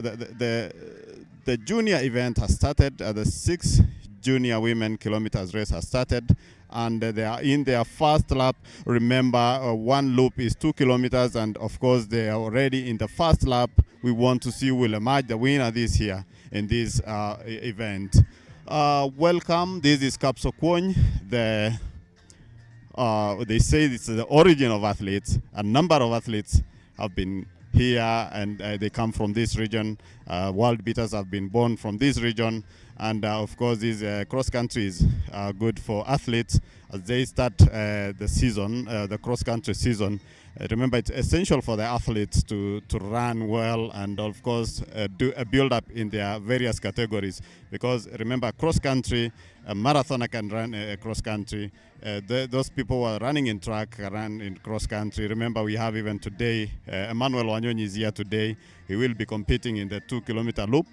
the junior event has started. The 6 junior women kilometers race has started, and they are in their first lap. Remember, one loop is 2 kilometers, and of course they are already in the first lap. We want to see who will emerge the winner this year in this event. Welcome. This is Kapsokwony. They say it's the origin of athletes. A number of athletes have been here, and they come from this region. World beaters have been born from this region, and of course this cross country is good for athletes as they start the season, the cross country season. Remember, it's essential for the athletes to run well and of course do a build up in their various categories, because remember, cross country, a marathoner can run cross country. Those people who are running in track run in cross country. Remember, we have even today, Emmanuel Wanyonyi is here today. He will be competing in the 2-kilometer loop.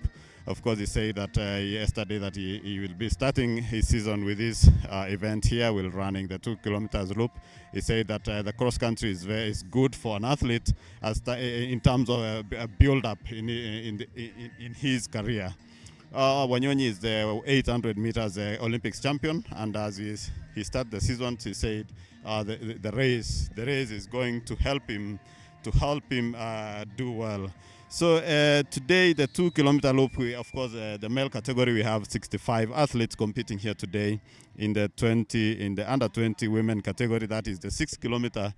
Of course, he said that yesterday that he will be starting his season with this event here, will running the 2 kilometers loop. He said that the cross country is good for an athlete as in terms of a build up in his career. Wanyonyi is the 800 meters Olympics champion, and as he started the season, he said the race is going to help him do well. So today, the 2-kilometer loop, of course, the male category, we have 65 athletes competing here today. In the under 20 women category, that is the 6-kilometer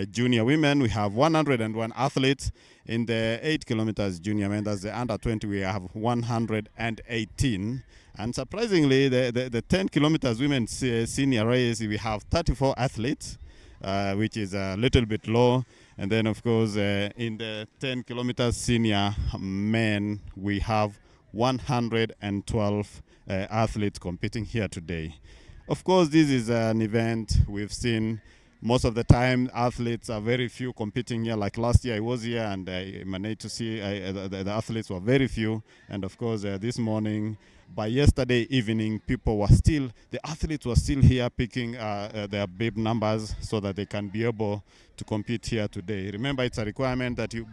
junior women, we have 101 athletes. In the 8 kilometers junior men, that's the under 20, we have 118. And surprisingly, the 10 kilometers women senior race, we have 34 athletes, which is a little bit low. And then, of course, in the 10 kilometers senior men, we have 112 athletes competing here today. Of course, this is an event we've seen most of the time. Athletes are very few competing here. Like last year, I was here and I managed to see the athletes were very few. And of course, this morning, by yesterday evening, the athletes were still here picking their bib numbers so that they can be able to compete here today. Remember, it's a requirement that you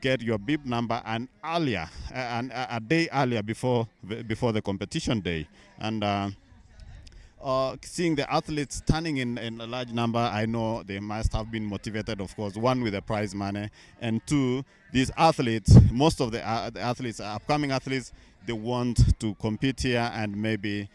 get your bib number a day earlier before the competition day. And seeing the athletes standing in a large number, I know they must have been motivated, of course, one, with the prize money, and two, these athletes, most of the upcoming athletes, they want to compete here and maybe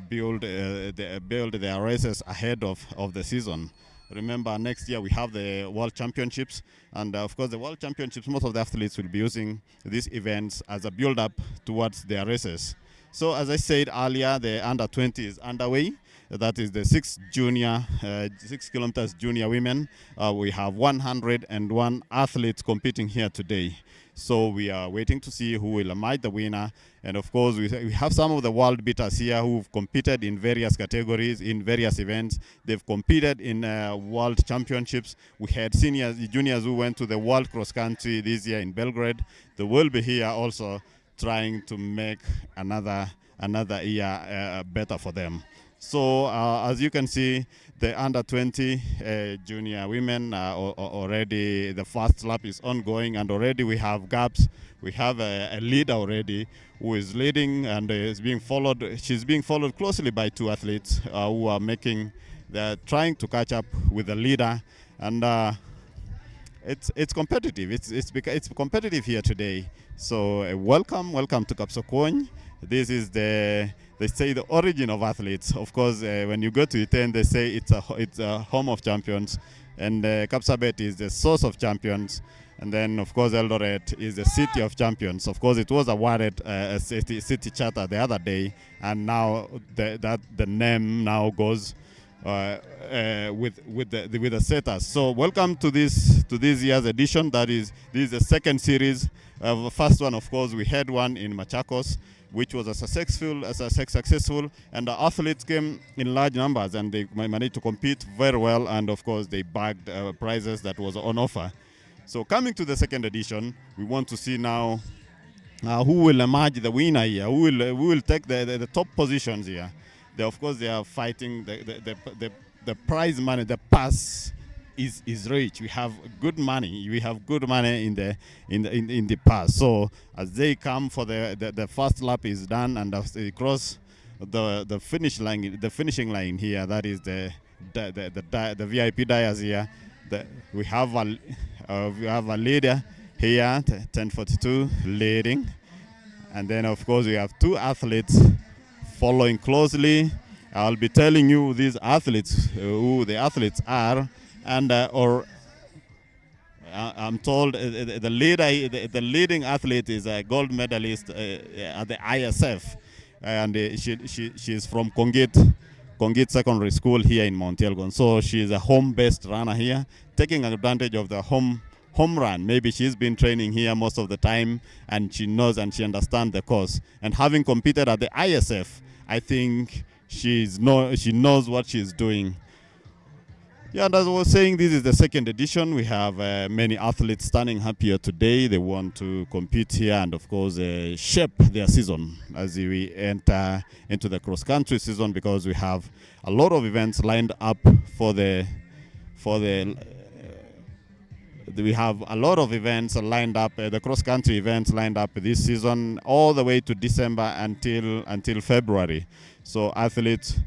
build their races ahead of the season. Remember, next year we have the World Championships, and of course the World Championships, most of the athletes will be using these events as a build-up towards their races. So as I said earlier, the under 20 is underway. That is the 6 kilometers junior women. We have 101 athletes competing here today. So we are waiting to see who will emerge the winner. And of course, we have some of the world beaters here who've competed in various categories, in various events. They've competed in world championships. We had juniors who went to the world cross country this year in Belgrade. They will be here also trying to make another year better for them. So as you can see, the under 20 junior women already, the first lap is ongoing, and already we have gaps. We have a leader already who is leading and is being followed. She's being followed closely by 2 athletes who are they're trying to catch up with the leader, and it's competitive. It's competitive here today. So welcome to Kapsokwony. This is they say the origin of athletes. Of course, when you go to Iten, they say it's a home of champions, and Kapsabet is the source of champions. And then, of course, Eldoret is the city of champions. Of course, it was awarded a city charter the other day, and now the name now goes with the status. So welcome to this year's edition. This is the second series. The first one, of course, we had one in Machakos, which was successful, and the athletes came in large numbers, and they managed to compete very well, and of course they bagged prizes that was on offer. So coming to the second edition, we want to see now who will emerge the winner here, who will take the top positions here. Of course, they are fighting the prize money, the purse is rich. We have good money. We have good money in the past. So as they come for the first lap is done, and as they cross the finishing line here, that is the VIP dais here. We have a leader here, 1042 leading, and then of course we have two athletes following closely. I'll be telling you these athletes, who the athletes are, and I'm told the leading athlete is a gold medalist at the ISF, and she's from Kongit Secondary School here in Mount Elgon. So she's a home-based runner here, taking advantage of the home run. Maybe she's been training here most of the time, and she knows and she understands the course. And having competed at the ISF, I think she knows what she's doing. Yeah, and as I was saying, this is the second edition. We have many athletes standing up here today. They want to compete here and, of course, shape their season as we enter into the cross-country season, because we have a lot of events lined up we have a lot of events lined up, the cross-country events lined up this season, all the way to December until February. So athletes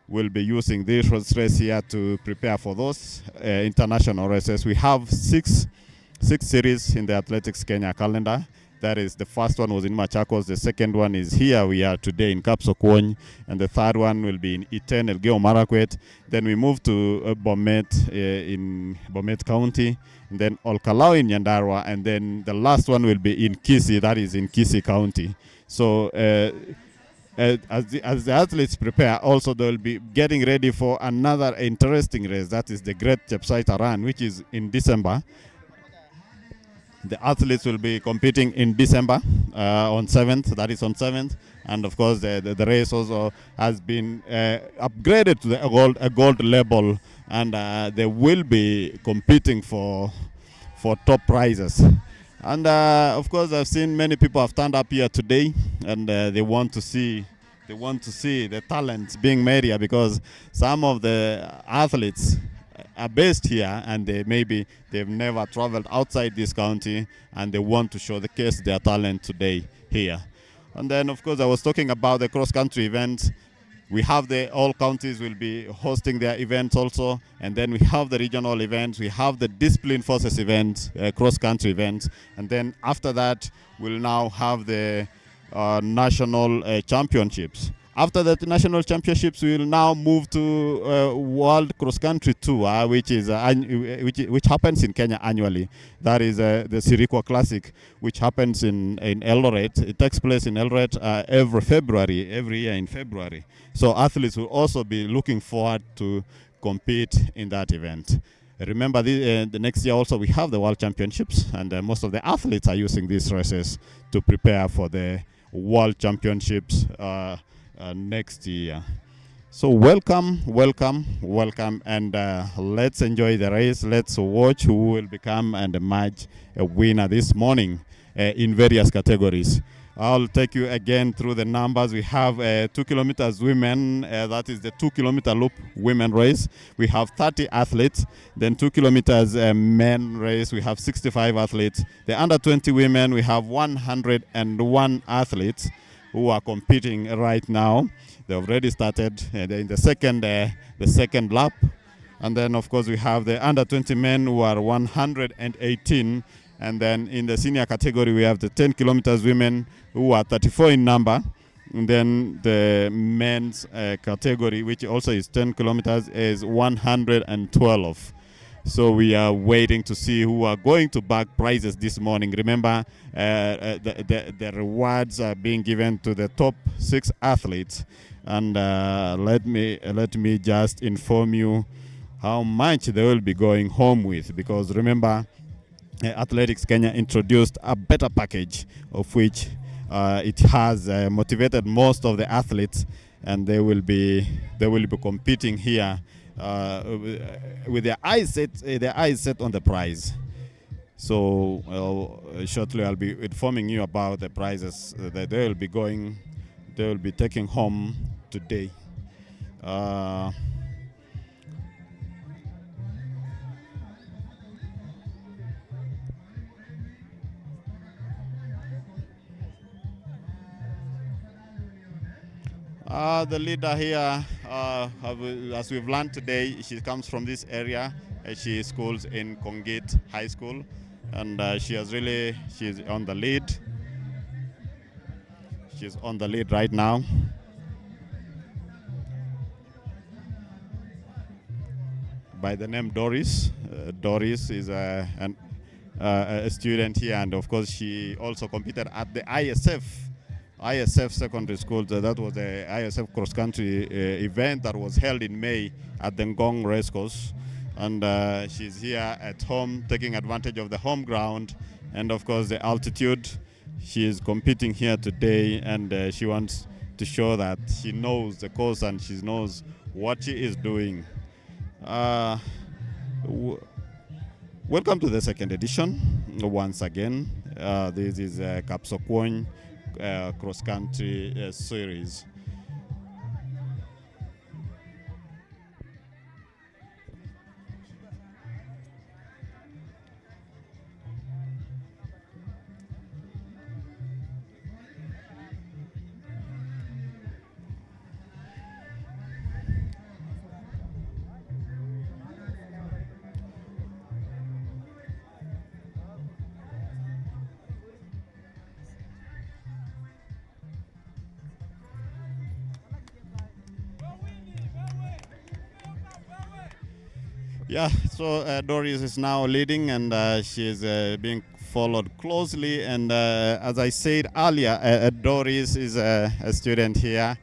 will be using this race here to prepare for those international races. We have six series in the Athletics Kenya calendar. That is, the first one was in Machakos, the second one is here we are today in Kapsokwony, and the third one will be in Iten, Elgeyo Marakwet. Then we move to Bomet in Bomet County, and then Olkalau in Nyandarua, and then the last one will be in Kisii, that is in Kisii County. So as the athletes prepare, also they will be getting ready for another interesting race, that is the Great Chepsaita Run, which is in December. The athletes will be competing in December on 7th, that is on 7th. And of course the race also has been upgraded to a gold level, and they will be competing for top prizes. And of course I've seen many people have turned up here today, and they want to see the talents being made here, because some of the athletes are based here, and they've never traveled outside this county, and they want to showcase their talent today here. And then of course I was talking about the cross-country events. We have all counties will be hosting their events also, and then we have the regional events, we have the discipline forces events, cross-country events, and then after that we'll now have the national championships. After the national championships, we will now move to World Cross Country Tour, which happens in Kenya annually. That is the Sirikwa Classic, which happens in Eldoret. It takes place in Eldoret every year in February. So athletes will also be looking forward to compete in that event. Remember, the next year also we have the World Championships, and most of the athletes are using these races to prepare for the World Championships next year. So welcome, and let's enjoy the race. Let's watch who will become and emerge a winner this morning in various categories. I'll take you again through the numbers. We have 2 kilometers women, that is the 2 kilometer loop women race. We have 30 athletes. Then 2 kilometers men race, we have 65 athletes. The under 20 women, we have 101 athletes who are competing right now. They already started in the second lap. And then of course we have the under 20 men who are 118. And then in the senior category we have the 10 kilometers women who are 34 in number. And then the men's category, which also is 10 kilometers, is 112. So we are waiting to see who are going to bag prizes this morning. Remember, the rewards are being given to the top 6 athletes. And let me just inform you how much they will be going home with, because remember, Athletics Kenya introduced a better package, of which it has motivated most of the athletes, and they will be competing here with their eyes set on the prize. So shortly I'll be informing you about the prizes that they will be taking home today. The leader here, as we've learned today, she comes from this area. She schools in Kongit High School, and she's on the lead. She's on the lead right now. By the name Doris. Doris is a student here, and of course she also competed at the ISF secondary school. So that was the ISF cross country event that was held in May at the Ngong Racecourse, and she's here at home taking advantage of the home ground and of course the altitude. She is competing here today, and she wants to show that she knows the course and she knows what she is doing. Welcome to the second edition once again. This is Kapsokwony cross-country series. Yeah, so Doris is now leading, and she's being followed closely. And as I said earlier, Doris is a student here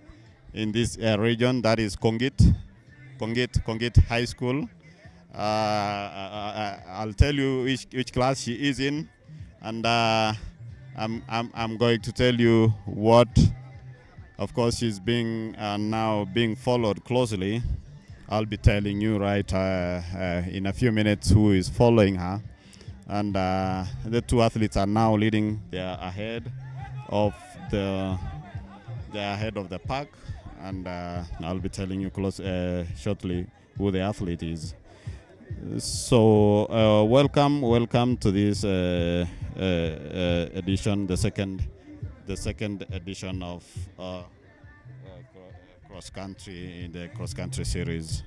in this region, that is Kongit High School. I'll tell you which class she is in, and I'm going to tell you what. Of course, she's being now being followed closely. I'll be telling you right in a few minutes who is following her, and the two athletes are now leading. They are ahead of the pack, and I'll be telling you shortly who the athlete is. So welcome to this edition, the second edition of cross country in the cross country series.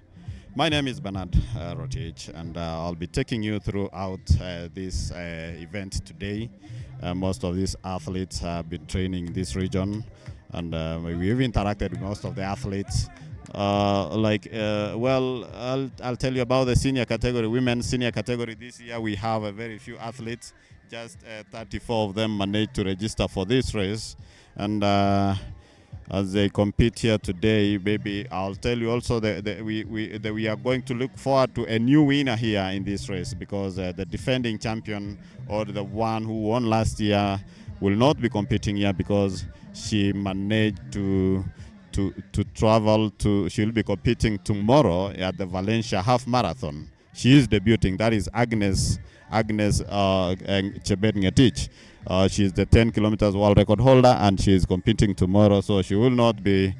My name is Bernard Rotich, and I'll be taking you throughout this event today. Most of these athletes have been training in this region, and we've interacted with most of the athletes. Well, I'll tell you about the senior category, women's senior category. This year we have a very few athletes. Just 34 of them managed to register for this race, and as they compete here today, maybe I'll tell you also that we are going to look forward to a new winner here in this race, because the defending champion, or the one who won last year, will not be competing here because she managed to travel to. She'll be competing tomorrow at the Valencia half marathon. She is debuting. That is Agnes Chebet-Ngetich. She's the 10 kilometers world record holder, and she is competing tomorrow, so she will not be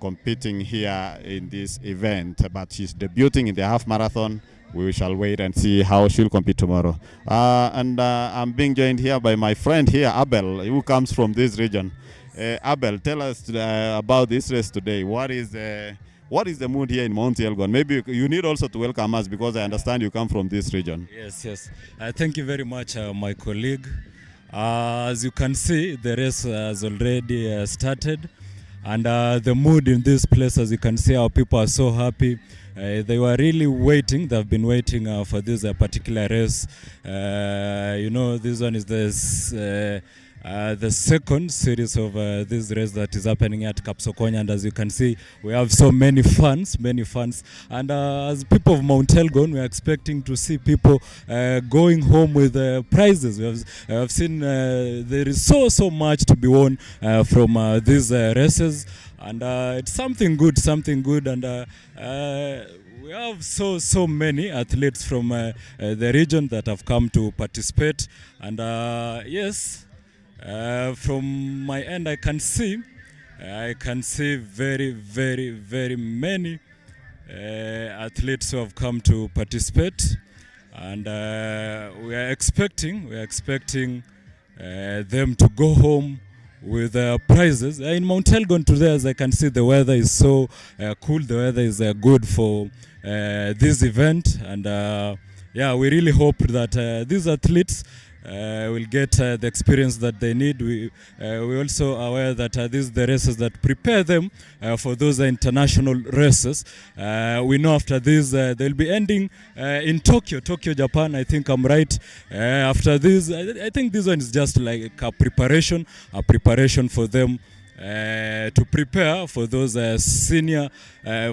competing here in this event, but she's debuting in the half marathon. We shall wait and see how she'll compete tomorrow. I'm being joined here by my friend here, Abel, who comes from this region. Abel, tell us about this race today. What is the mood here in Mount Elgon? Maybe you need also to welcome us, because I understand you come from this region. Yes. Thank you very much, my colleague. As you can see, the race has already started, and the mood in this place, as you can see, our people are so happy. They were really waiting. They've been waiting for this particular race. This one is the second series of this race that is happening at Kapsokwony, and as you can see, we have so many fans, and as people of Mount Elgon, we are expecting to see people going home with prizes. We have seen there is so much to be won from these races, and it's something good, and we have so many athletes from the region that have come to participate, and yes. From my end, I can see very many athletes who have come to participate, and we are expecting them to go home with prizes. In Mount Elgon today, as I can see, the weather is so cool. The weather is good for this event, and yeah, we really hope that these athletes will get the experience that they need. We also aware that these are the races that prepare them for those international races. We know after this they'll be ending in Tokyo, Japan. I think I'm right. After this, I think this one is just like a preparation for them to prepare for those senior,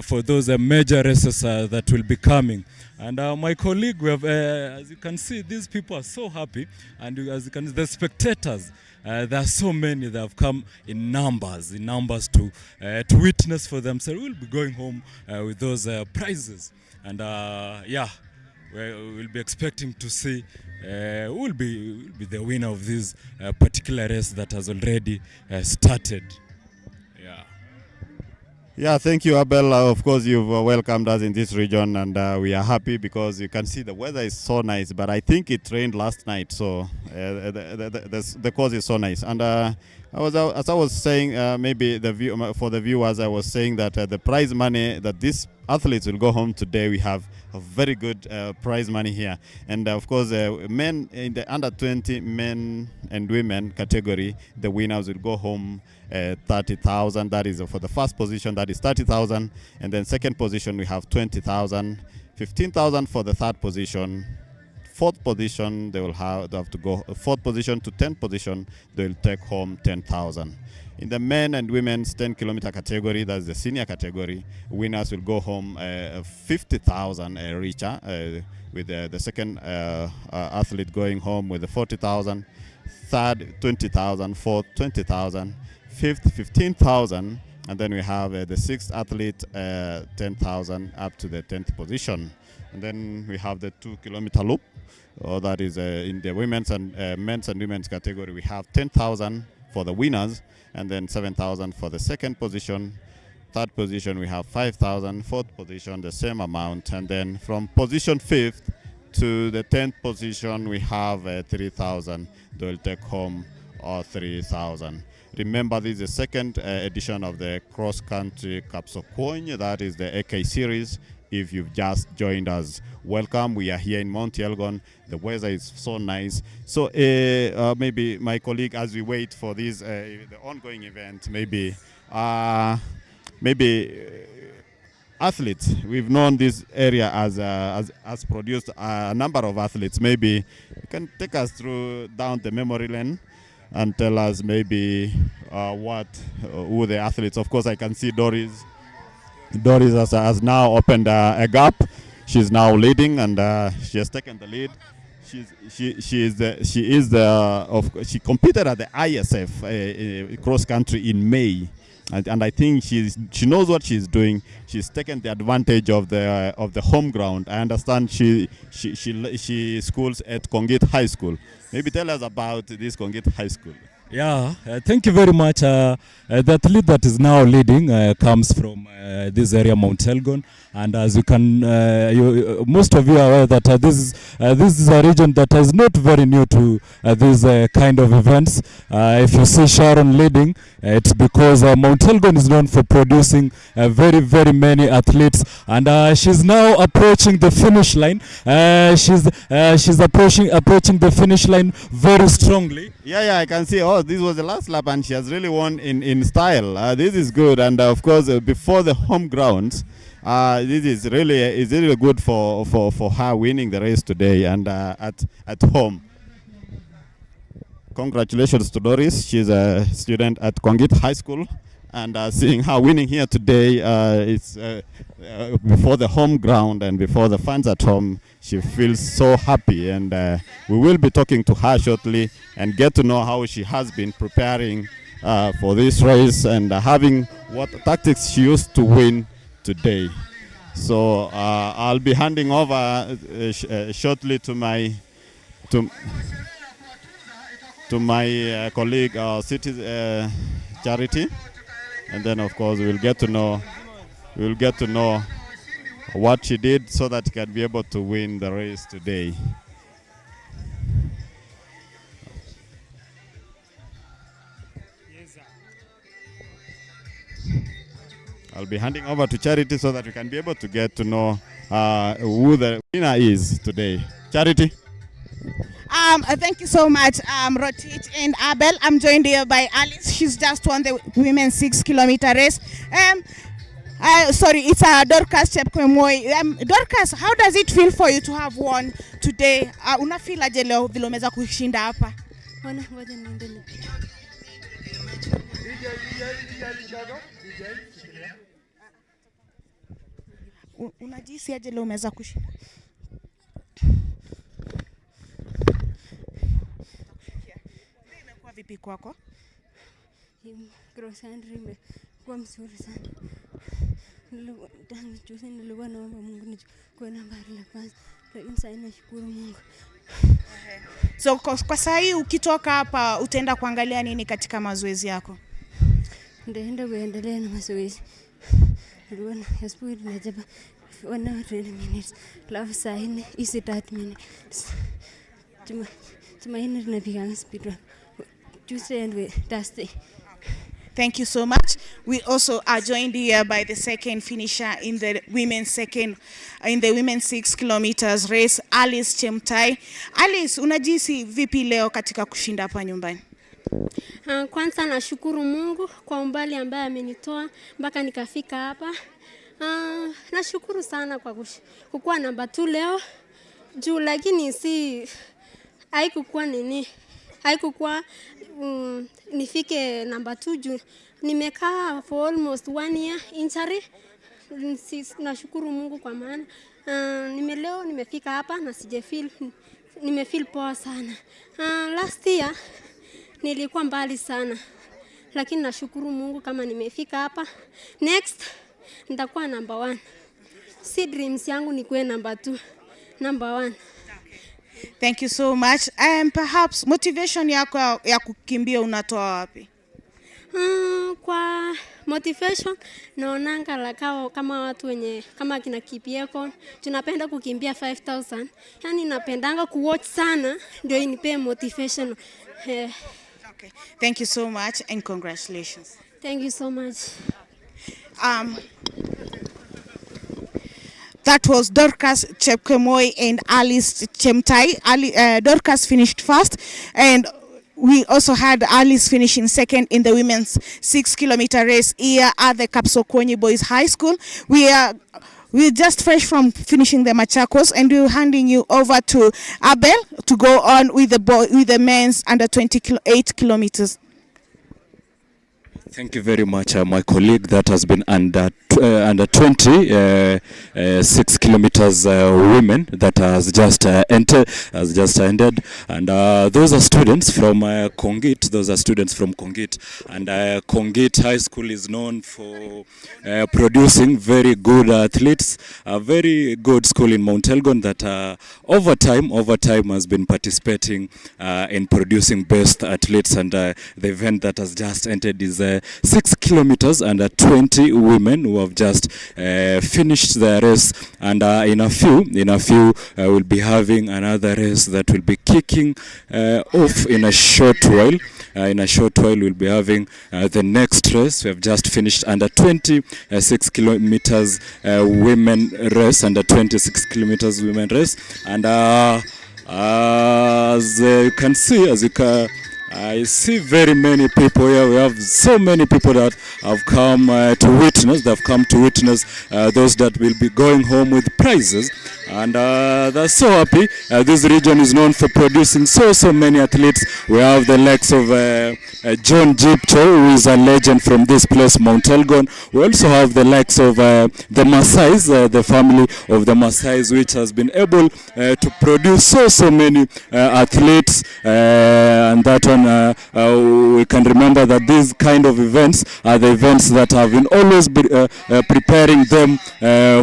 for those major races that will be coming. And my colleague, we have, as you can see, these people are so happy, and as you can see, the spectators, there are so many that have come in numbers to witness for themselves. We'll be going home with those prizes, and yeah, we'll be expecting to see who will be the winner of this particular race that has already started. Yeah. Yeah, thank you, Abel. Of course, you've welcomed us in this region, and we are happy because you can see the weather is so nice. But I think it rained last night, so the course is so nice. And as I was saying, maybe for the viewers, I was saying that the prize money that these athletes will go home today, we have a very good prize money here. And of course, men in the under 20 men and women category, the winners will go home 30,000. That is for the first position, that is 30,000. And then second position, we have 20,000, 15,000 for the third position. Fourth position, they have to go fourth position to 10th position, they will take home 10,000. In the men and women's 10-kilometer category, that's the senior category, winners will go home 50,000 richer, with the second athlete going home with the 40,000, third 20,000, fourth 20,000, fifth 15,000, and then we have the sixth athlete 10,000 up to the 10th position. And then we have the 2-kilometer loop, that is in the women's and men's and women's category. We have 10,000 for the winners, and then 7,000 for the second position. Third position, we have 5,000. Fourth position, the same amount. And then from position 5th to the 10th position, we have 3,000. They will take home 3,000. Remember, this is the second edition of the cross-country Kapsokwony. That is the AK series. If you've just joined us, welcome. We are here in Mount Elgon. The weather is so nice. So maybe my colleague, as we wait for this the ongoing event, maybe athletes. We've known this area as produced a number of athletes. Maybe you can take us through down the memory lane and tell us maybe who the athletes. Of course, I can see Doris. Doris has now opened a gap. She's now leading, and she has taken the lead. She competed at the ISF cross country in May, and I think she knows what she's doing. She's taken the advantage of the home ground. I understand she schools at Kongit High School. Maybe tell us about this Kongit High School. Yeah, thank you very much. The athlete that is now leading comes from this area, Mount Elgon, and as you can, most of you are aware that this is a region that is not very new to these kind of events. If you see Sharon leading, it's because Mount Elgon is known for producing very many athletes, and she's now approaching the finish line. She's approaching the finish line very strongly. Yeah, I can see. Oh, this was the last lap, and she has really won in style. This is good, and of course, before the home grounds, this is really good for her winning the race today and at home. Congratulations to Doris. She's a student at Kongit High School, and seeing her winning here today, it's before the home ground and before the fans at home. She feels so happy, and we will be talking to her shortly and get to know how she has been preparing for this race and having what tactics she used to win today. So I'll be handing over shortly to my colleague, Charity, and then of course we'll get to know what she did so that she can be able to win the race today. Yes, I'll be handing over to Charity so that we can be able to get to know who the winner is today. Charity. Thank you so much, Rotich and Abel. I'm joined here by Alice. She's just won the women's 6-kilometer race. Sorry, it's Dorcas Kapsokwony. Dorcas, how does it feel for you to have won today? Una feel aje leo vile umeweza kushinda hapa? Ngoja niendelee. Unajisikia aje leo umeweza kushinda? Imekuwa vipi kwako? Cross country imekuwa mzuri sana. Nilikuwa naomba Mungu nichukue nambari la kwanza. Lakini sasa nashukuru Mungu. So kwa sasa hii ukitoka hapa utaenda kuangalia nini katika mazoezi yako? Ndaenda kuendelea na mazoezi. Nilikuwa na speed na jaba 1 hour 20 minutes. Alafu saa 4 isi 30 minutes. Tumaini tunapiga speed run. Tuesday and Thursday. Thank you so much. We also are joined here by the second finisher in the women's 6 kilometers race, Alice Chemtai. Alice, unajisi vipi leo katika kushinda hapa nyumbani? Kwanza nashukuru Mungu kwa umbali ambaye amenitoa mpaka nikafika hapa. Nashukuru sana kwa kukuwa namba 2 leo. Juu lakini haikukuwa nifike namba 2 juu nimekaa for almost 1 year injury. Nashukuru Mungu kwa maana leo nimefika hapa na nimefeel poa sana. Last year nilikuwa mbali sana, lakini nashukuru Mungu kama nimefika hapa. Next nitakuwa number 1. Si dreams yangu ni kuwe number 2, number 1. Thank you so much. Perhaps motivation yako ya kukimbia unatoa wapi? Kwa motivation naonanga lakao kama watu wenye kama kina Kipieko tunapenda kukimbia 5000. Yani napendanga kuwatch sana ndio inipe motivation. Okay. Thank you so much and congratulations. Thank you so much. That was Dorcas Kapsokwony and Alice Chemtai. Dorcas finished first, and we also had Alice finishing second in the women's 6-kilometer race here at the Kapsokwony Boys High School. We're just fresh from finishing the Machakos, and we're handing you over to Abel to go on with the men's under 28 kilometers. Thank you very much, my colleague. That has been under 20 6 kilometers women that has just ended, and those are students from Kongit. And Kongit High School is known for producing very good athletes. A very good school in Mount Elgon that over time has been participating in producing best athletes, and the event that has just ended is 6 kilometers under 20 women who have just finished their race, and in a few we'll be having another race that will be kicking off in a short while. We'll be having the next race. We have just finished under 26 kilometers women race, and as you can see, I see very many people here. We have so many people that have come to witness. They've come to witness those that will be going home with prizes, and they're so happy. This region is known for producing so many athletes. We have the likes of John Jipcho, who is a legend from this place, Mount Elgon. We also have the likes of the Masais, the family of the Masais, which has been able to produce so many athletes, and that one we can remember that these kind of events are the events that have been always preparing them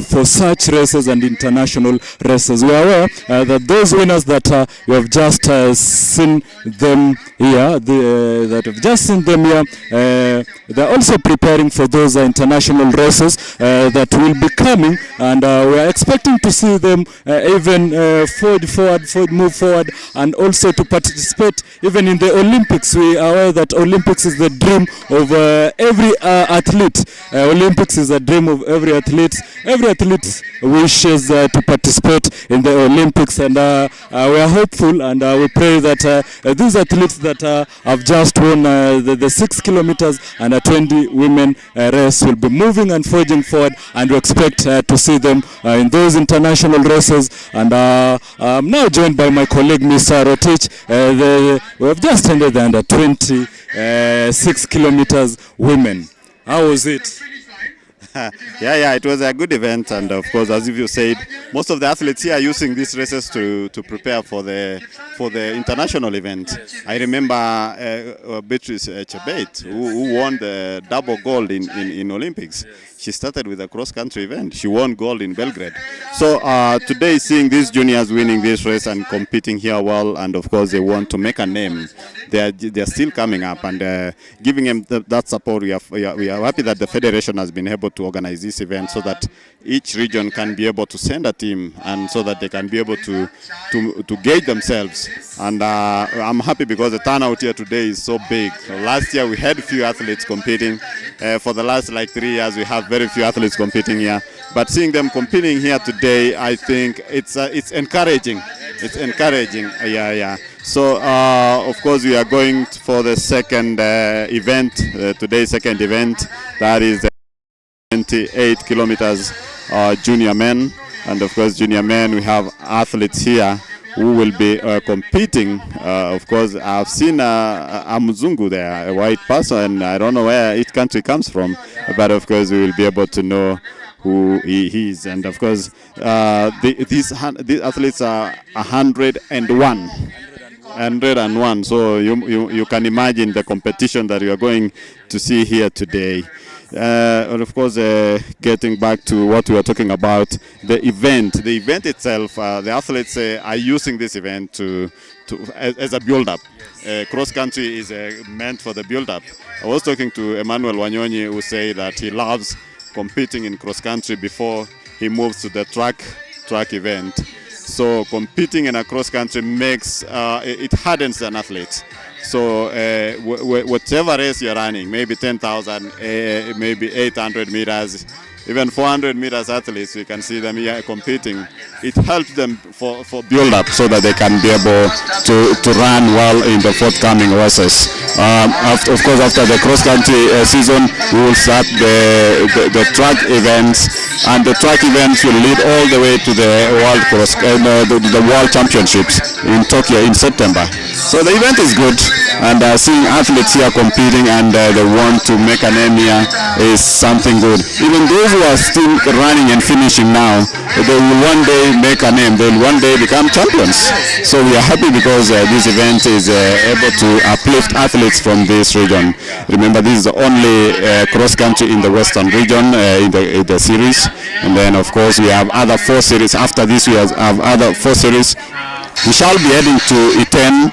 for such races and international races. We are aware that those winners that you have just seen them here, they're also preparing for those international races that will be coming, and we are expecting to see them even move forward, and also to participate even in the Olympics. We are aware that Olympics is the dream of every athlete. Olympics is a dream of every athlete. Every athlete wishes to participate in the Olympics, and we are hopeful, and we pray that these athletes that have just won the 6 kilometers and a 20 women race will be moving and forging forward, and we expect to see them in those international races. And I'm now joined by my colleague Mr. Rotich. We have just ended the under 26 kilometers women. How was it? Yeah, it was a good event, and of course, as you said, most of the athletes here are using these races to prepare for the international event. I remember Beatrice Chebet, who won the double gold in Olympics. She started with a cross-country event. She won gold in Belgrade. So today, seeing these juniors winning this race and competing here well, and of course they want to make a name. They are still coming up, and giving them that support. We are happy that the federation has been able to organize this event so that each region can be able to send a team, and so that they can be able to gauge themselves. And I'm happy because the turnout here today is so big. Last year we had few athletes competing. For the last 3 years we have very few athletes competing here. But seeing them competing here today, I think it's encouraging. It's encouraging. Yeah. So of course we are going for the second event, today's second event. That is the 28 kilometers junior men. And of course junior men, we have athletes here who will be competing. Of course, I've seen a Mzungu there, a white person. I don't know where each country comes from, but of course we will be able to know who he is. And of course, these athletes are 101. 101. So you can imagine the competition that you are going to see here today. And of course, getting back to what we were talking about, the event itself, the athletes are using this event as a build-up. Cross-country is meant for the build-up. I was talking to Emmanuel Wanyonyi, who said that he loves competing in cross-country before he moves to the track event. So competing in a cross-country makes, it hardens an athlete. So whatever race you're running, maybe 10,000, maybe 800 meters, even 400 meters athletes, we can see them here competing. It helps them for build-up so that they can be able to run well in the forthcoming races. Of course, after the cross-country season, we will start the track events, and the track events will lead all the way to the World Championships in Tokyo in September. So the event is good, and seeing athletes here competing and they want to make a name here is something good. Even those who are still running and finishing now, they will one day make a name. They will one day become champions. So we are happy because this event is able to uplift athletes from this region. Remember, this is the only cross-country in the Western region in the series. And then, of course, we have other 4 series. After this, we have other 4 series. We shall be heading to Iten.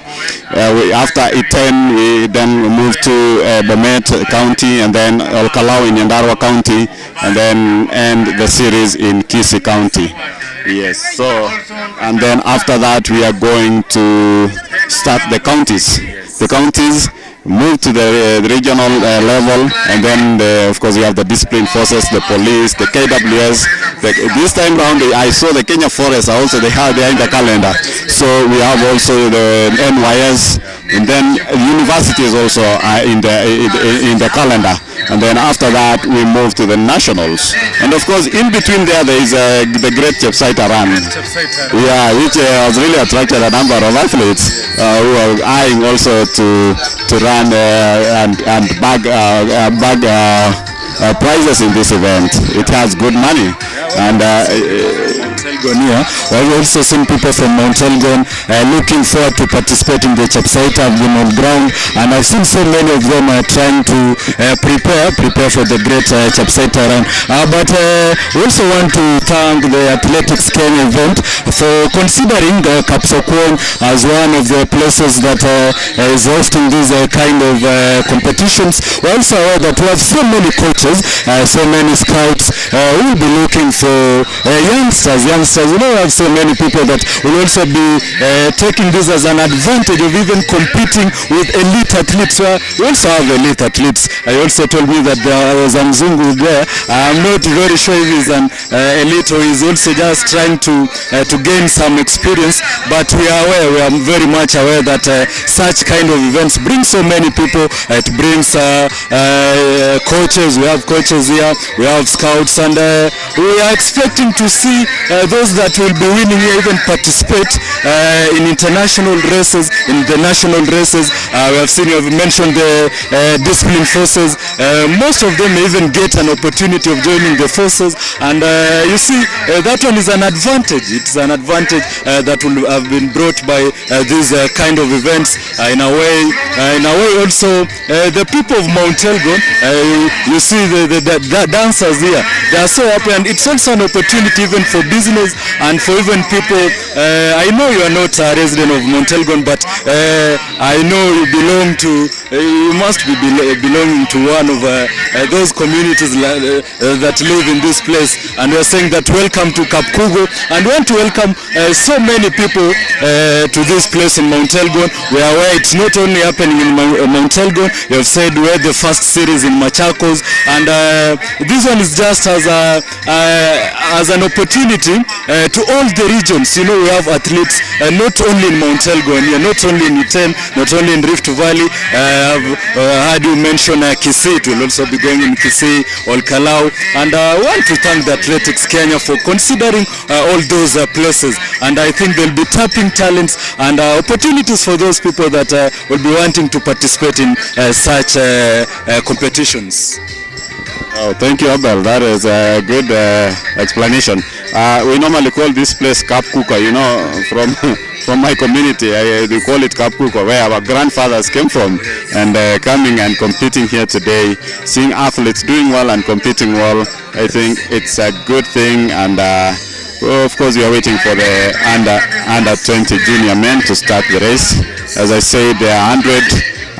After Iten, we then move to Bomet County, and then Olkalau in Nyandarua County, and then end the series in Kisii County. Yes. So, and then after that, we are going to start the counties. The counties move to the regional level, and then of course we have the discipline forces, the police, the KWS. This time round I saw the Kenya Forest also, they are in the calendar. So we have also the NYS, and then universities also are in the calendar. And then after that we move to the nationals, and of course in between there is the Great Chepsaita Run, which has really attracted a number of athletes who are eyeing also to run and bag prizes in this event. It has good money, and Elgon here. We have also seen people from Mount Elgon looking forward to participate in the Chepsaita. I've been on ground and I've seen so many of them trying to prepare for the great Chepsaita run. But we also want to thank the Athletics Kenya event for considering Kapsokwony as one of the places that is hosting these kind of competitions. We're also aware that we have so many coaches, so many scouts who will be looking for youngsters. You know, we have so many people that will also be taking this as an advantage of even competing with elite athletes. We also have elite athletes. I also told me that there was a Mzungu there. I'm not very sure if he's an elite or he's also just trying to gain some experience, but we are very much aware that such kind of events bring so many people. It brings coaches. We have coaches here, we have scouts, and we are expecting to see those that will be winning here even participate in international races, in the national races. We have seen, you have mentioned the discipline forces. Most of them even get an opportunity of joining the forces, and you see that one is an advantage. It's an advantage that will have been brought by these kind of events. In a way also the people of Mount Elgon, you see the dancers here, they are so happy, and it's also an opportunity even for business and for even people. I know you are not a resident of Mount Elgon, but I know you must be belonging to one of those communities that live in this place, and we are saying that welcome to Kapkogo, and we want to welcome so many people to this place in Mount Elgon. We are aware it's not only happening in Mount Elgon. You have said we had the first series in Machakos, and this one is just as an opportunity to all the regions. You know, we have athletes not only in Mount Elgon here, not only in Iten, not only in Rift Valley. I've heard you mention Kisii. It will also be going in Kisii, Olkalau, and I want to thank the Athletics Kenya for considering all those places, and I think they'll be tapping talents and opportunities for those people that will be wanting to participate in such competitions. Oh, thank you, Abel. That is a good explanation. We normally call this place Kapkuka, you know, from my community. They call it Kapkuka, where our grandfathers came from, and coming and competing here today, seeing athletes doing well and competing well, I think it's a good thing. And well, of course, we are waiting for the under 20 junior men to start the race. As I said, there are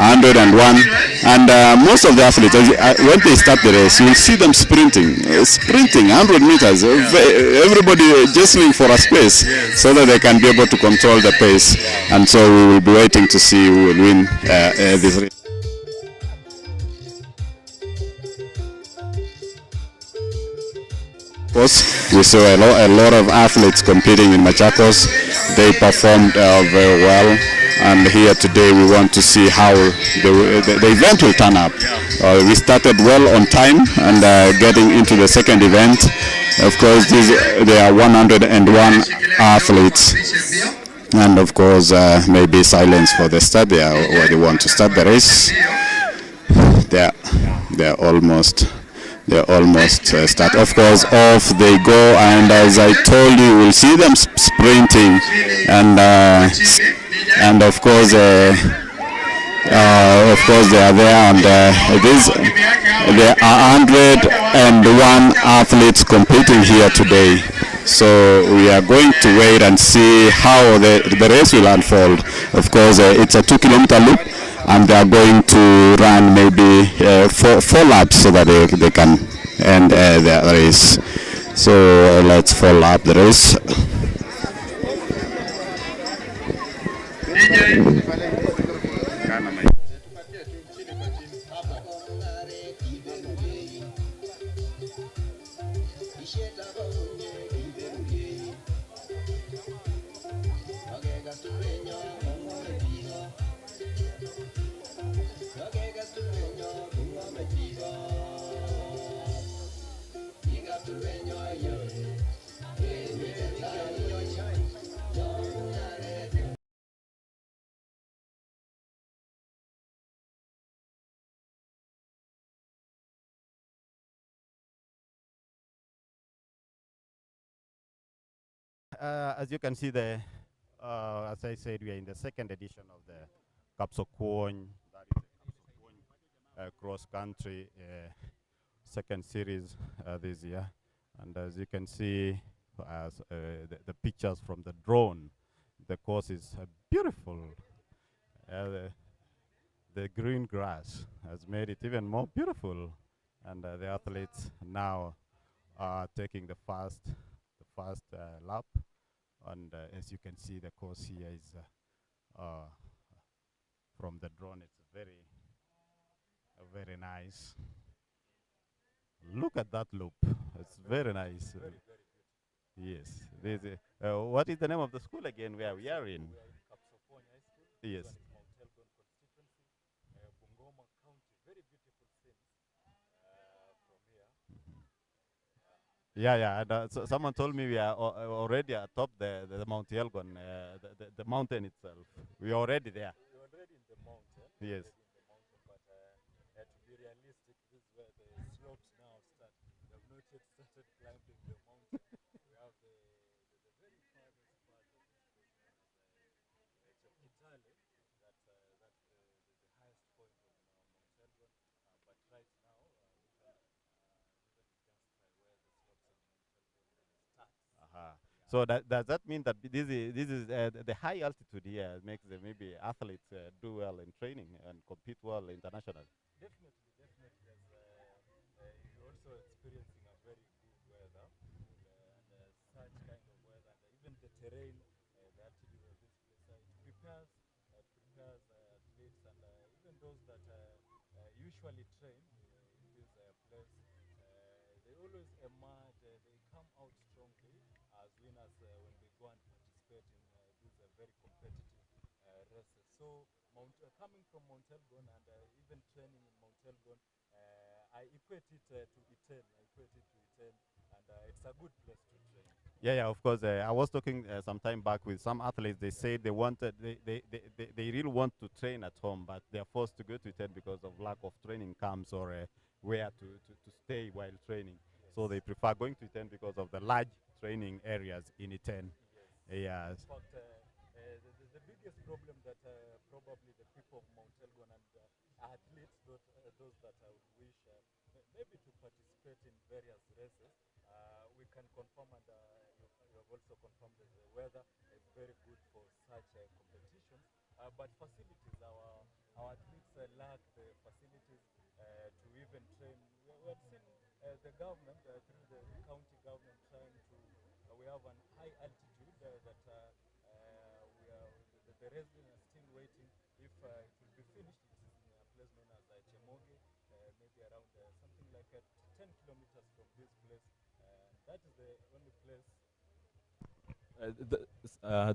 101, and most of the athletes, when they start the race, you'll see them sprinting 100 meters. Everybody just looking for a space so that they can be able to control the pace, and so we will be waiting to see who will win this race. Of course, we saw a lot of athletes competing in Machakos. They performed very well, and here today we want to see how the event will turn up. We started well on time, and getting into the second event. Of course, there are 101 athletes, and of course maybe silence for the start there, where they want to start the race. They're almost start. Of course, off they go, and as I told you, we'll see them sprinting, and of course they are there, and there are 101 athletes competing here today. So we are going to wait and see how the race will unfold. Of course, it's a 2-kilometer loop, and they are going to run maybe 4 laps so that they can end the race. So let's follow up the race. as you can see, as I said, we are in the second edition of the Kapsokwony, that is the Kapsokwony cross country second series this year. And as you can see, the pictures from the drone, the course is beautiful. The green grass has made it even more beautiful, and the athletes now are taking the first lap. And as you can see, the course here is from the drone. It's very nice. Look at that loop. It's very nice. Yes. What is the name of the school again where we are in? Yes. Yeah, yeah. And, so someone told me we are already atop the Mount Elgon, the mountain itself. We are already there. We're already in the mountain. Yes. But to be realistic, this is where the slopes now start. We have not yet started climbing the mountain. We have the very farthest part of this place known as Chapkitale. That's the highest point of Mount Elgon. But right now, so does that mean that this is the high altitude here makes maybe athletes do well in training and compete well internationally? Definitely, definitely. As you're also experiencing a very good weather and such kind of weather, and even the terrain, the altitude of this place, it prepares athletes and even those that usually train in this place. They always emerge. They come out strongly as winners when they go and participate in these very competitive races. So coming from Mount Elgon and even training in Mount Elgon, I equate it to Iten. I equate it to Iten, and it's a good place to train. Yeah, yeah, of course. I was talking some time back with some athletes. They said they wanted, they really want to train at home, but they are forced to go to Iten because of lack of training camps or where to stay while training. Yes. So they prefer going to Iten because of the large training areas in Iten. Yes. In fact, the biggest problem that probably the people of Mount Elgon and athletes, those that would wish maybe to participate in various races, we can confirm, and you have also confirmed that the weather is very good for such competitions. But facilities, our athletes lack the facilities to even train. We have seen the government, through the county government, trying to, we have an high altitude that the residents are still waiting. If it will be finished, it is in a place known as Chemoge, maybe around something like 10 kilometers from this place. That is the only place.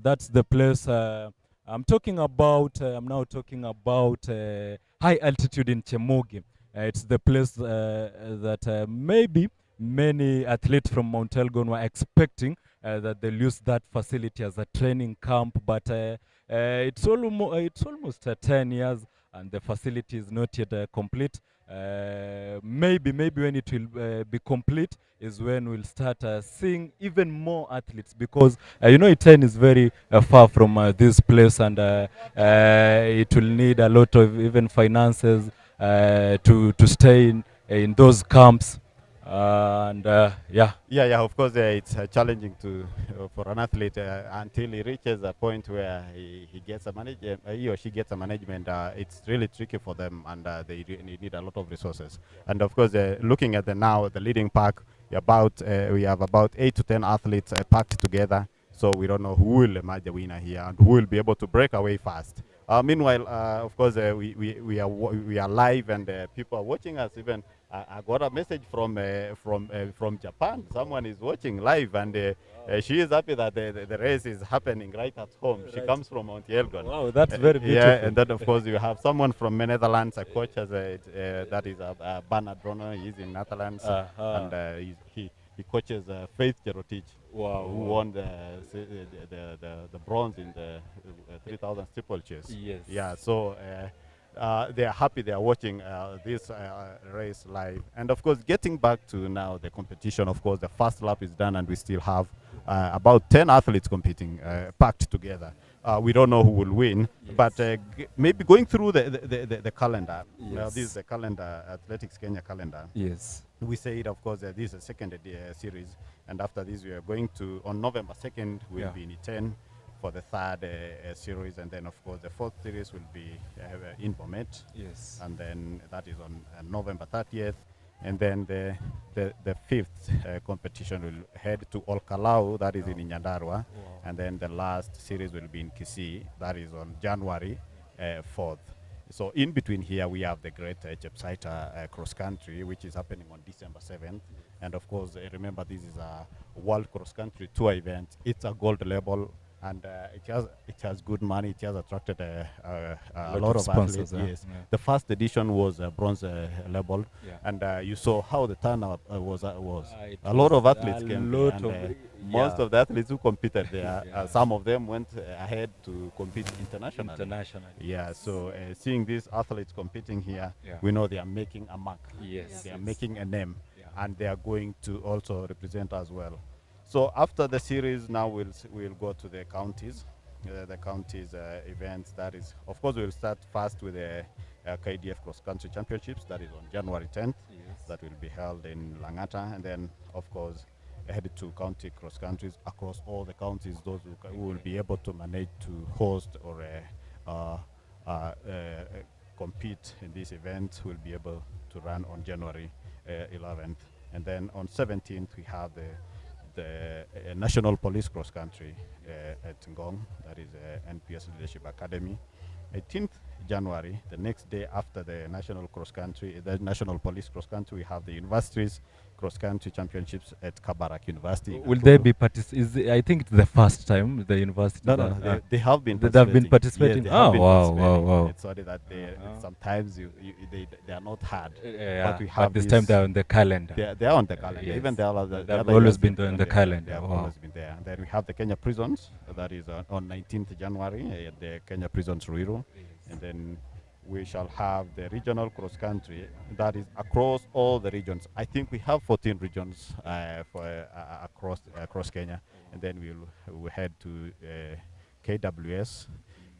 That's the place I'm talking about. I'm now talking about high altitude in Chemoge. It's the place that maybe many athletes from Mount Elgon were expecting that they'll use that facility as a training camp, but it's almost 10 years and the facility is not yet complete. Maybe when it will be complete is when we'll start seeing even more athletes, because Iten is very far from this place, and it will need a lot of even finances to stay in those camps. Yeah, of course it's challenging to for an athlete until he reaches a point where he gets a he or she gets a management. It's really tricky for them, and they need a lot of resources. And of course, looking at the leading pack, we have about 8 to 10 athletes packed together. So we don't know who will emerge the winner here and who will be able to break away fast. Meanwhile, of course, we are live, and people are watching us. Even I got a message from Japan. Someone is watching live, and she is happy that the race is happening right at home. Right. She comes from Mount Elgon. Wow, that's very beautiful. Yeah, and then of course you have someone from Netherlands, a coach, that is Bernard Rono. He's in Netherlands, and he coaches Faith Jerotich, who won the bronze in the 3000 steeplechase. Yes. Yeah. So they are happy they are watching this race live. And of course, getting back to now the competition, of course, the first lap is done and we still have about 10 athletes competing packed together. We don't know who will win, but maybe going through the calendar. Yes. This is the calendar, Athletics Kenya calendar. Yes. We say, of course, this is a second series, and after this, we are going to, on November 2nd, we'll be in Iten for the third series, and then, of course, the fourth series will be in Bomet. Yes. And then that is on November 30th. And then the fifth competition will head to Olkalau, that is in Nyandarua. Wow. And then the last series will be in Kisii, that is on January 4th. So in between here, we have the great Chepsaita cross country, which is happening on December 7th. And of course, remember, this is a World Cross Country Tour event. It's a gold level, and it has good money. It has attracted a lot of sponsors. athletes. Yes. Yeah. The first edition was bronze level, Yeah. and you saw how the turnout was. It A lot was of athletes a came lot there, and of- most yeah. of the athletes who competed there, Yeah. some of them went ahead to compete internationally. Internationally. Yeah, so seeing these athletes competing here, Yeah. we know they are making a mark. Yes. They are Yes. making a name, Yeah. and they are going to also represent as well. So after the series, now we'll go to the counties. The counties events. That is, of course, we'll start first with the KDF Cross Country Championships. That is on January 10th. Yes. That will be held in Langata, and then, of course, headed to county cross countries across all the counties. Those who will be able to manage to host or compete in this event will be able to run on January 11th. And then on 17th, we have the National Police Cross Country at Ngong, that is NPS Leadership Academy. 18th January, the next day after the National Cross Country, the National Police Cross Country, we have the Universities Cross Country Championships at Kabarak University. Will they be I think it's the first time the university. No, they have been They have been participating? Yes, they have Oh, been wow, participating. wow, wow. It's only that sometimes they are not hard. Yeah, But we have this time they're on the calendar. They are on the calendar. Yes. Even the They've other always years been they've on been the there. calendar. They have Wow. always been there. And then we have the Kenya Prisons. That is on 19th January at the Kenya Prisons Ruiru. And then we shall have the regional cross country. That is across all the regions. I think we have 14 regions across Kenya. And then we'll head to KWS.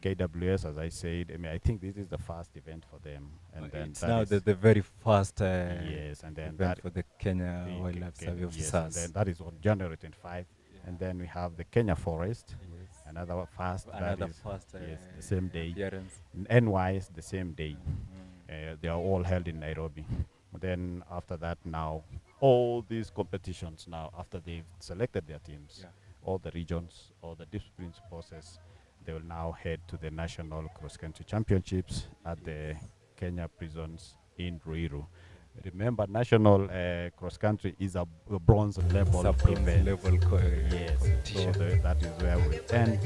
KWS, as I said, I think this is the first event for them. And then It's that now is- the very first yes, and then event that for the Kenya the Wildlife Ke- Survey yes, and Officers. then that is on January 25. And then we have the Kenya Forest, Yes. another first, Another that is, first yes, the same day. appearance. NYS the same day. They are all held in Nairobi. Then after that, now all these competitions now, after they've selected their teams, Yeah. all the regions, all the disciplines forces, they will now head to the National Cross Country Championships at the Kenya Prisons in Ruiru. Remember, National Cross Country is a bronze level It's a bronze event. level Yes, so competition. that is where we'll end.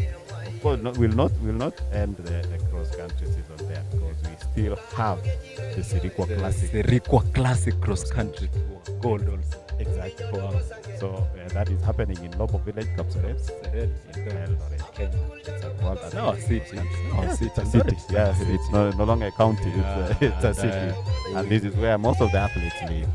Of course, we'll not end the cross country season there because we still have the Sirikwa Classic. The Rikwa Classic Cross Country Tour. Gold also. Exactly. So that is happening in Lobo Village, Kapsokwony. In Eldoret. Kenya. It's a world It's now a athletics city. country. It's now a Yes, city. it's a city. Eldoret is Yes, a it's city. no longer a county. Yeah, It's a and, city, and this is where most of the athletes live.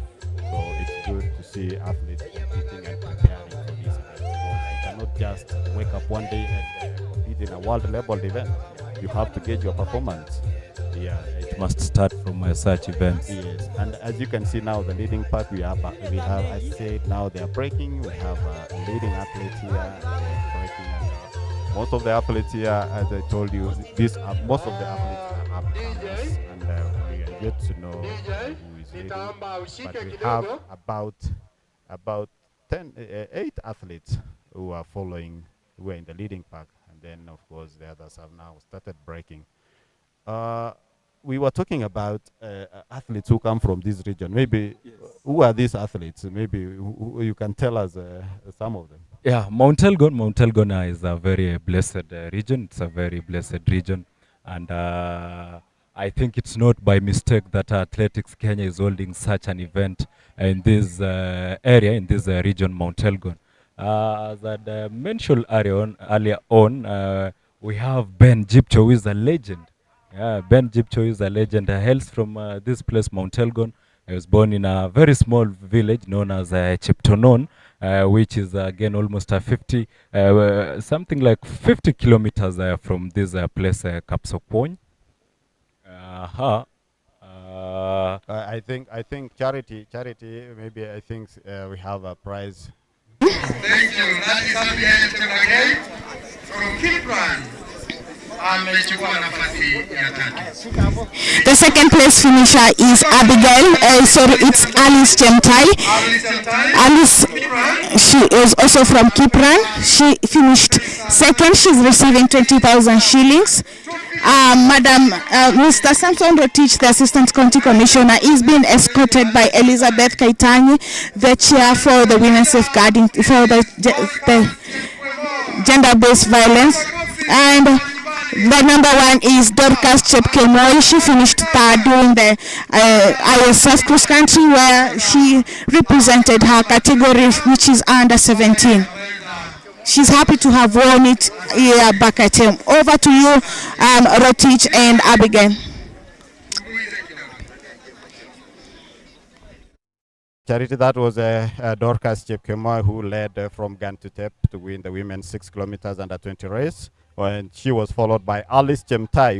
So it's good to see athletes competing and preparing for this event because you cannot just wake up one day and compete in a world level event. You have to gauge your performance. Yeah, It must start from such events. yes, and as you can see now, the leading part we have, I said now they are breaking. We have a leading athlete here breaking, and most of the athletes here, as I told you, most of the athletes are upcomers, and we are yet to know who is leading. But we have about 8 athletes who are following, who are in the leading pack, and then of course the others have now started breaking. We were talking about athletes who come from this region. Maybe who are these athletes? Maybe you can tell us some of them. Yeah, Mount Elgon is a very blessed region. It's a very blessed region. And I think it's not by mistake that Athletics Kenya is holding such an event in this area, in this region, Mount Elgon. As I mentioned earlier on, we have Ben Jipcho, who is a legend Yeah, Ben Jipcho is a legend. Hails from this place, Mount Elgon. He was born in a very small village known as Cheptonon, which is again almost a 50, something like 50 kilometers from this place, Kapsokwony. Uh-huh. I think charity. Maybe I think we have a prize. Thank you. That is Abigail Chemnagei from Kipran. Amechukua nafasi ya tatu. The second place finisher is Abigail. It's Alice Chemtai. Alice, she is also from Kipran. She finished second. She's receiving 20,000 shillings. Madam Mr. Samson Rotich, the Assistant County Commissioner, is being escorted by Elizabeth Kaitanyi, the chair for the Women's Safeguarding for the gender-based violence, and the number one is Dorcas Kapsokwony. She finished third during the ISF cross country, where she represented her category, which is under 17. She's happy to have won it here back at home. Over to you, Rotich and Abigail. Charity, that was Dorcas Kapsokwony, who led from Gan to Tep to win the women's 6 kilometers under 20 race. And she was followed by Alice Chemtai,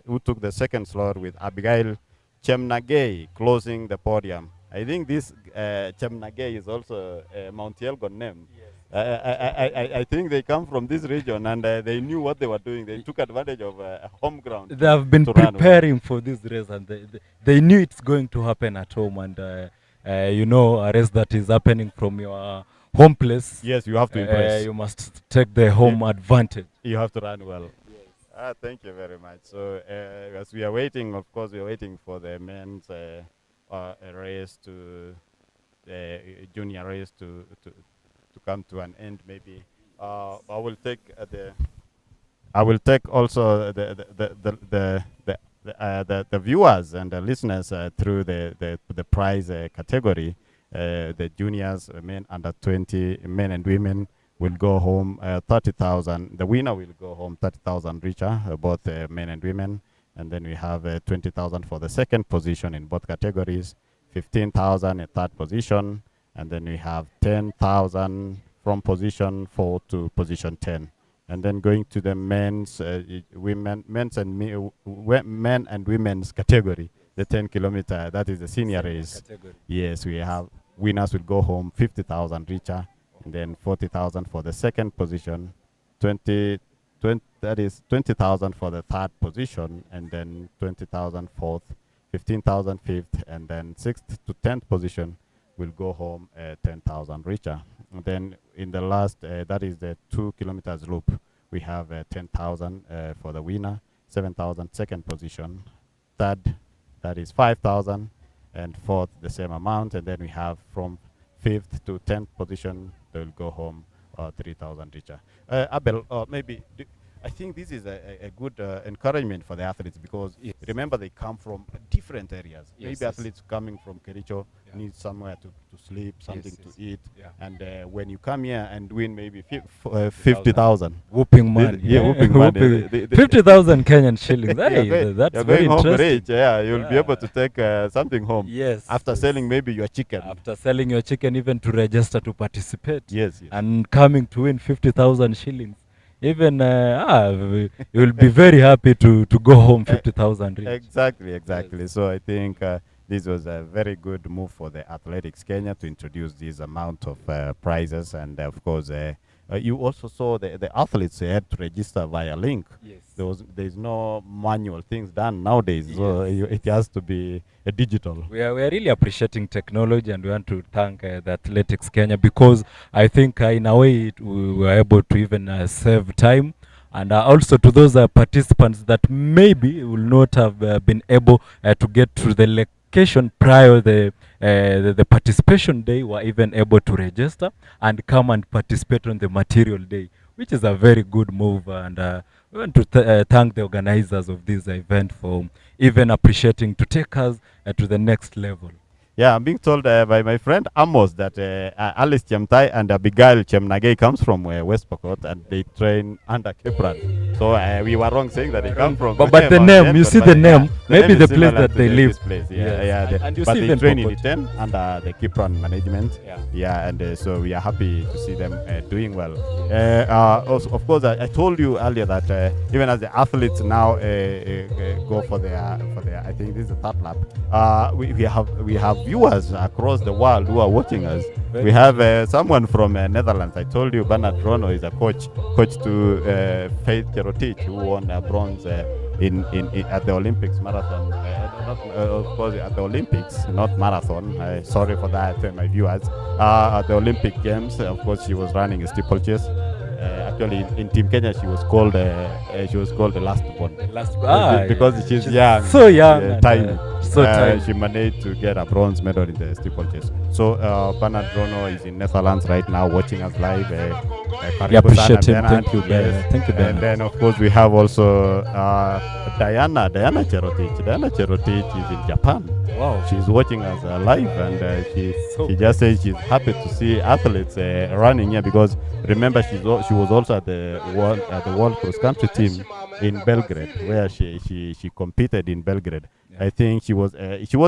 who took the second slot, with Abigail Chemnagei closing the podium. I think this Chemnagei is also a Mount Elgon name. Yes. I think they come from this region, and they knew what they were doing. They took advantage of home ground. They have been preparing for this race, and they knew it's going to happen at home. And a race that is happening from your home place. Yes, you have to impress. You must take the home advantage. You have to run well. Yes. Thank you very much. So as we are waiting, of course, we are waiting for the men's race to the junior race to come to an end. Maybe I will take also the viewers and the listeners through the prize category. The juniors, men under 20, men and women, will go home 30,000. The winner will go home 30,000 richer, both men and women. And then we have 20,000 for the second position in both categories, 15,000 in third position, and then we have 10,000 from position 4 to position 10. And then going to the men and women's category, the 10 kilometer, that is the senior race. Category. Yes, we have winners will go home 50,000 richer, and then 40,000 for the second position, 20 that is 20,000 for the third position, and then 20,000 fourth, 15,000 fifth, and then 6th to 10th position will go home 10,000 richer. And then in the last, that is the 2 kilometers loop, we have 10,000 for the winner, 7,000 second position, third, that is 5,000, and fourth the same amount, and then we have from 5th to 10th position, they will go home 3,000 richer. Abel, maybe I think this is a good encouragement for the athletes, because remember they come from different areas. Maybe athletes coming from Kericho need somewhere to sleep, something to eat, and when you come here and win maybe 50,000. Whooping money. Whooping money. 50,000 Kenyan shillings. That's you're very going home interesting. rich. You'll be able to take something home. Yes. After selling maybe your chicken. After selling your chicken, even to register to participate. Yes. And coming to win 50,000 shillings. Even you'll be very happy to go home 50,000 rich. Exactly. Yes. So I think this was a very good move for the Athletics Kenya to introduce this amount of prizes, and of course you also saw the athletes had to register via link. Yes. There's no manual things done nowadays, so it has to be digital. We are really appreciating technology, and we want to thank the Athletics Kenya, because I think in a way we were able to even save time, and also to those participants that maybe will not have been able to get to the location prior the participation day, were even able to register and come and participate on the material day, which is a very good move. And we want to thank the organizers of this event for even appreciating to take us to the next level. Yeah, I'm being told by my friend Amos that Alice Chemtai and Abigail Chemnagay comes from West Pokot and they train under Kipran. So we were wrong saying that they come from but the Mount name, you Elgon, see but the yeah, name, the maybe name the is place similar that to they live. this place. Yeah, Yes. yeah. And you But see they even train in Pokot. Iten under the Kipran management. Yeah. Yeah, and so we are happy to see them doing well. Also, of course, I told you earlier that even as the athletes now go for their I think this is the third lap. We have viewers across the world who are watching us. Very We have someone from Netherlands. I told you Bernard Rono is a coach to Faith Cherotich, who won bronze in at the Olympics marathon. Of course, at the Olympics, not marathon. Sorry for that, my viewers. At the Olympic Games, of course, she was running a steeplechase. Actually, in Team Kenya, she was called the last one. Because she's young, so young, and, tiny. so tiny. She managed to get a bronze medal in the steeplechase. So Bernard Rono is in Netherlands right now, watching us live. We appreciate him. Bernard. Thank you, Yes. Thank you, And Bernard. then, of course, we have also Diana Cherotich. Diana Cherotich is in Japan. Wow. She's watching us live, and she just says she's happy to see athletes running here because remember she was also at the world cross country team in Belgrade, where she competed in Belgrade. Yeah. I think she was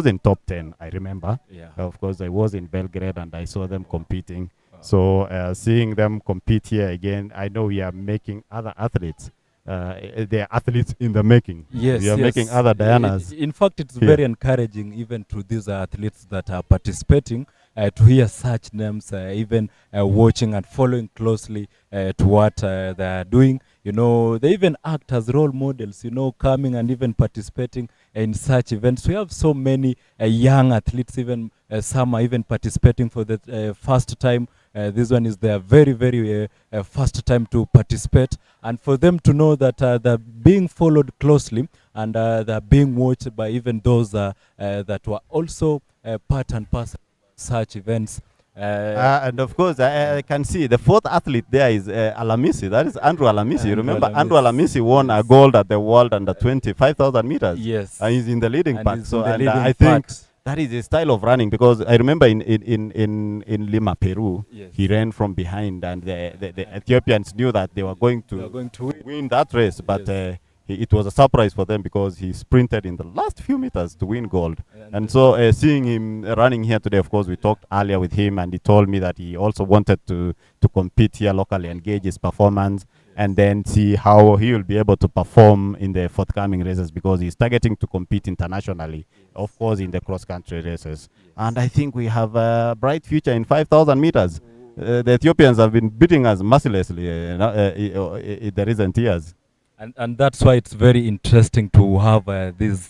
in top 10. I remember. Yeah. Of course, I was in Belgrade and I saw them competing. So seeing them compete here again, I know we are making other athletes. They are athletes in the making. Yes, we are making other Dianas. In fact, it's here. very encouraging even to these athletes that are participating to hear such names, even watching and following closely to what they are doing. You know, they even act as role models, you know, coming and even participating in such events. We have so many young athletes, even some are even participating for the first time. This one is their very first time to participate, and for them to know that they're being followed closely and they're being watched by even those that were also part and parcel of such events. And of course, I can see the fourth athlete there is Alamisi. That is Andrew Alamisi. You remember Andrew Alamisi won a gold at the World Under 20 5,000 meters. Yes. And he's in the leading And pack. he's So in the leading I think pack. that is his style of running because I remember in Lima, Peru, Yes. he ran from behind, and the Ethiopians knew that they were going to win that race, but Yes. it was a surprise for them because he sprinted in the last few meters to win gold. And so seeing him running here today, of course, we talked earlier with him, and he told me that he also wanted to compete here locally and gauge his performance, and then see how he will be able to perform in the forthcoming races because he's targeting to compete internationally, of course, in the cross-country races. And I think we have a bright future in 5,000 meters. The Ethiopians have been beating us mercilessly in the recent years. And that's why it's very interesting to have these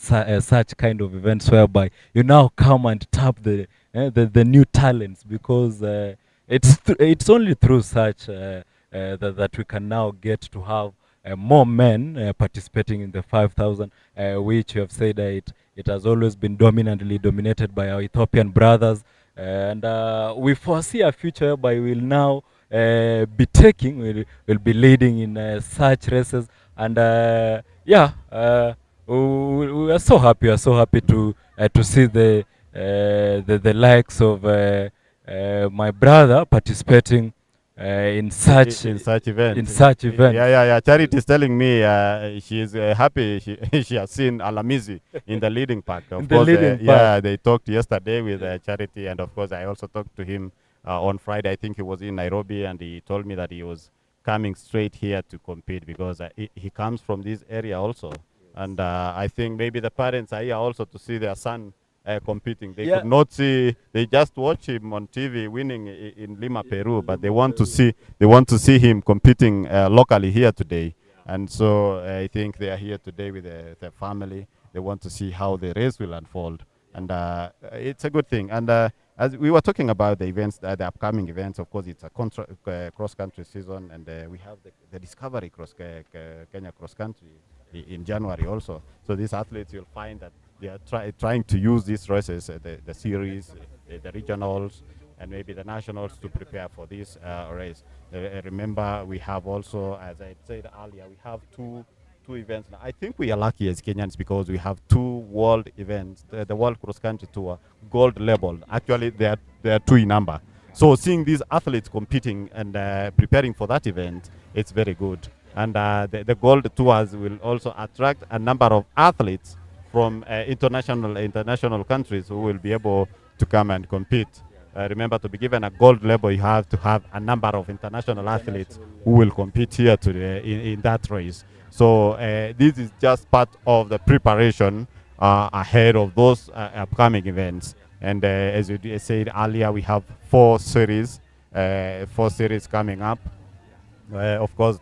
such kind of events whereby you now come and tap the new talents because it's only through such that we can now get to have more men participating in the 5,000, which you have said it has always been dominated by our Ethiopian brothers, and we foresee a future whereby we'll now we'll be leading in such races. And we are so happy. We are so happy to see the likes of my brother participating in such events. events. Charity is telling me she's happy she has seen Alamizi in the leading pack. Of course, they talked yesterday with Charity, and of course I also talked to him on Friday. I think he was in Nairobi, and he told me that he was coming straight here to compete because he comes from this area also. And I think maybe the parents are here also to see their son competing. They could not see, they just watch him on TV winning in Lima, Peru, but they want to see him competing locally here today. And so I think they are here today with their family. They want to see how the race will unfold. And it's a good thing. And as we were talking about the events, the upcoming events, of course, it's a cross-country season, and we have the Discovery Kenya cross-country in January also. So these athletes, you'll find that they are trying to use these races, the series, the regionals, and maybe the nationals to prepare for this race. Remember, we have also, as I said earlier, we have two two events now. I think we are lucky as Kenyans because we have two world events, the World Cross Country Tour, gold level. Actually, they are two in number. So seeing these athletes competing and preparing for that event, it's very good. And the gold tours will also attract a number of athletes from international countries who will be able to come and compete. Remember, to be given a gold label, you have to have a number of international athletes who will compete here today in that race. So this is just part of the preparation ahead of those upcoming events. And as you said earlier, we have four series coming up. Of course,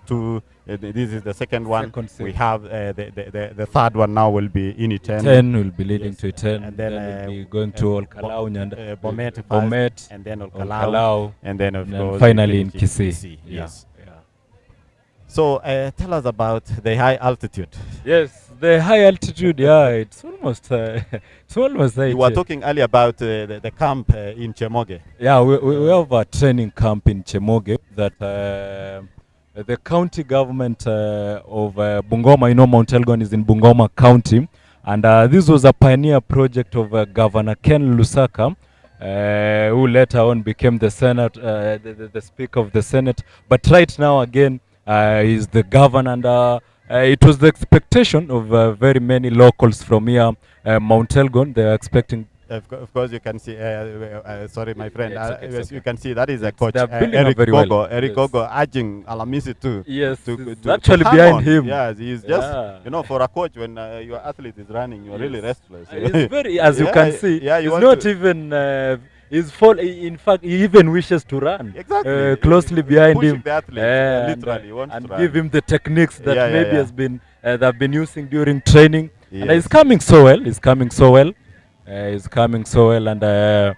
this is the second one. We have the third one now will be in 10 will be leading to 10, and then we'll be going to Olkalau and Bomet, and then Olkalau, and then of course finally in Kisii. Yes. Yeah. So tell us about the high altitude. Yes, the high altitude. Yeah, it's almost there. You were talking earlier about the camp in Chemoge. Yeah, we have a training camp in Chemoge that the county government of Bungoma, Mount Elgon is in Bungoma County, and this was a pioneer project of Governor Ken Lusaka, who later on became the Senate, the Speaker of the Senate. But right now, again, he's the governor, and it was the expectation of very many locals from here, Mount Elgon. They are expecting. Of course, you can see. Sorry, my friend. Okay. You can see that is a coach, Eric Gogo. well. Eric Gogo urging Alamisi too. Yes, to actually come behind on. him. Yes, he's just for a coach when your athlete is running, you're really restless. He's very, as you can see, he's not even. In fact, he even wishes to run closely behind pushing him, the athlete, literally wants and to give run. him the techniques that has been they've been using during training. Yes. And he's coming so well. He's coming so well. And I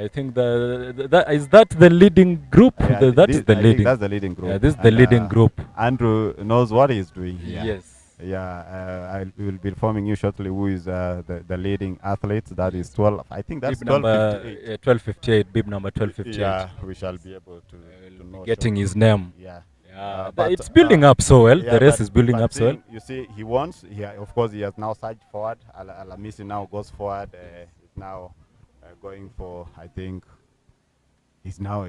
think that the leading group. That's the leading group. This is the leading group. Andrew knows what he's doing here. Yes. Yeah, I will be informing you shortly who is the leading athlete. That is 12. I think that's bib number 1258. Bib number 1258. Yeah, we shall be able to know. Getting his name. Yeah. But it's building up so well. The race is building up so well. You see, he wants. Of course, he has now surged forward. Alamisi now goes forward. He's now going for. I think he's now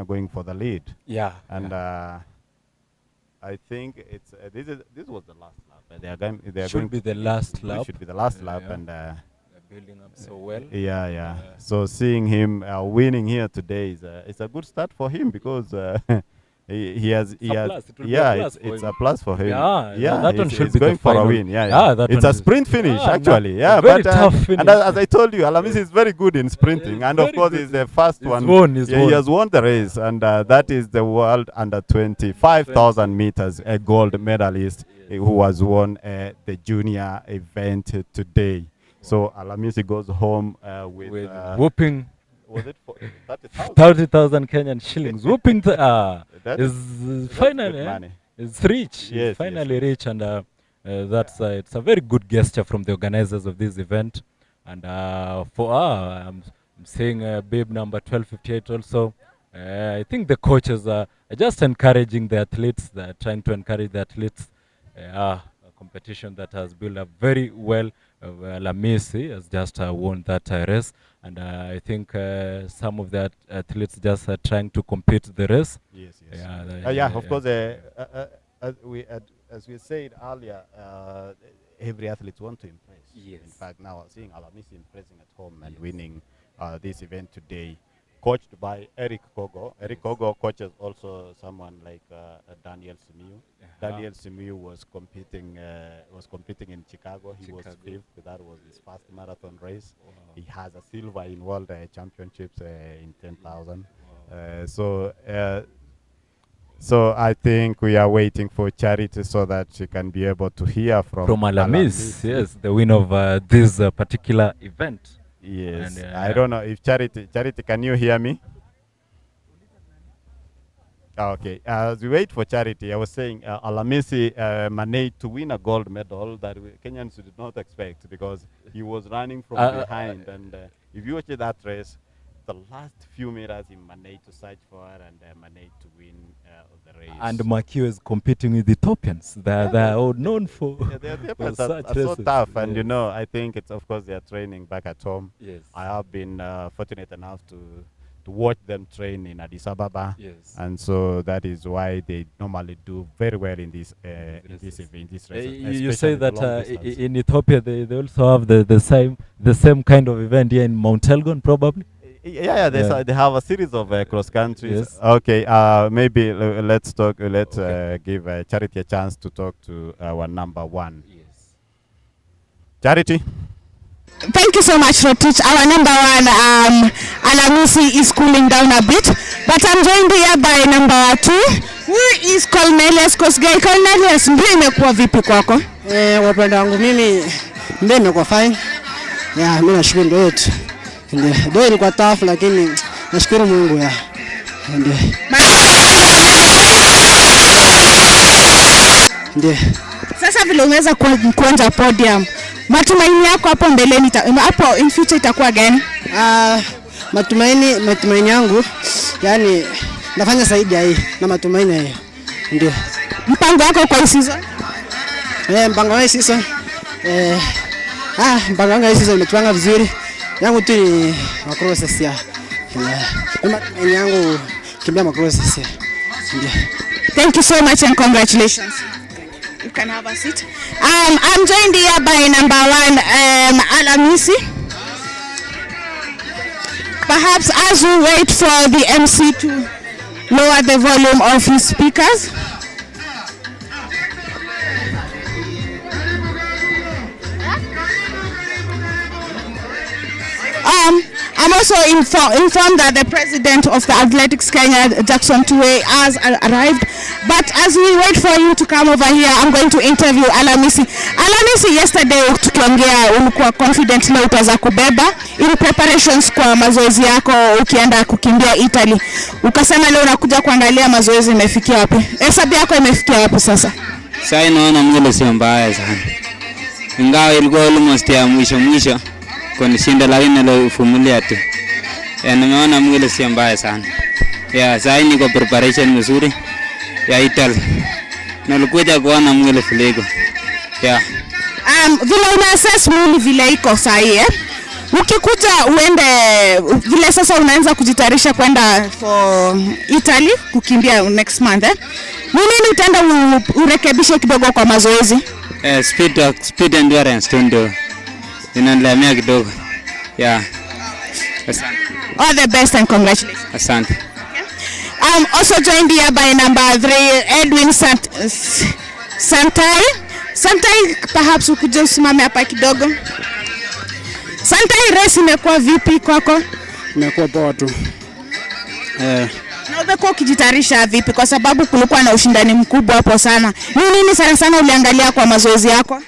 going for the lead. Yeah. And I think it's this was the last lap. Should be the last lap. Should be the last lap, and they're building up so well. Yeah. So seeing him winning here today is a good start for him because. It's a plus for him. That one should be going for a win. It's a sprint finish actually. Very tough finish. And as I told you, Alamisi is very good in sprinting, and of course he's the first one. He has won the race, and that is the world under 25,000 meters, a gold medalist who has won the junior event today. So Alamisi goes home with whooping. Was it 30,000 Kenyan shillings? Whooping is finally it's rich. Yes, finally rich, and that's it's a very good gesture from the organizers of this event. And I'm saying bib number 1258 also. I think the coaches are just encouraging the athletes. They're trying to encourage the athletes. A competition that has built up very well. Lamisi has just won that race, and I think some of the athletes just are trying to compete the race. Yes. Of course. As we said earlier, every athlete wants to impress. Yes. In fact, now seeing Alamisi impressing at home and winning this event today, coached by Eric Kogo. Eric Kogo coaches also someone like Daniel Simiu. Daniel Simiu was competing in Chicago. He was fifth. That was his first marathon race. Wow. He has a silver in world championships in 10,000. So I think we are waiting for Charity so that she can be able to hear from Alamis. Yes, the winner of this particular event. Yes, and, I don't know if Charity, can you hear me? Okay, as we wait for Charity, I was saying Alamisi managed to win a gold medal that Kenyans did not expect because he was running from behind. And if you watch that race, the last few meters he managed to search for and managed to win the race. And Makio is competing with Ethiopians. They're all known for. Yeah, the Ethiopians for are such so races. tough, and Yes. you know, I think it's of course they are training back at home. Yes. I have been fortunate enough to watch them train in Addis Ababa, Yes. and so that is why they normally do very well in this races. You say especially that long distance. in Ethiopia they also have the same kind of event here in Mount Elgon, probably. Yeah, they have a series of cross countries. Yes. Okay, maybe let's talk. Let's give Charity a chance to talk to our number one. Yes. Charity. Thank you so much, Rotich. Our number one, Alamisi, is cooling down a bit, but I'm joined here by number 2, who is Cornelius Kosgei. Cornelius, mbio imekuwa vipi kwako? Kwa upande wangu mimi mbio imekuwa fine. Ya, mimi nashukuru ndio yetu. Ndio ilikuwa tough lakini nashukuru Mungu ya. Ndio. Sasa vile umeweza kuonja podium, matumaini yako hapo mbeleni, hapo in future itakuwa gani? Matumaini yangu yani nafanya zaidi ya hii na matumaini hayo. Ndio. Mpango wako kwa hii season? Mpango wa hii season mpango wangu hii season nimepanga vizuri. Yangu tu ni macrosses ya. Matumaini yangu kimbia macrosses ya. Ndio. Thank you so much and congratulations. You can have a seat. I'm joined here by number 1, Alamisi. Perhaps as we wait for the MC to lower the volume of his speakers. I'm also informed that the president of the Athletics Kenya, Jackson Tuwe, has arrived. But as we wait for you to come over here, I'm going to interview Alamisi. Alamisi, yesterday tukiongea ulikuwa confident leo utaweza kubeba in preparations kwa mazoezi yako ukienda kukimbia Italy. Ukasema leo unakuja kuangalia mazoezi imefikia wapi? Hesabu yako imefikia wapi sasa? Sasa naona mwili sio mbaya sana. Ingawa ilikuwa almost ya mwisho kunishinda lakini leo ufumilia tu. Nimeona mwili sio mbaya sana. Sasa niko preparation nzuri ya Italy. Nalikuja kuona mwili filiko. Vile una assess mwili vile iko sahi ukikuja uende vile sasa unaanza kujitayarisha kwenda for Italy kukimbia next month nini utaenda urekebishe kidogo kwa mazoezi? Speed endurance ndio inaendelea kidogo. Asante. All the best and congratulations. Asante. I'm also joined here by number 3, Edwin Santai. Santai, perhaps ukuje usimame hapa kidogo. Santai, race imekuwa vipi kwako? Imekuwa poa tu. Na umekuwa ukijitayarisha vipi kwa sababu kulikuwa na ushindani mkubwa hapo sana. Nini sana uliangalia kwa mazoezi yako?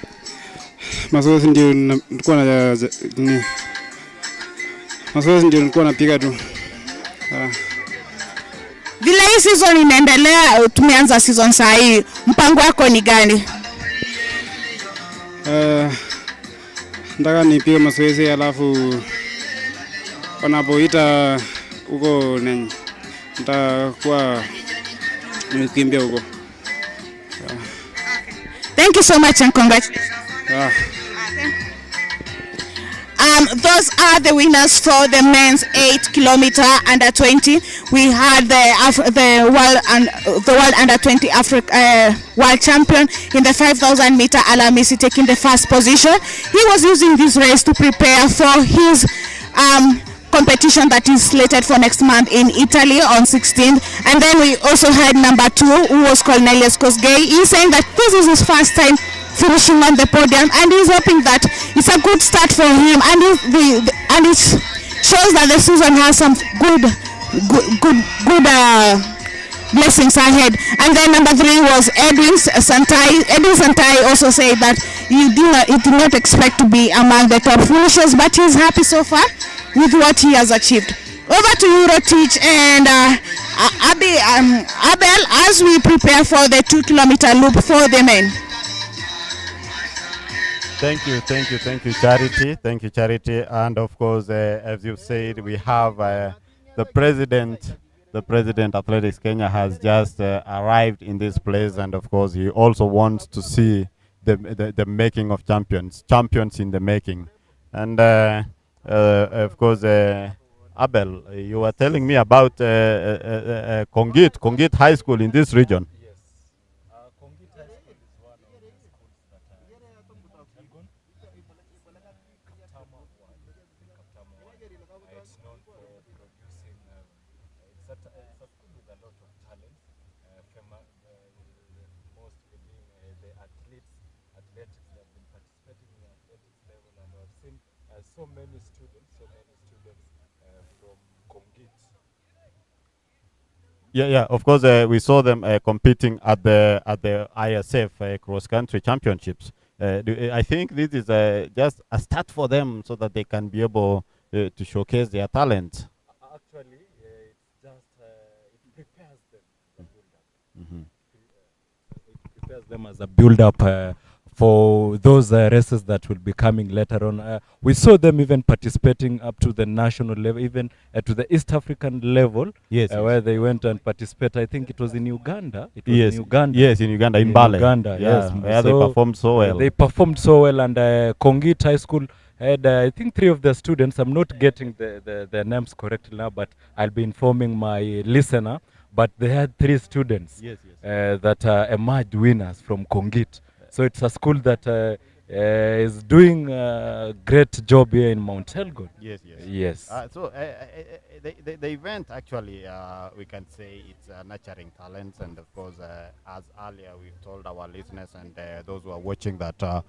Mazoezi ndio nilikuwa napiga tu. Vile hii season inaendelea, tumeanza season saa hii, mpango wako ni gani? Nataka nipige mazoezi alafu wanapoita huko nitakuwa nikimbia huko. Thank you so much and congratulations. Those are the winners for the men's 8 kilometer under 20. We had the world under 20 world champion in the 5,000 meter, Alamisi, taking the first position. He was using this race to prepare for his competition that is slated for next month in Italy on 16th. And then we also had number 2, who was Cornelius Kosgei. He's saying that this is his first time finishing on the podium, and he's hoping that it's a good start for him, and it shows that the season has some good blessings ahead. And then number 3 was Edwin Santai. Edwin Santai also said that he did not expect to be among the top finishers, but he's happy so far with what he has achieved. Over to you, Rotich and Abel, as we prepare for the 2 kilometer loop for the men. Thank you, Charity. Thank you, Charity. And of course, as you said, we have the president. The president Athletics Kenya has just arrived in this place, and of course, he also wants to see the making of champions in the making. And of course, Abel, you were telling me about Kongit High School in this region. Yeah. Of course, we saw them competing at the ISF cross country championships. I think this is just a start for them, so that they can be able to showcase their talent. Actually, it's just it prepares them. It prepares them as a build-up for those races that will be coming later on. We saw them even participating up to the national level, even to the East African level. Yes, where they went and participated. I think it was in Uganda. It was in Uganda. Yes, in Uganda, in Mbale. Uganda, yes. Yeah, they performed so well. They performed so well, and Kongit High School had, I think, 3 of the students. I'm not getting the names correctly now, but I'll be informing my listener. But they had 3 students that emerged winners from Kongit. So it's a school that is doing a great job here in Mount Elgon. Yes. So the event actually, we can say it's nurturing talents, and of course, as earlier we've told our listeners and those who are watching that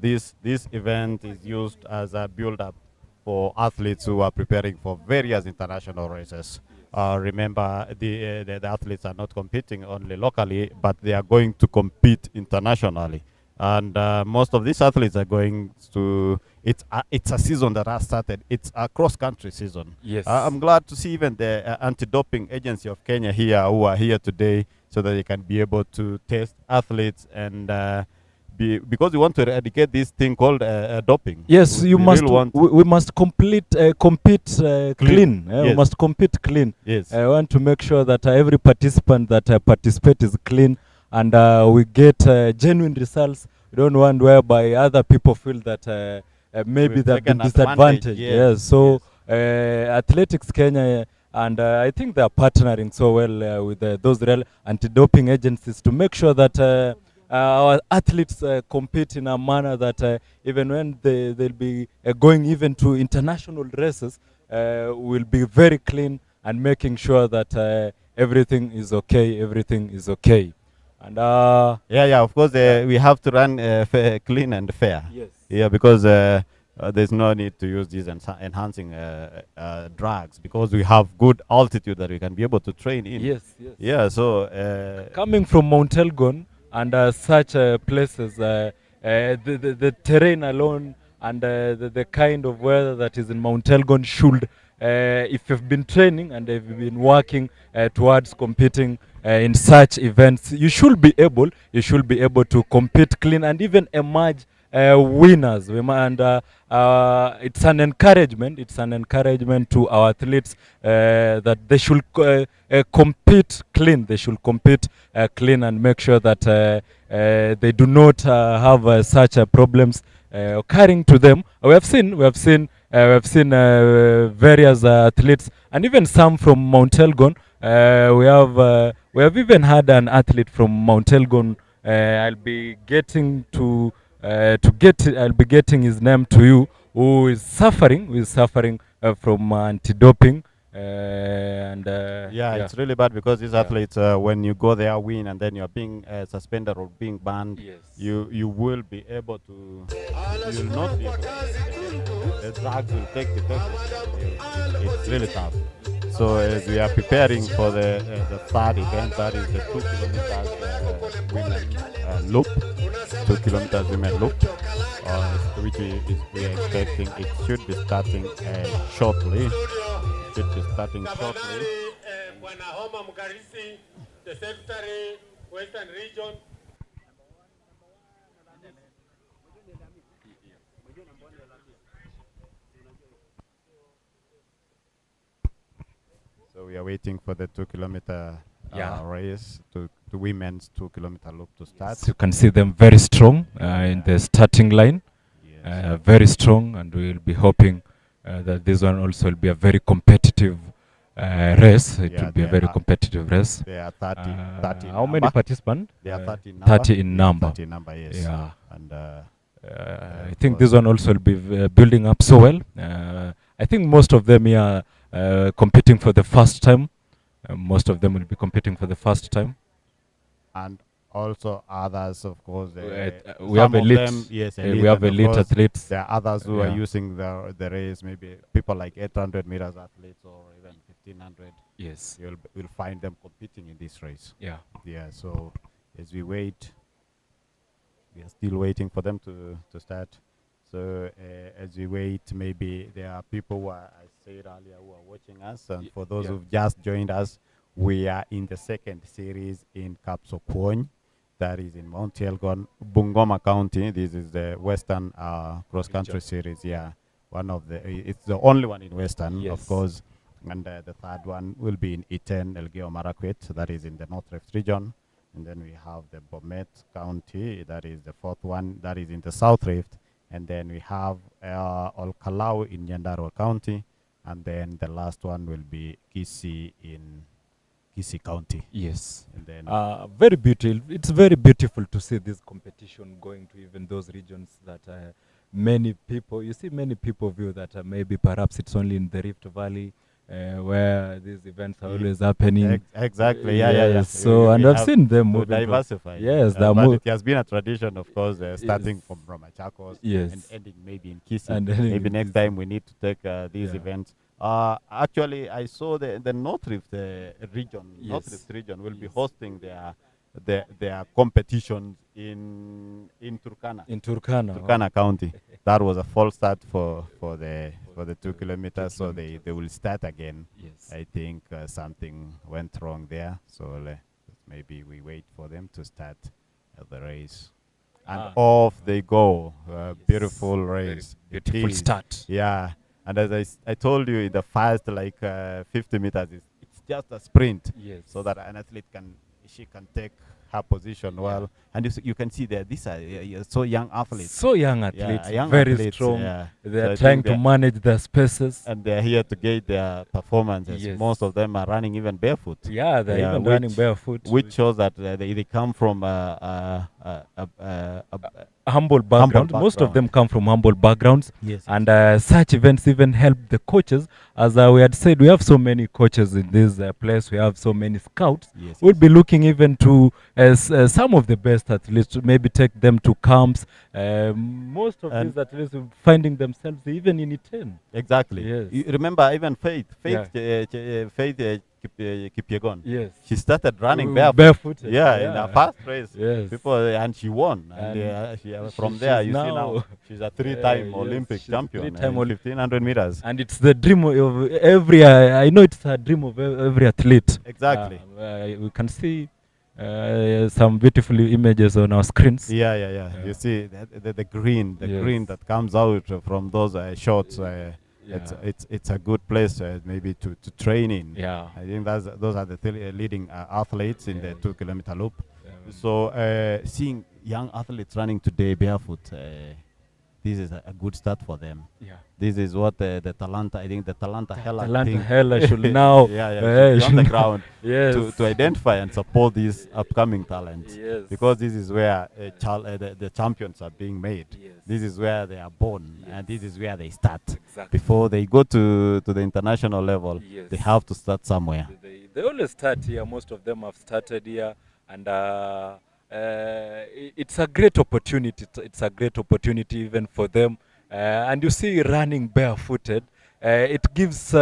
this event is used as a build-up for athletes who are preparing for various international races. Remember, the athletes are not competing only locally, but they are going to compete internationally. And most of these athletes are going to, it's a season that has started. It's a cross-country season. Yes. I'm glad to see even the Anti-Doping Agency of Kenya here, who are here today, so that they can be able to test athletes and because we want to eradicate this thing called doping. Yes, we must compete clean. Yes. We must compete clean. Yes. I want to make sure that every participant that participates is clean, and we get genuine results. We don't want whereby other people feel that maybe they've been disadvantaged. Yes. So Athletics Kenya, and I think they are partnering so well with those real anti-doping agencies to make sure that our athletes compete in a manner that even when they'll be going even to international races, will be very clean and making sure that everything is okay. And of course, we have to run clean and fair. Yes. Yeah, because there's no need to use these enhancing drugs, because we have good altitude that we can be able to train in. Yes. Yeah. So coming from Mount Elgon and such places, the terrain alone and the kind of weather that is in Mount Elgon should, if you've been training and if you've been working towards competing in such events, you should be able to compete clean and even emerge winners. And it's an encouragement to our athletes that they should compete clean. They should compete clean and make sure that they do not have such problems occurring to them. We have seen various athletes, and even some from Mount Elgon. We have even had an athlete from Mount Elgon. I'll be getting his name to you, who is suffering from anti-doping. It's really bad, because these athletes, when you go there, win, and then you're being suspended or being banned, you will be able to, you will not be able to, the drugs will take the effect. It's really tough. So as we are preparing for the third event, that is the 2 kilometers women loop, 2 kilometers women loop, which we are expecting it should be starting shortly. Bwana Homa Mkarisi, the Secretary, Western Region. So we are waiting for the 2 kilometer race to women's 2 kilometer loop to start. Yes, you can see them very strong in the starting line. Very strong, and we'll be hoping that this one also will be a very competitive race. It will be a very competitive race. There are 30 how many participants? There are 30 in number. 30 in number. 30 number, yes. Yeah. And I think this one also will be building up so well. I think most of them here are competing for the first time. Most of them will be competing for the first time. And also others, of course. We have elite. We have elite athletes. There are others who are using the race, maybe people like 800 meters athletes or even 1500. Yes. You'll find them competing in this race. Yeah. Yeah, so as we wait, we are still waiting for them to start. So as we wait, maybe there are people who are, I said earlier, who are watching us. And for those who've just joined us, we are in the second series in Kapsokwony. That is in Mount Elgon, Bungoma County. This is the Western cross-country series. Yeah, it's the only one in Western, of course. And the third one will be in Iten, Elgeyo Marakwet. That is in the North Rift region. And then we have the Bomet County. That is the fourth one. That is in the South Rift. And then we have Olkalau in Nyandarua County. And then the last one will be Kisii in Kisii County. Yes. And then very beautiful. It's very beautiful to see this competition going to even those regions that many people view that maybe perhaps it's only in the Rift Valley where these events are always happening. Exactly. Yeah. So and I've seen them move diversify. Yes, but it has been a tradition, of course, starting from Machakos and ending maybe in Kisii. And maybe next time we need to take these events. Actually, I saw the North Rift region. North Rift region will be hosting their competitions in Turkana. In Turkana. Turkana County. That was a false start for the 2 kilometers, so they will start again. Yes. I think something went wrong there, so maybe we wait for them to start the race. And off they go. Beautiful race. Beautiful start. Yeah. And as I told you, in the first 50 meters, it's just a sprint. Yes. So that an athlete can take her position well. And you can see that these are so young athletes. So young athletes, young very athletes, strong. Yeah. They're trying to manage their spaces. And they're here to gauge their performances. Yes. Most of them are running even barefoot. Yeah, they're even running barefoot. Which shows that they come from humble background. Most of them come from humble backgrounds. Yes. And such events even help the coaches. As we had said, we have so many coaches in this place. We have so many scouts. Yes, we'll be looking even to some of the best athletes, to maybe take them to camps. Most of these athletes will finding themselves even in Iten. Exactly. Yes. You remember even Faith Kipyegon. Yes. She started running barefoot. Yeah, in her first race. Yes. And she won. And from there, you see now she's a three-time Olympic champion. 1500 meters. And it's the dream of every. I know it's a dream of every athlete. Exactly. We can see some beautiful images on our screens. Yeah. You see the green, green that comes out from those shots. It's a good place maybe to train in. Yeah, I think those are the leading athletes in the 2 kilometer loop. So seeing young athletes running today barefoot, this is a good start for them. Yeah, this is what the Talanta. I think the Talanta Hella should now be on the ground yes. to identify and support these upcoming talents. Yes. Because this is where the champions are being made. Yes. This is where they are born, and this is where they start. Exactly. Before they go to the international level, they have to start somewhere. They always start here. Most of them have started here, and it's a great opportunity. It's a great opportunity even for them. And you see, running barefooted, it gives.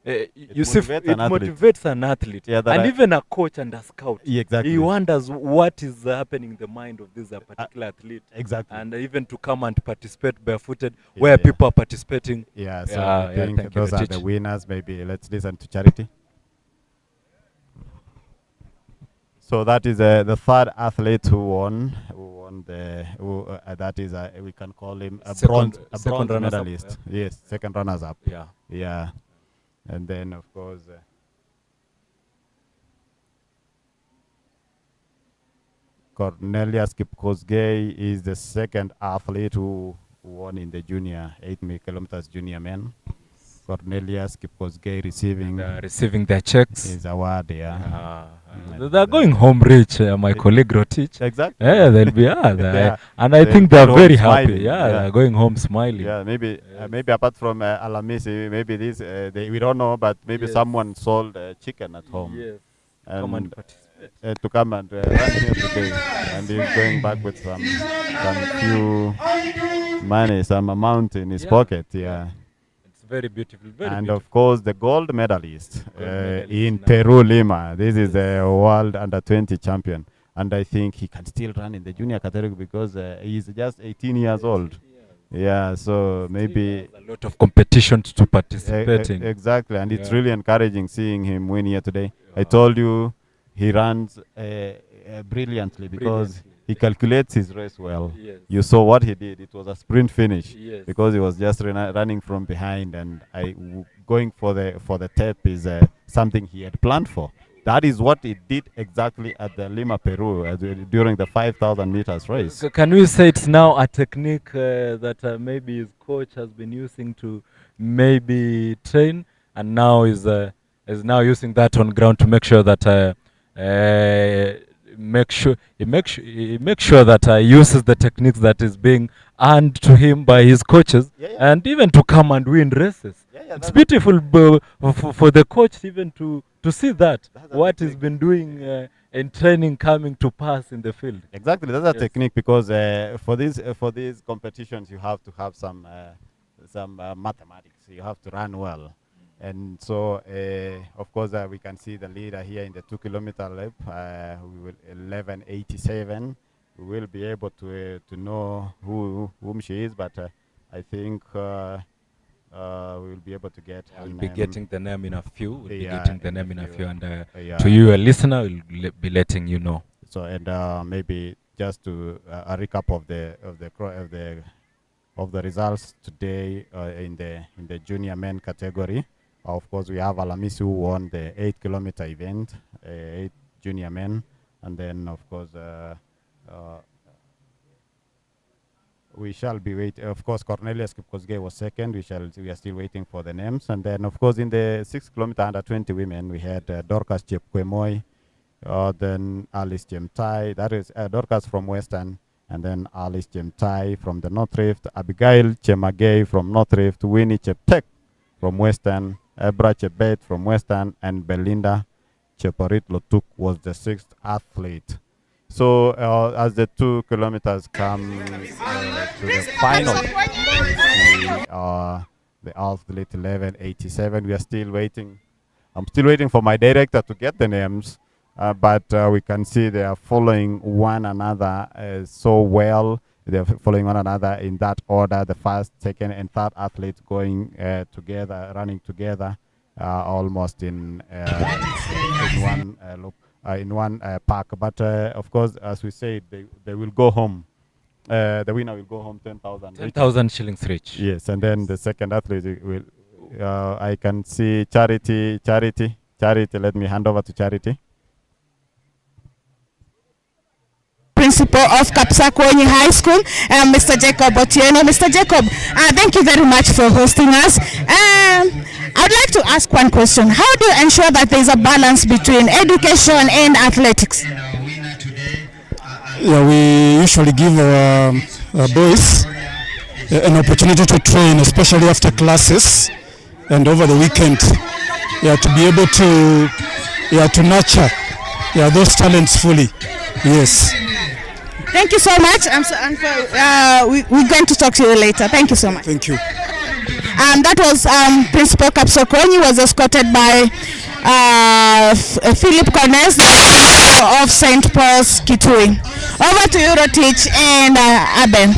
It motivates an athlete, and even a coach and a scout. Yeah, exactly. He wonders what is happening in the mind of this particular athlete. Exactly. And even to come and participate barefooted, where people are participating. Yeah, so I think those are the winners. Maybe let's listen to Charity. So that is the third athlete who won that is we can call him a bronze medalist. Yes, second runners up. Yeah. Yeah. And then, of course, Cornelius Kipkosgei is the second athlete who won in the junior 8 kilometers junior men. Cornelius Kipkosgei receiving their checks. His award, They're going home rich, my colleague Rotich. Exactly. Yeah, they'll be, and I think they're very happy. Smiling. They're going home smiling. Yeah, maybe maybe apart from Alamisi, maybe this we don't know, but maybe someone sold chicken at home. Yes. And Come and participate. to come and run here today, and he's going back with some few money, some amount in his pocket. Yeah. It's very beautiful. Very And beautiful. of course, the gold medalist in Peru, Lima. This is a world under 20 champion. And I think he can still run in the junior category because he's just 18 years old. Yeah, so maybe a lot of competitions to participate in. Exactly, and it's really encouraging seeing him win here today. I told you he runs brilliantly because he calculates his race well. Yes. You saw what he did. It was a sprint finish Because he was just running from behind, and going for the tape is something he had planned for. That is what he did exactly at the Lima, Peru, during the 5,000 meters race. So can we say it's now a technique that maybe his coach has been using to maybe train, and now is now using that on ground to make sure that he makes sure that uses the techniques that is being earned to him by his coaches, and even to come and win races. It's beautiful for the coach even to see that what he's been doing in training coming to pass in the field. Exactly, that's a technique, because for these competitions you have to have some mathematics. You have to run well, and so of course we can see the leader here in the 2 kilometer lap. We will 11:87. We will be able to know whom she is, but I think. We will be able to get. We'll be getting the name in a few. We'll be getting the name in a few, and yeah. to you, a listener, we'll be letting you know. So, and maybe just to a recap of the results today in the junior men category. Of course, we have Alamisi who won the 8 kilometer event, 8 junior men, and then of course. We shall be waiting. Of course, Cornelius Kipkosgei was second. We are still waiting for the names. And then, of course, in the 6 kilometer under 20 women, we had Dorcas Chepkwemoi, then Alice Chemtai. That is Dorcas from Western, and then Alice Chemtai from the North Rift, Abigail Chemagei from North Rift, Winnie Cheptek from Western, Ebra Chebet from Western, and Belinda Cheporit Lotuk was the 6th athlete. So as the 2 kilometers come to the final, the athlete 11:87. We are still waiting. I'm still waiting for my director to get the names, but we can see they are following one another so well. They are following one another in that order. The first, second, and third athletes going together, running together, almost in one loop. In one park, but of course, as we said, they will go home. The winner will go home 10,000 shillings rich. Yes, and then the second athlete will. I can see Charity. Let me hand over to Charity. Principal of Kapsokwony High School, Mr. Jacob Otieno. Mr. Jacob, thank you very much for hosting us. I'd like to ask one question. How do you ensure that there is a balance between education and athletics? Yeah, we usually give our boys an opportunity to train, especially after classes and over the weekend. Yeah, to be able to nurture those talents fully. Yes. Thank you so much. We're going to talk to you later. Thank you so much. Thank you. That was Principal Kapsokwony, was escorted by Philip Cornes of St. Paul's Kitui. Over to you, Rotich and Aben.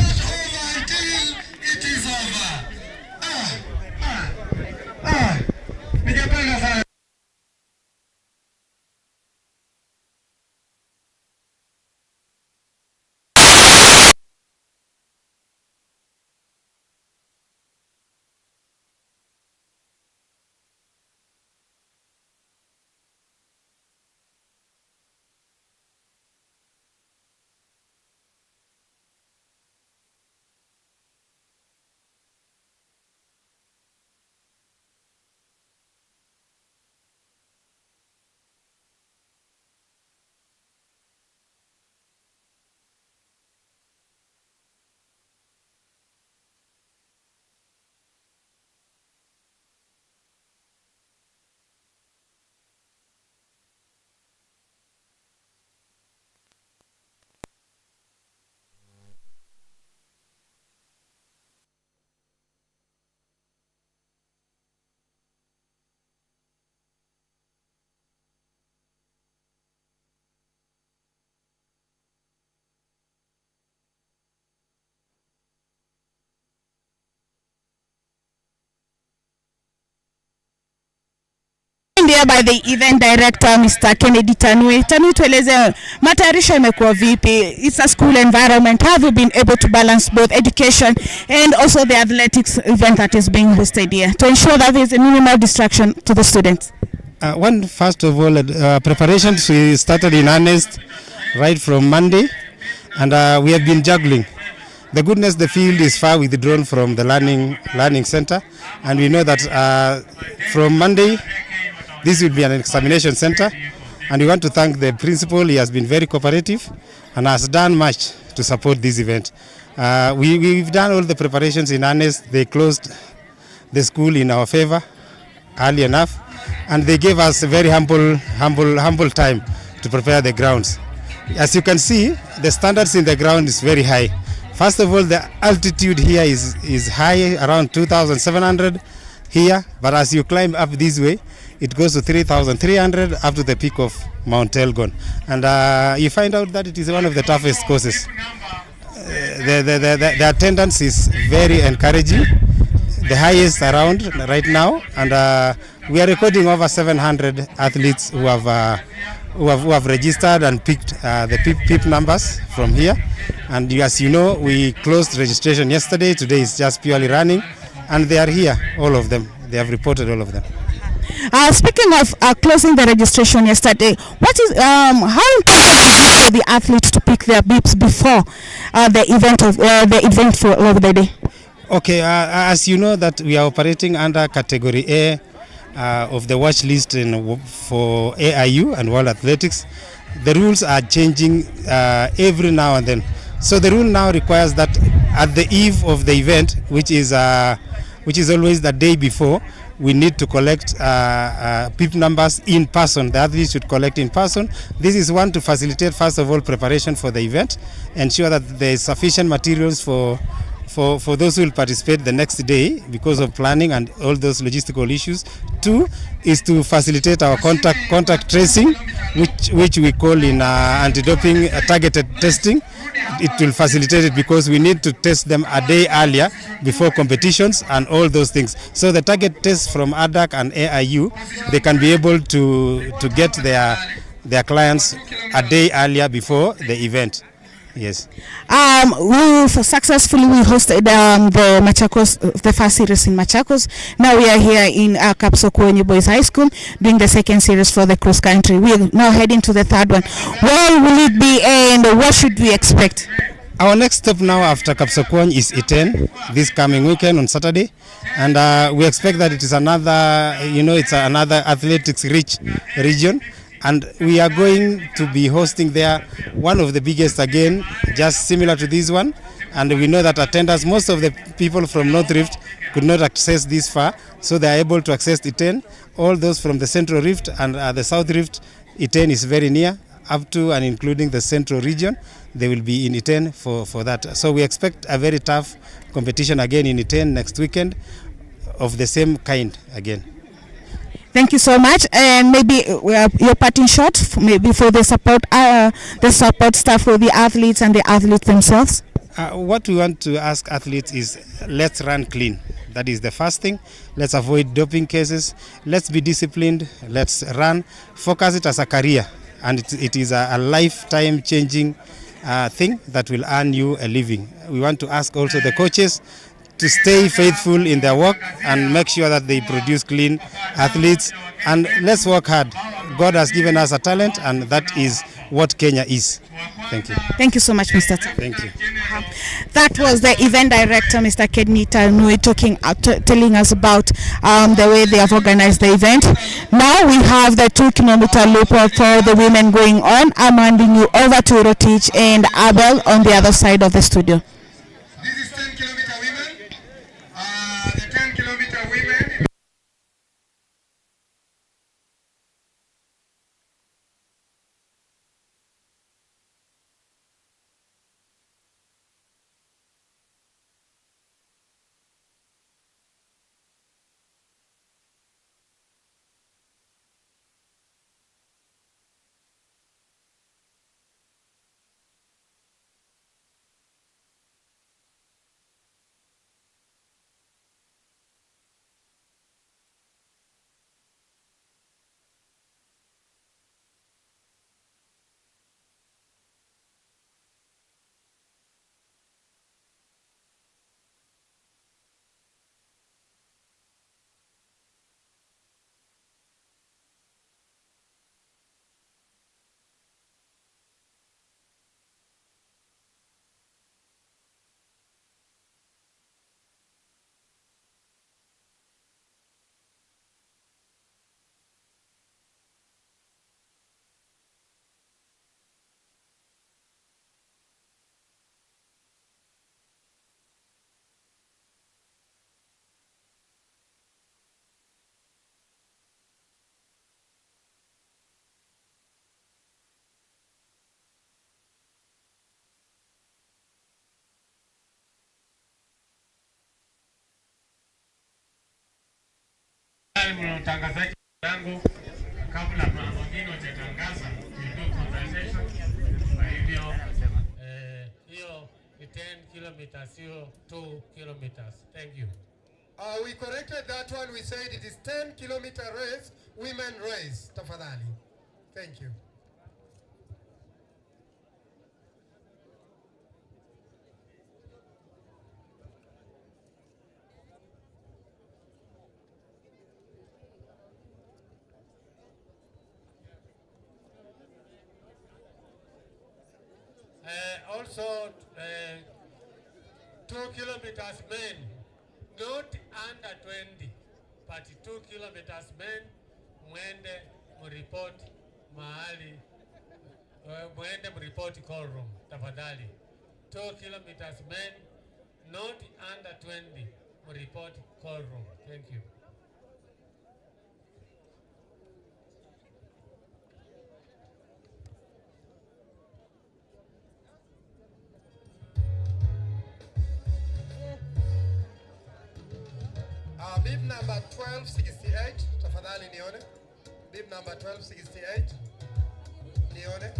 here by the event director, Mr. Kennedy Tanui. Tanui, tueleze matayarisho imekuwa vipi? It's a school environment. Have you been able to balance both education and also the athletics event that is being hosted here to ensure that there is a minimal distraction to the students? First of all, preparations we started in earnest right from Monday, and we have been juggling. The goodness, the field is far withdrawn from the learning center, and we know that from Monday this will be an examination center, and we want to thank the principal. He has been very cooperative and has done much to support this event. We've done all the preparations in earnest. They closed the school in our favor early enough, and they gave us a very humble time to prepare the grounds. As you can see, the standards in the ground is very high. First of all, the altitude here is high, around 2,700 here, but as you climb up this way, it goes to 3,300 up to the peak of Mount Elgon. And you find out that it is one of the toughest courses. The attendance is very encouraging, the highest around right now, and we are recording over 700 athletes who have registered and picked the PIP numbers from here. And as you know, we closed registration yesterday. Today is just purely running, and they are here, all of them. They have reported all of them. Speaking of closing the registration yesterday, what is how important is it for the athletes to pick their BIPs before the event for the day? Okay, as you know that we are operating under Category A of the watch list for AIU and World Athletics. The rules are changing every now and then. So the rule now requires that at the eve of the event, which is always the day before, we need to collect PIP numbers in person. The athletes should collect in person. This is one to facilitate, first of all, preparation for the event, ensure that there is sufficient materials for those who will participate the next day because of planning and all those logistical issues. Two is to facilitate our contact tracing, which we call in anti-doping targeted testing. It will facilitate it because we need to test them a day earlier before competitions and all those things. So the target tests from ADAC and AIU, they can be able to get their clients a day earlier before the event. Yes. We successfully hosted the Machakos, the first series in Machakos. Now we are here in Kapsokwony Boys High School doing the second series for the cross country. We are now heading to the third one. Where will it be and what should we expect? Our next stop now after Kapsokwony is Iten this coming weekend on Saturday, and we expect that it is another, it's another athletics rich region. And we are going to be hosting there one of the biggest again, just similar to this one. And we know that attendance, most of the people from North Rift could not access this far, so they are able to access Iten. All those from the Central Rift and the South Rift, Iten is very near, up to and including the Central region. They will be in Iten for that. So we expect a very tough competition again in Iten next weekend of the same kind again. Thank you so much, and maybe your parting shot, maybe for the support staff for the athletes and the athletes themselves. What we want to ask athletes is, let's run clean. That is the first thing. Let's avoid doping cases. Let's be disciplined. Let's run. Focus it as a career, and it is a lifetime changing thing that will earn you a living. We want to ask also the coaches to stay faithful in their work and make sure that they produce clean athletes, and let's work hard. God has given us a talent, and that is what Kenya is. Thank you. Thank you so much, Mr. Thank you. That was the event director, Mr. Kennedy Tanui, telling us about the way they have organized the event. Now we have the 2-kilometer loop for the women going on. I'm handing you over to Rotich and Abel on the other side of the studio. Tafadhali mtangazaji wangu, kabla mwingine hajatangaza, tutoe conversation. Kwa hivyo hiyo ni 10 kilometers, sio 2 kilometers. Thank you. We corrected that one. We said it is 10-kilometer race, women race. Tafadhali. Thank you. Also, 2 kilometers men, not under 20, but 2 kilometers men, mwende mreport mahali, mwende mreport call room, tafadhali. 2 kilometers men, not under 20, mreport call room. Thank you. Bib number 1268, tafadhali nione. Bib number 1268, nione.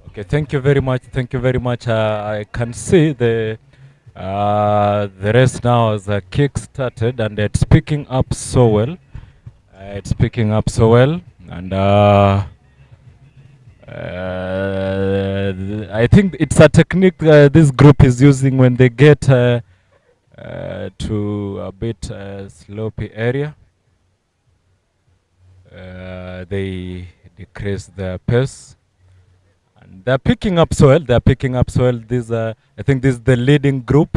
Okay, thank you very much. Thank you very much. I can see the race now has kick started, and it's picking up so well. It's picking up so well, and I think it's a technique this group is using when they get to a bit slopey area. They decrease their pace. They're picking up so well. They're picking up so well. This, I think, this is the leading group.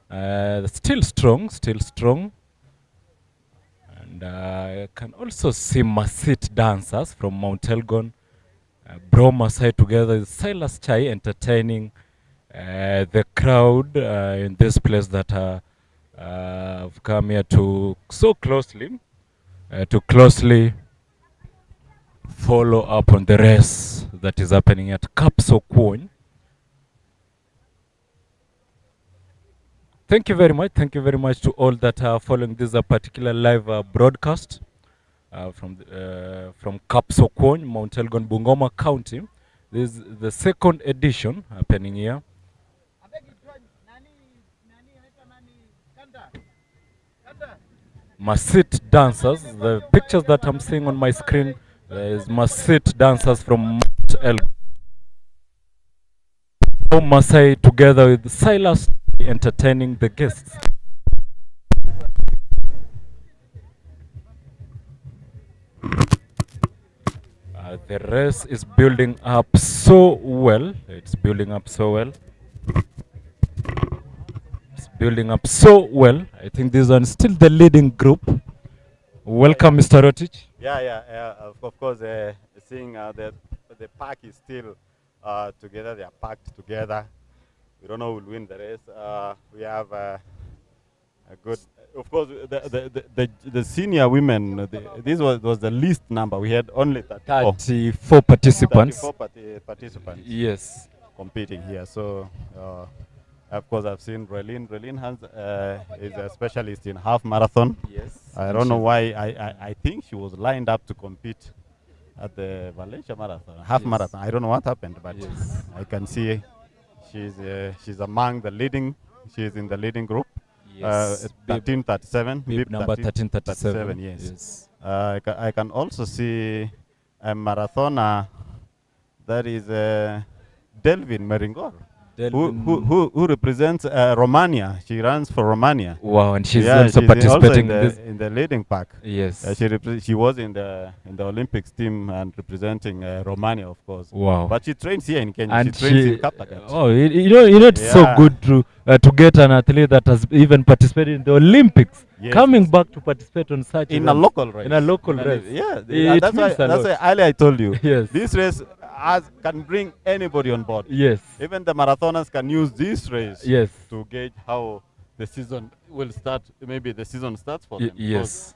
Still strong. Still strong. And I can also see Masit dancers from Mount Elgon. Bro Masai together with Silas Chai entertaining the crowd in this place that have come here to so closely follow up on the race that is happening at Kapsokwony. Thank you very much. Thank you very much to all that are following this particular live broadcast from Kapsokwony, Mount Elgon, Bungoma County. This is the second edition happening here. Masit dancers. The pictures that I'm seeing on my screen is Masit dancers from Mount Elgon. Masai together with Silas entertaining the guests. The race is building up so well. It's building up so well. It's building up so well. I think this one is still the leading group. Welcome, Mr. Rotich. Of course, seeing the pack is still together. They are packed together. We don't know who will win the race. We have a good, of course, the senior women. This was the least number. We had only 34 participants. 34 participants. Yes, competing here. So, of course, I've seen Relin. Relin is a specialist in half marathon. Yes. I don't know why. I think she was lined up to compete at the Valencia marathon, half marathon. I don't know what happened, but I can see she's among the leading. She's in the leading group. Yes. 1337. Bib number 1337. Yes. I can also see a marathoner that is Delvin Meringor. Who represents Romania. She runs for Romania. Wow, and she's also participating in the leading pack. Yes. She was in the Olympics team and representing Romania, of course. Wow. But she trains here in Kenya. And she trains in Kapsokwony. Oh, it's so good to get an athlete that has even participated in the Olympics, coming back to participate on such in a local race. In a local race. Yeah, that's why earlier I told you. Yes. This race can bring anybody on board. Yes. Even the marathoners can use this race to gauge how the season will start. Maybe the season starts for them. Yes.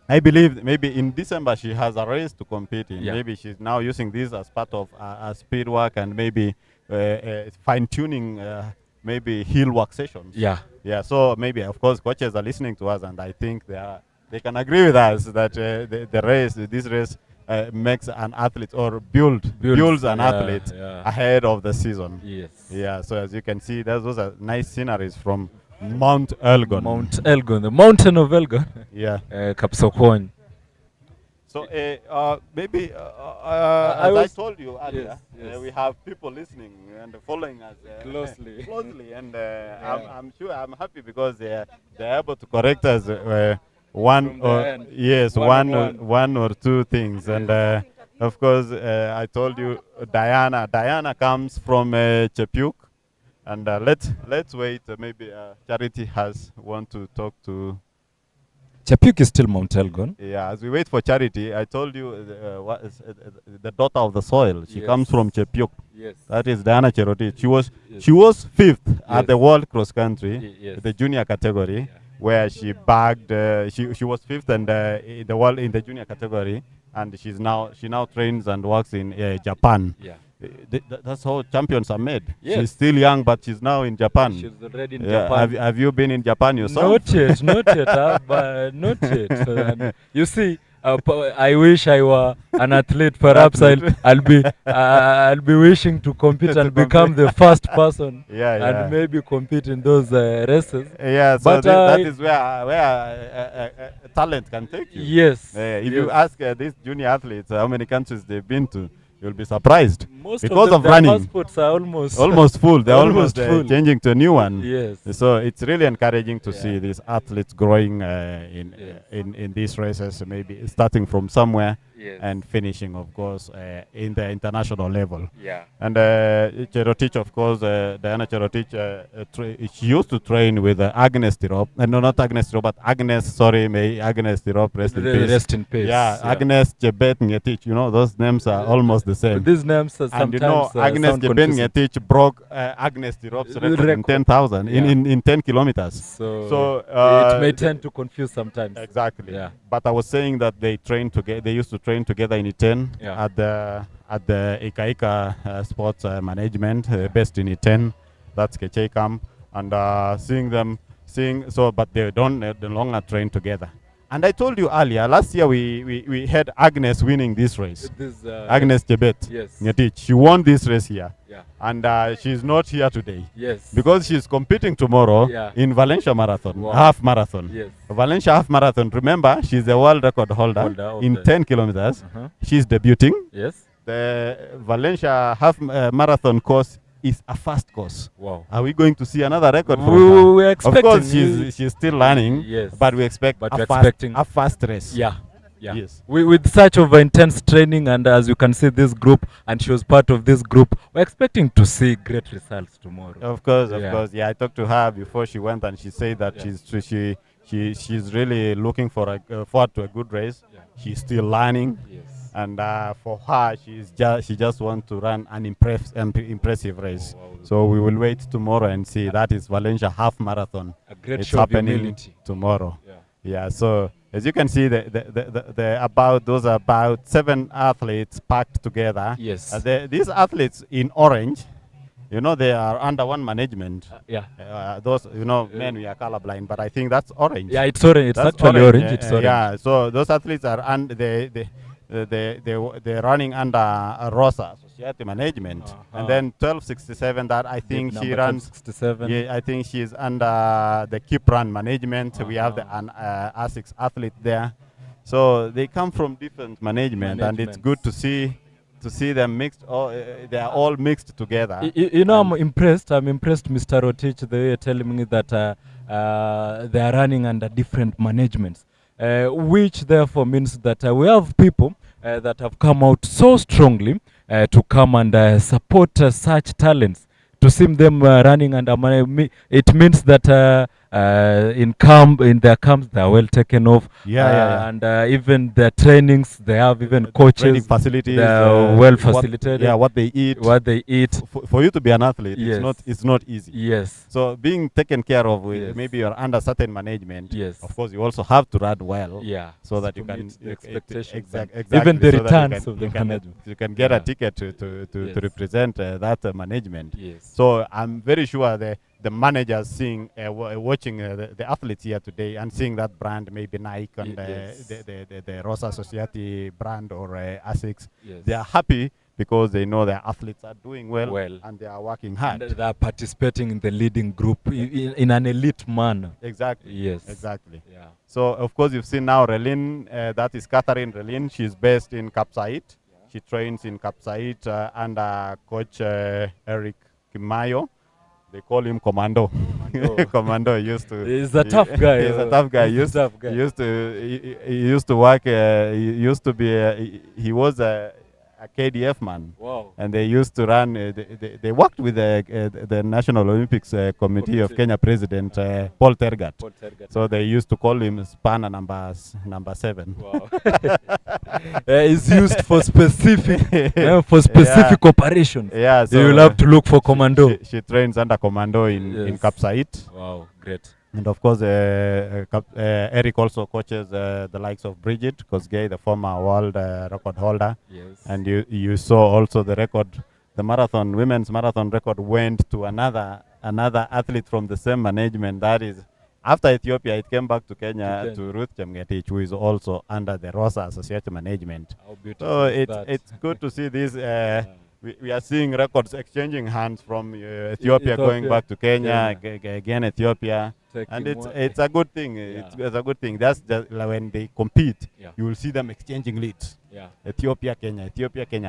I believe maybe in December she has a race to compete in. Yeah. Maybe she's now using this as part of speed work and maybe fine-tuning maybe hill work sessions. Yeah. Yeah, so maybe, of course, coaches are listening to us, and I think they can agree with us that this race makes an athlete or builds an athlete ahead of the season. Yes. Yeah, so as you can see, those are nice sceneries from Mount Elgon. Mount Elgon, the mountain of Elgon. Yeah. Kapsokwony. So maybe, as I told you earlier, we have people listening and following us closely. And I'm happy because they're able to correct us one or two things. And of course, I told you Diana comes from Chepyuk. And let's wait. Maybe Charity want to talk to. Chepyuk is still Mount Elgon. Yeah, as we wait for Charity, I told you the daughter of the soil. She comes from Chepyuk. Yes. That is Diana Cherotich. She was fifth at the World Cross Country, the junior category, where she bagged. She was fifth and in the world in the junior category, and she now trains and works in Japan. Yeah. That's how champions are made. Yes. She's still young, but she's now in Japan. She's already in Japan. Have you been in Japan yourself? Not yet, not yet. You see, I wish I were an athlete. Perhaps I'll be wishing to compete and become the first person. And maybe compete in those races. Yeah, so but that is where talent can take you. Yes. If you ask these junior athletes how many countries they've been to, you'll be surprised. Most because of running. passports are almost full. They're almost full. Changing to a new one. Yes. So it's really encouraging to see these athletes growing in these races, maybe starting from somewhere and finishing, of course, in the international level. Yeah. And Cherotich, of course, Diana Cherotich, she used to train with Agnes Tirop. No, not Agnes Tirop, but may Agnes Tirop rest in peace. Rest in peace. Yeah, Agnes Jebet Ngetich, those names are almost the same. But these names are sometimes Agnes Jebet Ngetich broke Agnes Tirop's record in 10,000 in 10 kilometers. So it may tend to confuse sometimes. Exactly. Yeah. But I was saying that they train together. They used to train together in Iten at the Ika Sports Management, based in Iten. That's Kechekam, and but they don't no longer train together. And I told you earlier, last year we had Agnes winning this race. Agnes Jebet Ngetich. She won this race here. Yeah. And she's not here today. Yes. Because she's competing tomorrow in Valencia Marathon, half marathon. Yes. Valencia half marathon. Remember, she's the world record holder in 10 kilometers. She's debuting. Yes. The Valencia half marathon course is a fast course. Wow. Are we going to see another record from her? We're expecting. Of course, she's still learning. Yes. But we expect a fast race. Yeah. Yeah. Yes. With such of intense training, and as you can see this group, and she was part of this group, we're expecting to see great results tomorrow. Of course. Yeah, I talked to her before she went, and she said that she's really looking forward to a good race. Yeah. She's still learning. Yes. And for her, she just wants to run an impressive race. Wow. So we will wait tomorrow and see. That is Valencia half marathon. A great it's show happening of humility tomorrow. Yeah. So as you can see, about 7 athletes packed together. Yes. These athletes in orange, they are under one management. Those, men, we are colorblind, but I think that's orange. Yeah, it's orange. It's actually orange. It's orange. Yeah. So those athletes are they're running under a Rosa Society Management. And then 1267 that I think she runs. 67. Yeah, I think she's under the Keep Run Management. We have the ASICS athlete there. So they come from different management, and it's good to see them mixed. They are all mixed together. You know, I'm impressed, Mr. Rotich, the way you're telling me that they are running under different managements, which therefore means that we have people that have come out so strongly to come and support such talents. To see them running under it means that in their camps they are well taken off. And even their trainings, they have even coaches. Training facilities, they are well facilitated. What they eat. For you to be an athlete, it's not easy. Yes. So being taken care of with maybe you're under certain management. Yes. Of course, you also have to run well. Yeah. So that you can expectations. Exactly. Even the so returns of the management. You can get a ticket to represent that management. Yes. So I'm very sure the managers seeing watching the athletes here today and seeing that brand, maybe Nike and the Rosa Society brand or ASICS, they are happy because they know their athletes are doing well. And they are working hard. And they are participating in the leading group in an elite manner. Exactly. Yes. Exactly. Yeah. So of course you've seen now Relin, that is Catherine Relin. She's based in Kapsait. She trains in Kapsait under Coach Eric Kimayo. They call him Commando. Commando used to. He's a tough guy. He's a tough guy. He used to work. He was a KDF man. Wow. And they used to run. They worked with the National Olympics Committee of Kenya President Paul Tergat. So they used to call him Spanner number 7. Wow. It's used for specific operations. Yeah. So you will have to look for Commando. She trains under Commando in Kapsait. Wow, great. And of course, Eric also coaches the likes of Bridget Kosgei, the former world record holder. Yes. And you saw also the record, the women's marathon record went to another athlete from the same management. That is, after Ethiopia, it came back to Kenya to Ruth Chemgetich, who is also under the Rosa Associate Management. How beautiful so is it's good to see this. We are seeing records exchanging hands from Ethiopia going back to Kenya, again Ethiopia. And it's a good thing. It's a good thing. That's just like when they compete, you will see them exchanging leads. Ethiopia, Kenya,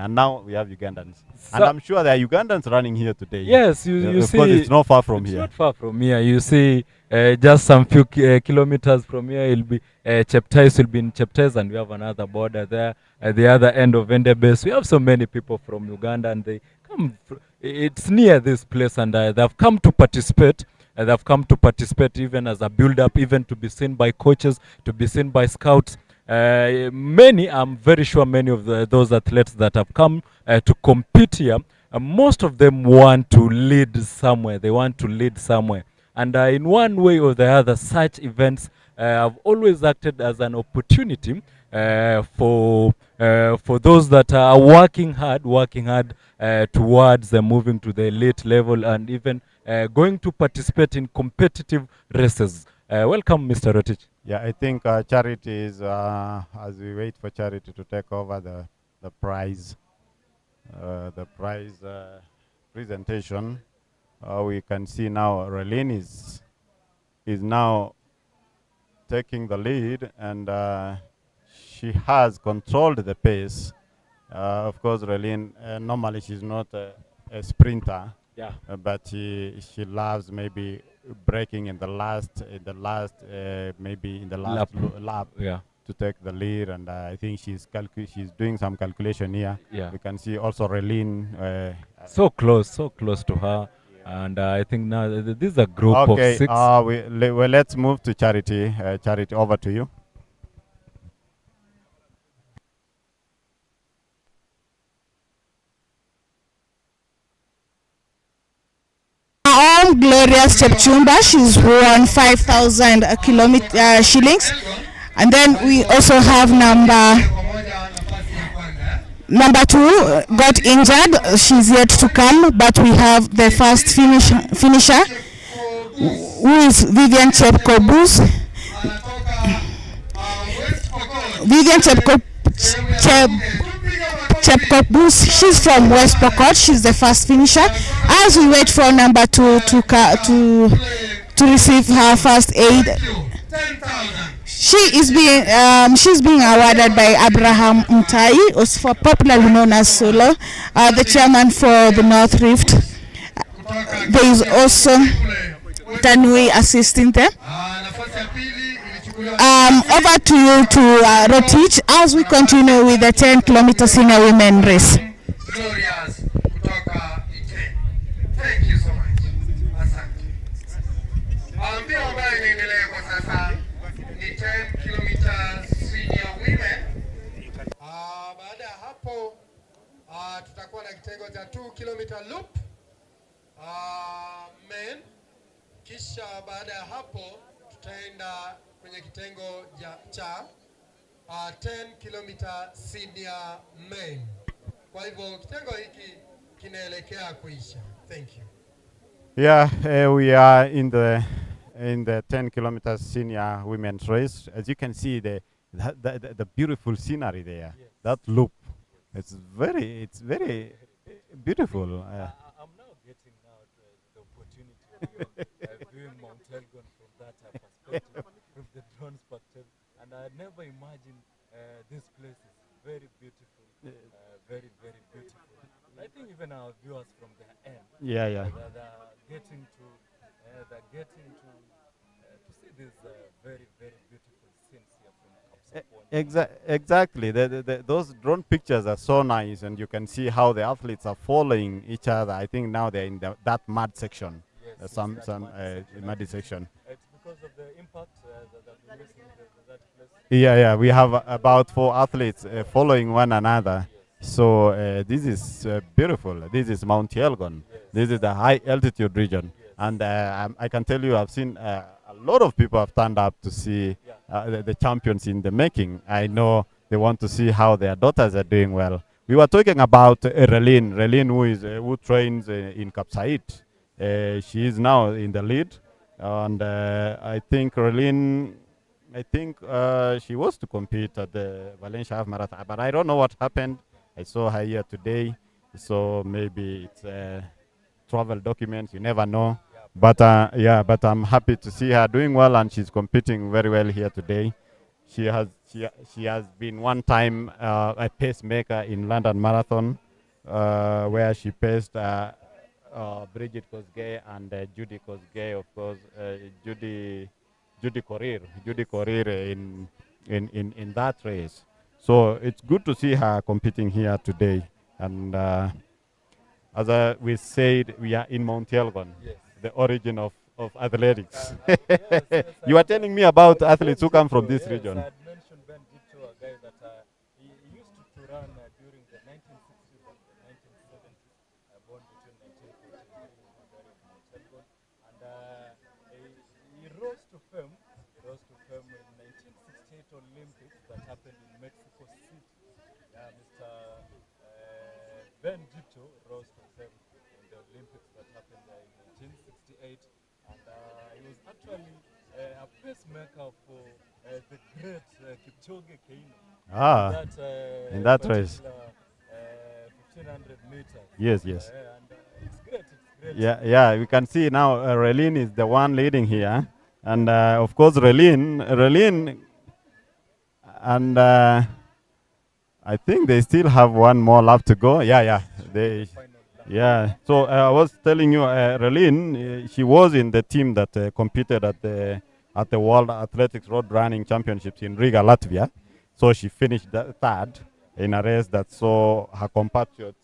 and now we have Ugandans. And I'm sure there are Ugandans running here today. Yes, you see. Because it's not far from here. It's not far from here. You see, just some few kilometers from here, it'll be Cheptais will be in Cheptais, and we have another border there at the other end of Endebess. We have so many people from Uganda, and they come. It's near this place, and they've come to participate. They've come to participate even as a build-up, even to be seen by coaches, to be seen by scouts. I'm very sure many of those athletes that have come to compete here, most of them want to lead somewhere. They want to lead somewhere. And in one way or the other, such events have always acted as an opportunity for those that are working hard towards moving to the elite level and even going to participate in competitive races. Welcome, Mr. Rotich. Yeah, I think Charity is, as we wait for Charity to take over the prize presentation, we can see now Relin is now taking the lead, and she has controlled the pace. Of course, Relin, normally she's not a sprinter. Yeah. But she loves maybe breaking in the last lap to take the lead, and I think she's doing some calculation here. Yeah. We can see also Relin so close to her, and I think now this is a group of 6. Let's move to Charity. Charity, over to you. Glorious Chepchumba, she's won 5,000 shillings. And then we also have number 2 got injured. She's yet to come, but we have the first finisher, who is Vivian Chepkobus. Vivian Chepkopus. She's from West Pokot. She's the first finisher. As we wait for number 2 to receive her first aid, she's being awarded by Abraham Mutai, also popularly known as Solo, the chairman for the North Rift. There is also Tanui assisting them. Over to you to Rotich as we continue with the 10 kilometer senior women race. Thank you so much. Asante. Mbio ambayo inaendelea kwa sasa ni 10 kilometers senior women. Baada ya hapo tutakuwa na kitengo cha 2 kilometer loop men. Kisha baada ya hapo tutaenda kwenye kitengo cha 10 kilometer senior men. Kwa hivyo kitengo hiki kinaelekea kuisha. Thank you. Yeah, we are in the 10 kilometers senior women's race. As you can see, the beautiful scenery there. Yes. That loop, it's very beautiful. I'm now getting the opportunity of viewing Mount Elgon from that perspective, from the drone perspective, and I never imagined this place is very beautiful, very beautiful. I think even our viewers from their end, they're getting to see these very beautiful scenes here from Kapsokwony. Exactly. Those drone pictures are so nice, and you can see how the athletes are following each other. I think now they're in that mud section, yes, some muddy section. It's because of the impact that we're missing that place. Yeah. We have about 4 athletes following one another. So this is beautiful. This is Mount Elgon. Yes. This is the high altitude region. Yes. And I can tell you I've seen a lot of people have turned up to see the champions in the making. I know they want to see how their daughters are doing well. We were talking about Relin, who trains in Kapsait. She is now in the lead. And I think Relin, she was to compete at the Valencia Half Marathon, but I don't know what happened. I saw her here today, so maybe it's travel documents. You never know. But I'm happy to see her doing well, and she's competing very well here today. She has been one time a pacemaker in London Marathon, where she paced Bridget Kosgei and Judy Kosgei, of course, Judy Korir in that race. So it's good to see her competing here today. And as we said, we are in Mount Elgon, yes, the origin of athletics. Yes, you are telling me about athletes who come from this region. I had mentioned Ben Dito, a guy that he used to run during the 1960s and the 1970s, born between 1943 and Mount Elgon. And he rose to fame. In 1968 Olympics that happened in Mexico City. Mr. Ben Dito rose to fame in the Olympics that happened there in 1968, and he was actually a pacemaker for the great Kipchoge Keino. In that race. 1500 meters. Yes. And it's great. Yeah. We can see now Relin is the one leading here. And of course, Relin, and I think they still have one more lap to go. Yeah. So I was telling you, Relin, she was in the team that competed at the World Athletics Road Running Championships in Riga, Latvia. So she finished third in a race that saw her compatriots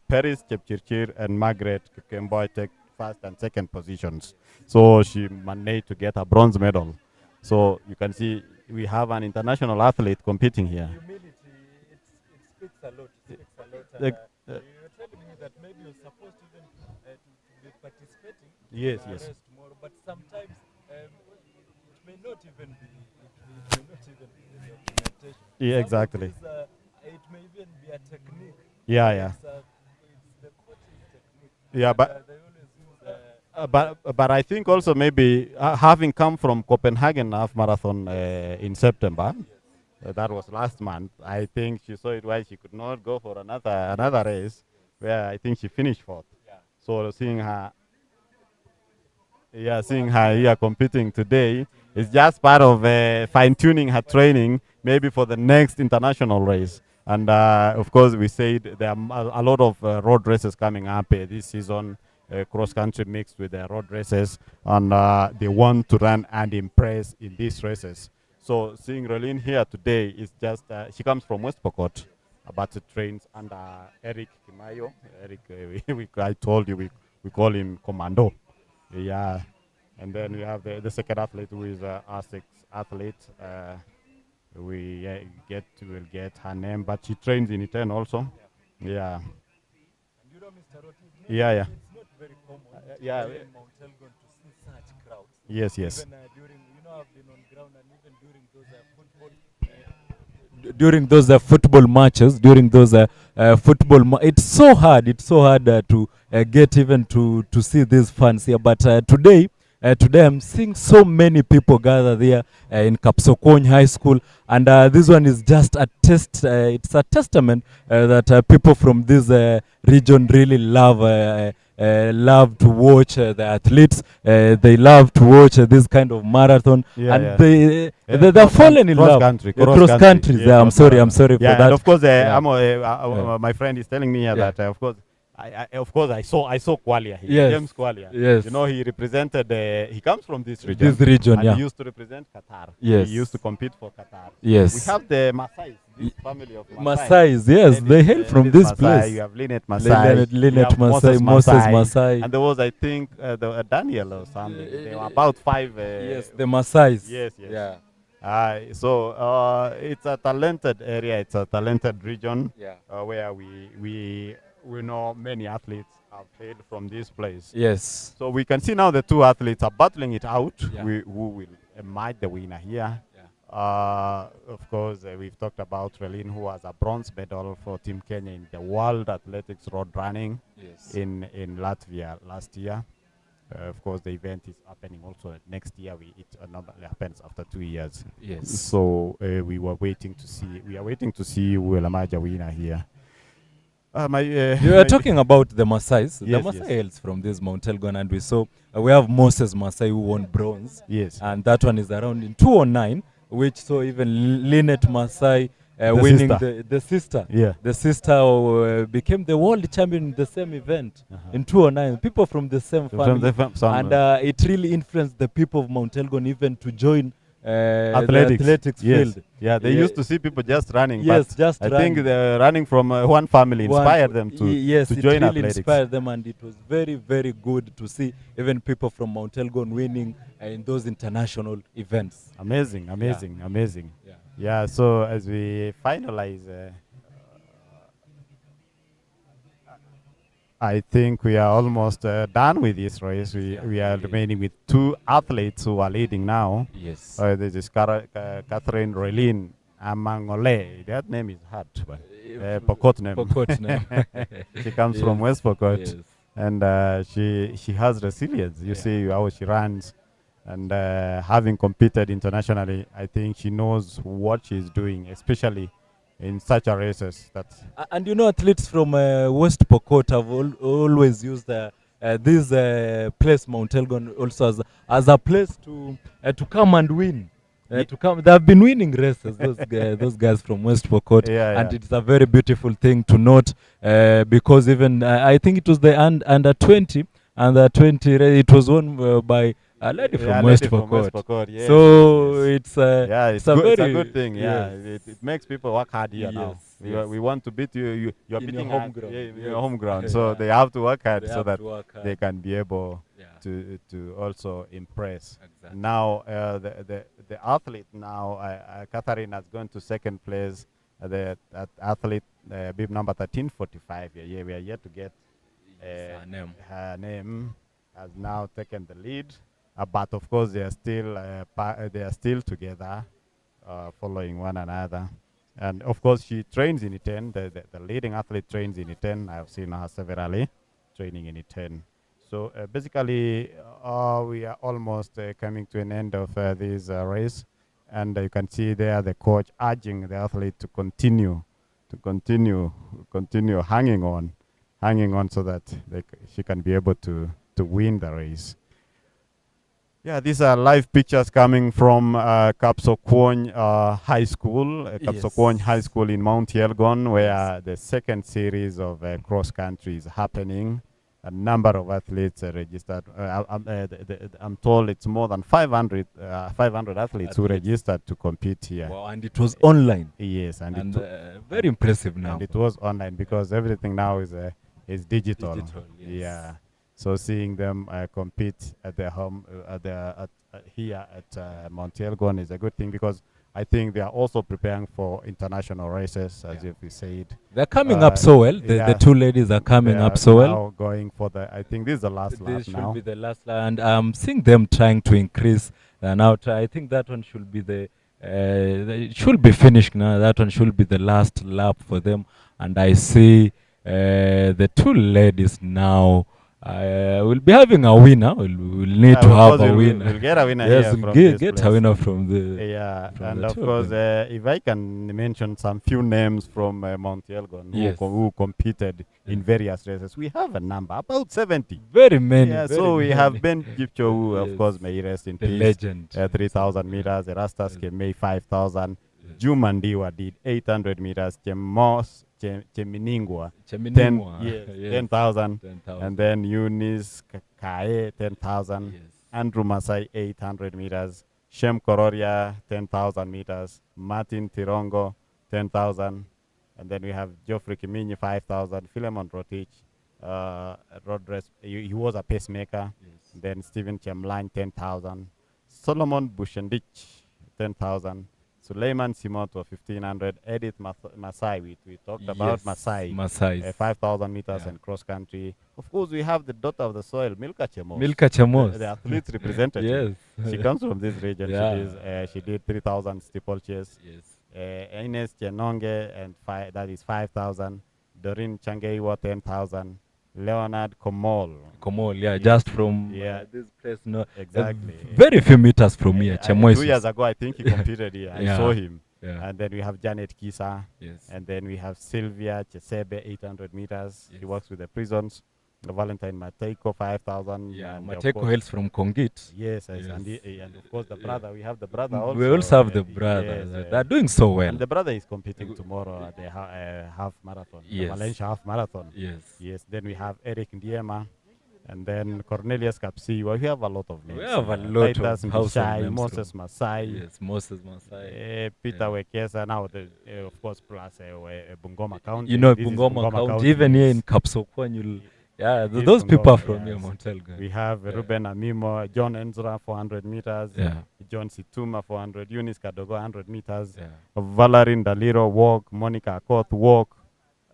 Paris Chepchirchir and Margaret Kemboy take first and second positions. So she managed to get a bronze medal. So you can see we have an international athlete competing here. Humility, it speaks a lot. You're telling me that maybe you're supposed to even to be participating yes. tomorrow, but sometimes it may not even be the documentation. Yeah, exactly. It may even be a technique. Yeah. It's the coaching technique. Yeah, but they always use but I think also maybe having come from Copenhagen Half Marathon in September, That was last month. I think she saw it why she could not go for another race, where I think she finished fourth. So seeing her here competing today is just part of fine tuning her training, maybe for the next international race. And of course, we said there are a lot of road races coming up this season, cross country mixed with the road races, and they want to run and impress in these races. So seeing Rolene here today is just, she comes from West Pokot, but trains under Eric Kimayo. Eric, I told you, we call him Commando. Yeah, and then we have the second athlete, who is R6 athlete. We will get her name, but she trains in Iten also. Yeah. Yeah, yeah. It's not very common yeah. in Mount Elgon to see such crowds. Yes, yes. Even during, I've been on ground, and even during those football matches, it's so hard. It's so hard to get even to see these fans here. But today I'm seeing so many people gather there in Kapsokwony High School, and this one is just a test. It's a testament that people from this region really love to watch the athletes. They love to watch this kind of marathon, they're falling in love. Cross country. Yeah, I'm sorry for that. And of course, my friend is telling me that of course. I saw Kwalia here. Yes. James Kwalia. Yes. He represented. He comes from this region. This region, and he used to represent Qatar. Yes. He used to compete for Qatar. Yes. We have the Masai, this family of Masais. Yes, they hail from this place. You have Linet Masai. Linet Masai, Moses Masai. And there was, I think, Daniel or something. There were about 5. Yes, the Masais. Yes. Yeah. So it's a talented area. It's a talented region. Yeah. Where we know many athletes have hailed from this place. Yes. So we can see now the two athletes are battling it out. Yeah. Who will emerge the winner here. Yeah. Of course, we've talked about Relin, who has a bronze medal for Team Kenya in the World Athletics Road Running in Latvia last year. Of course, the event is happening also next year. It normally happens after 2 years. Yes. So we are waiting to see who will emerge a winner here. You are talking about the Masais. Yes, the Masai hails from this Mount Elgon, and we saw we have Moses Masai who won bronze. Yes. And that one is around in 209, which saw even Linet Masai winning the sister. Yeah. The sister became the world champion in the same event in 209. People from the same family. And it really influenced the people of Mount Elgon even to join the athletics field. Yeah, they used to see people just running. Yes, but just I think the running from one family inspired them to join it really athletics. Inspired them, and it was very, very good to see even people from Mount Elgon winning in those international events. Amazing. Yeah. So as we finalize, I think we are almost done with this race. We are remaining with 2 athletes who are leading now. Yes. This is Catherine Relin Amangole. That name is hard. Pokot name. Pokot name. She comes from West Pokot. Yes. And she has resilience. You see how she runs. And having competed internationally, I think she knows what she's doing, especially in such a races. And athletes from West Pokot have always used this place, Mount Elgon, also as a place to come and win. They have been winning races, those guys from West Pokot, and it's a very beautiful thing to note because even I think it was the under 20, it was won by a lady from West Pokot. Yes, so it's it's a good thing. Yeah, yes. it makes people work hard here now. We want to beat you. You're beating your home ground. Your home ground. So they have to work hard so that they can be able to also impress. Exactly. Now the athlete now, Catherine has gone to second place. The athlete bib number 1345. Yeah, we are yet to get her name. Has now taken the lead. But of course, they are still together, following one another. And of course, she trains in Iten. The leading athlete trains in Iten. I've seen her severally training in Iten. So basically, we are almost coming to an end of this race. and you can see there the coach urging the athlete to continue hanging on so that she can be able to win the race. Yeah, these are live pictures coming from Kapsokwony High School, Kapsokwony High School in Mount Elgon, where the second series of cross country is happening. A number of athletes registered. I'm told it's more than 500 athletes who registered to compete here. Wow, and it was online. Yes, and very impressive now. And it was online because everything now is digital. Yes. Yeah. So seeing them compete at their home, here at Mount Elgon is a good thing, because I think they are also preparing for international races, as if we said. They're coming up so well. The two ladies are coming up so well. Now going for I think this is the last lap now. This should be the last lap, and I'm seeing them trying to increase. Now I think that one should be it should be finished now. That one should be the last lap for them. And I see the two ladies now. We'll be having a winner. We'll need to have a winner. We'll get a winner yes, here from get a winner from the. Yeah, from and the of course, if I can mention some few names from Mount Elgon who competed in various races, we have a number, about 70. Very many. Yeah, very so we many. have Ben Kipcho, who of course may rest in the peace. Legend. 3,000 meters. Erastus Kemei 5,000. Jumandiwa did 800 meters. Cheminingwa 10,000, and then Eunice Kae 10,000, Andrew Masai 800 meters, Shem Kororia 10,000 meters, Martin Tirongo 10,000, and then we have Geoffrey Kiminyi 5,000, Philemon Rotich, he was a pacemaker, then Stephen Chemline 10,000, Solomon Bushendich 10,000. Suleiman Simoto 1,500, Edith Masai, we talked about Masai 5,000 meters and cross country. Of course, we have the daughter of the soil, Milka Chemos. The athletes representative. She comes from this region. She did 3,000 steeplechase. Ines Chenonge, and that is 5,000. Doreen Changeiwa 10,000. Leonard Komol, just from this place. No, exactly. Very few meters from here. 2 years ago, I think he competed here. I saw him. Yeah. And then we have Janet Kisa. Yes. And then we have Sylvia Chesebe, 800 meters. She works with the prisons. Valentine Mateiko, 5,000. Yeah, Mateiko hails from Kongit. Yes. And of course the brother. We have the brother also. We also have the brother. They're doing so well. And the brother is competing tomorrow at the half marathon. The Valencia half marathon. Yes. Then we have Eric Ndiema. And then Cornelius Kapsi. We have a lot of names. We have a lot Titus of household names. Moses Masai. Yes, Moses Masai. Peter Wekesa. Now, of course, plus Bungoma County. You know, Bungoma County. Even here in Kapsokwony, those people are from here, Mount Elgon. We have Ruben Amimo, John Enzra, 400 meters. John Situma, 400. Eunice Kadogo, 100 meters. Valerie Daliro, walk. Monica Akoth, walk.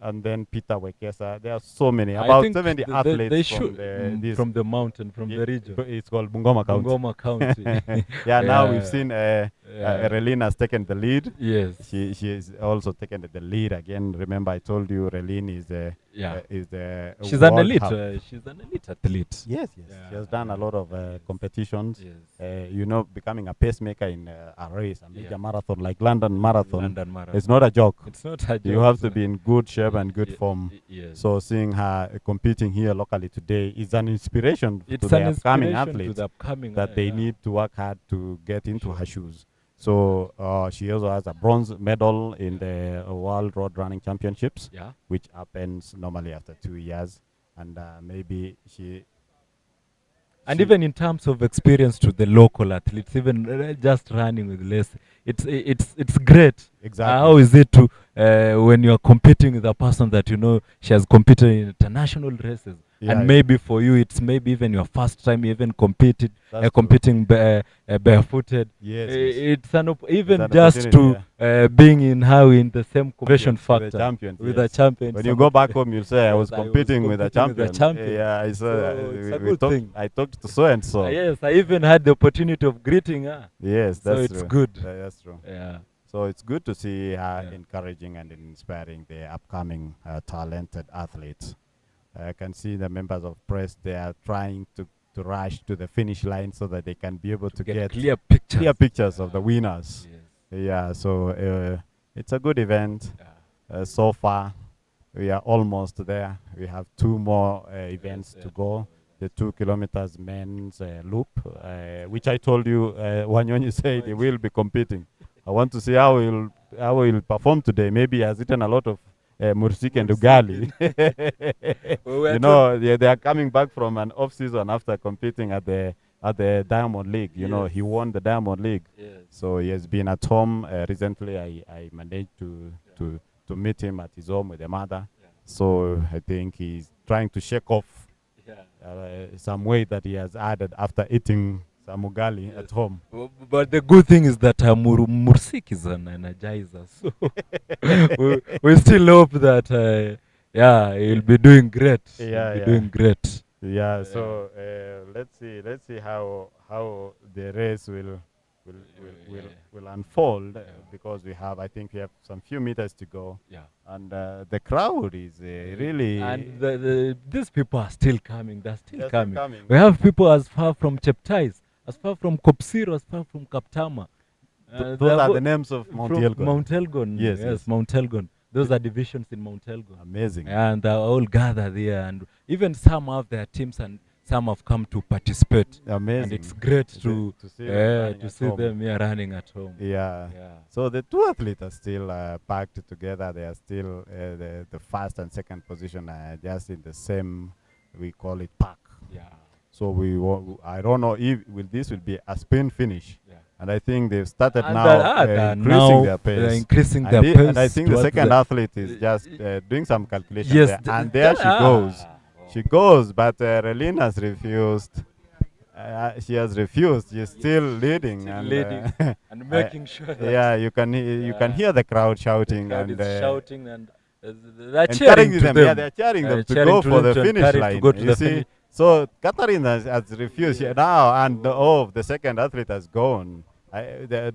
And then Peter Wekesa. There are so many. About 70 athletes from the mountain, from the region. It's called Bungoma County. Bungoma County. Now we've seen Relina has taken the lead. Yes. She is also taken the lead again. Remember, I told you Relina is the she's an elite. She's an elite athlete. Yes. She has done a lot of competitions. Becoming a pacemaker in a race, a major marathon like London Marathon. It's not a joke. It's not a joke. You have to be in good shape and good form. So seeing her competing here locally today is an inspiration to the upcoming athletes that they need to work hard to get into her shoes. So she also has a bronze medal in the World Road Running Championships, which happens normally after 2 years. And maybe even in terms of experience to the local athletes, even just running with less, it's great. Exactly. How is it to when you are competing with a person that you know she has competed in international races, and maybe for you it's maybe even your first time you even competing barefooted. It's even just to being in the same competition factor with the champion. When you go back home, you'll say I was competing with a champion. Yeah, I talked to so and so. Yes, I even had the opportunity of greeting her. Yes, that's so it's good. That's true. Yeah. So it's good to see her encouraging and inspiring the upcoming talented athletes. I can see the members of press, they are trying to to rush to the finish line so that they can be able to get clear pictures of the winners. Yeah, so it's a good event. So far, we are almost there. We have 2 more events to go. The 2 kilometers men's loop, which I told you, Wanyonyi said he will be competing. I want to see how he'll perform today. Maybe he has eaten a lot of mursik and ugali. You know, they are coming back from an off-season after competing at the Diamond League. You know, he won the Diamond League. So he has been at home. Recently, I managed to meet him at his home with the mother. So I think he's trying to shake off some weight that he has added after eating some ugali at home. But the good thing is that mursik is an energizer. So we still hope that he'll be doing great. Doing great. Yeah. So let's see how the race will unfold, because I think we have some few meters to go. And the crowd is really, and these people are still coming. They're still coming. We have people as far from Cheptais, as far from Kopsiro, as far from Kaptama. Those are the names of Mount Elgon. Mount Elgon. Yes, Mount Elgon. Those are divisions in Mount Elgon. Amazing. And they're all gathered there, and even some have their teams, and some have come to participate. Amazing. And it's great to see them running at home. Yeah. So the 2 athletes are still packed together. They are still the first and second position just in the same, we call it pack. So I don't know if this will be a sprint finish. And I think they've started now increasing their pace. They're increasing their pace. And I think the second athlete is just doing some calculations there. And there she goes. She goes, but Relina has refused. She has refused. She's still leading. And making sure that you can hear the crowd shouting. The crowd is shouting, and they're cheering them. Yeah, they're cheering them to go for the finish line. You see? So Catherine has refused now, and the second athlete has gone.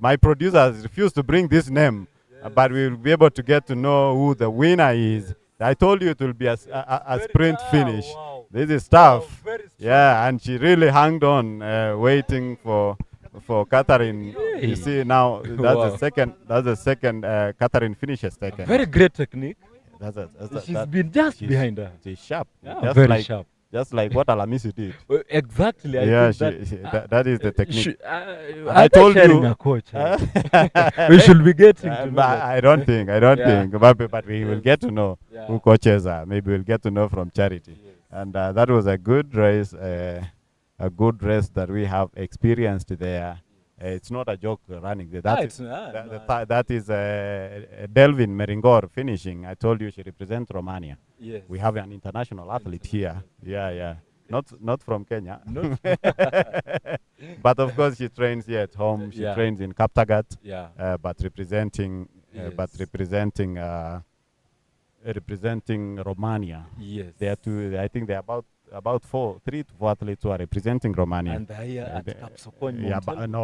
My producer has refused to bring this name, but we will be able to get to know who the winner is. I told you it will be a sprint finish. Wow. This is tough. And she really hung on, waiting for Catherine. You see now, that's the second. Catherine finishes second. Very great technique. She's been just behind her. She's sharp. Very sharp. Just like what Alamisi did. Exactly. That is the technique. I told you. A coach. We should be getting to know. I don't think. But we will get to know who coaches are. Maybe we'll get to know from Charity. And that was a good race. A good race that we have experienced there. It's not a joke running. That is Delvin Meringor finishing. I told you she represents Romania. Yes. We have an international athlete here. Yeah. Not from Kenya. But of course she trains here at home. She trains in Kaptagat. But representing Romania. Yes. They are two. I think they are about 3 to 4 athletes who are representing Romania. And they are here at Kapsokwony.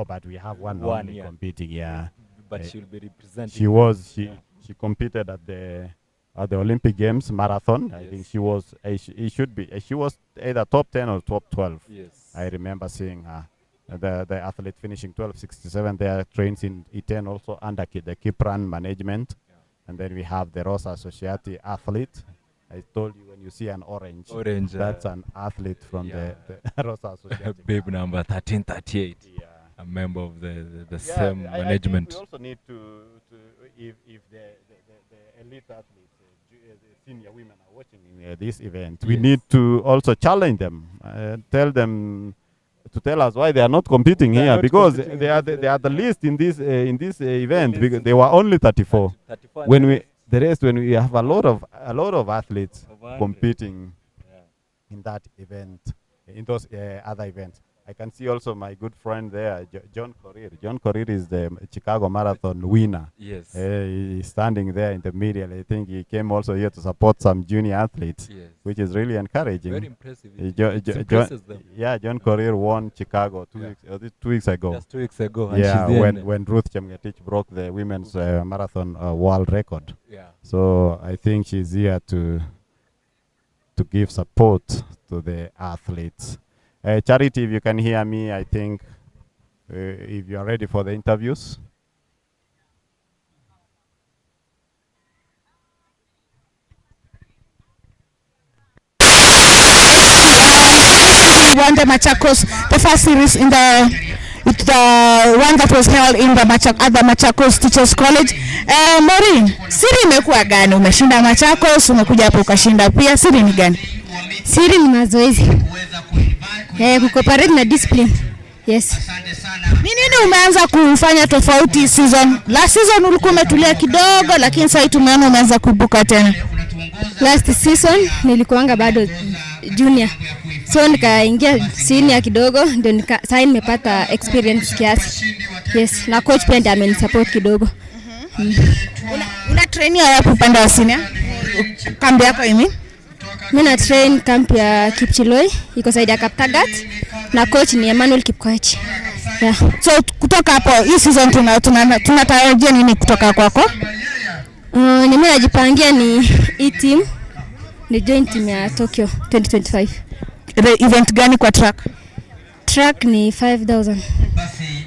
But we have one only competing. Yeah, but she'll be representing. She competed at the Olympic Games marathon. I think she was. She was either top 10 or top 12. Yes, I remember seeing her. The athlete finishing 12:67. They are trained in E10 also under the Kipran management. And then we have the Rosa Associati athlete. I told you, when you see an orange that's an athlete from the Rosa Associati. Babe number 1338. A member of the same management. We also need to if the elite athletes, the senior women are watching this event, we need to also challenge them, tell them to tell us why they are not competing here, because they are the least in this event, because they were only 34. When we have a lot of athletes competing in that event, in those other events. I can see also my good friend there, John Korir. John Korir is the Chicago Marathon winner. Yes. He's standing there in the middle. I think he came also here to support some junior athletes, which is really encouraging. Very impressive. John Korir won Chicago 2 weeks ago. Just 2 weeks ago. And when Ruth Chemgetich broke the women's marathon world record. Yeah. So I think she's here to give support to the athletes. Charity, if you can hear me, I think if you are ready for the interviews. Won the Machakos, the first series in the one that was held in the at the Machakos Teachers College. Maureen, siri imekuwa gani? Umeshinda Machakos, umekuja hapo ukashinda pia, siri ni gani? Siri ni mazoezi. Kucooperate na discipline. Yes. Ni nini umeanza kufanya tofauti season? Last season ulikuwa umetulia kidogo, lakini sasa tumeona umeanza kuibuka tena. Last season nilikuanga bado junior. So nikaingia senior kidogo, ndio sasa nimepata experience kiasi. Yes, na coach pia amenisupport kidogo. Una train ya upande wa senior? Kambi yako hivi? Mimi na train camp ya Kipchiloi, iko saidi ya Kaptagat, na coach ni Emmanuel Kipkoech. Yeah. So kutoka hapo hii season tunatarajia nini kutoka kwako? Mimi najipangia ni hii team ni joint team ya Tokyo 2025. The event gani kwa track? Track ni 5,000.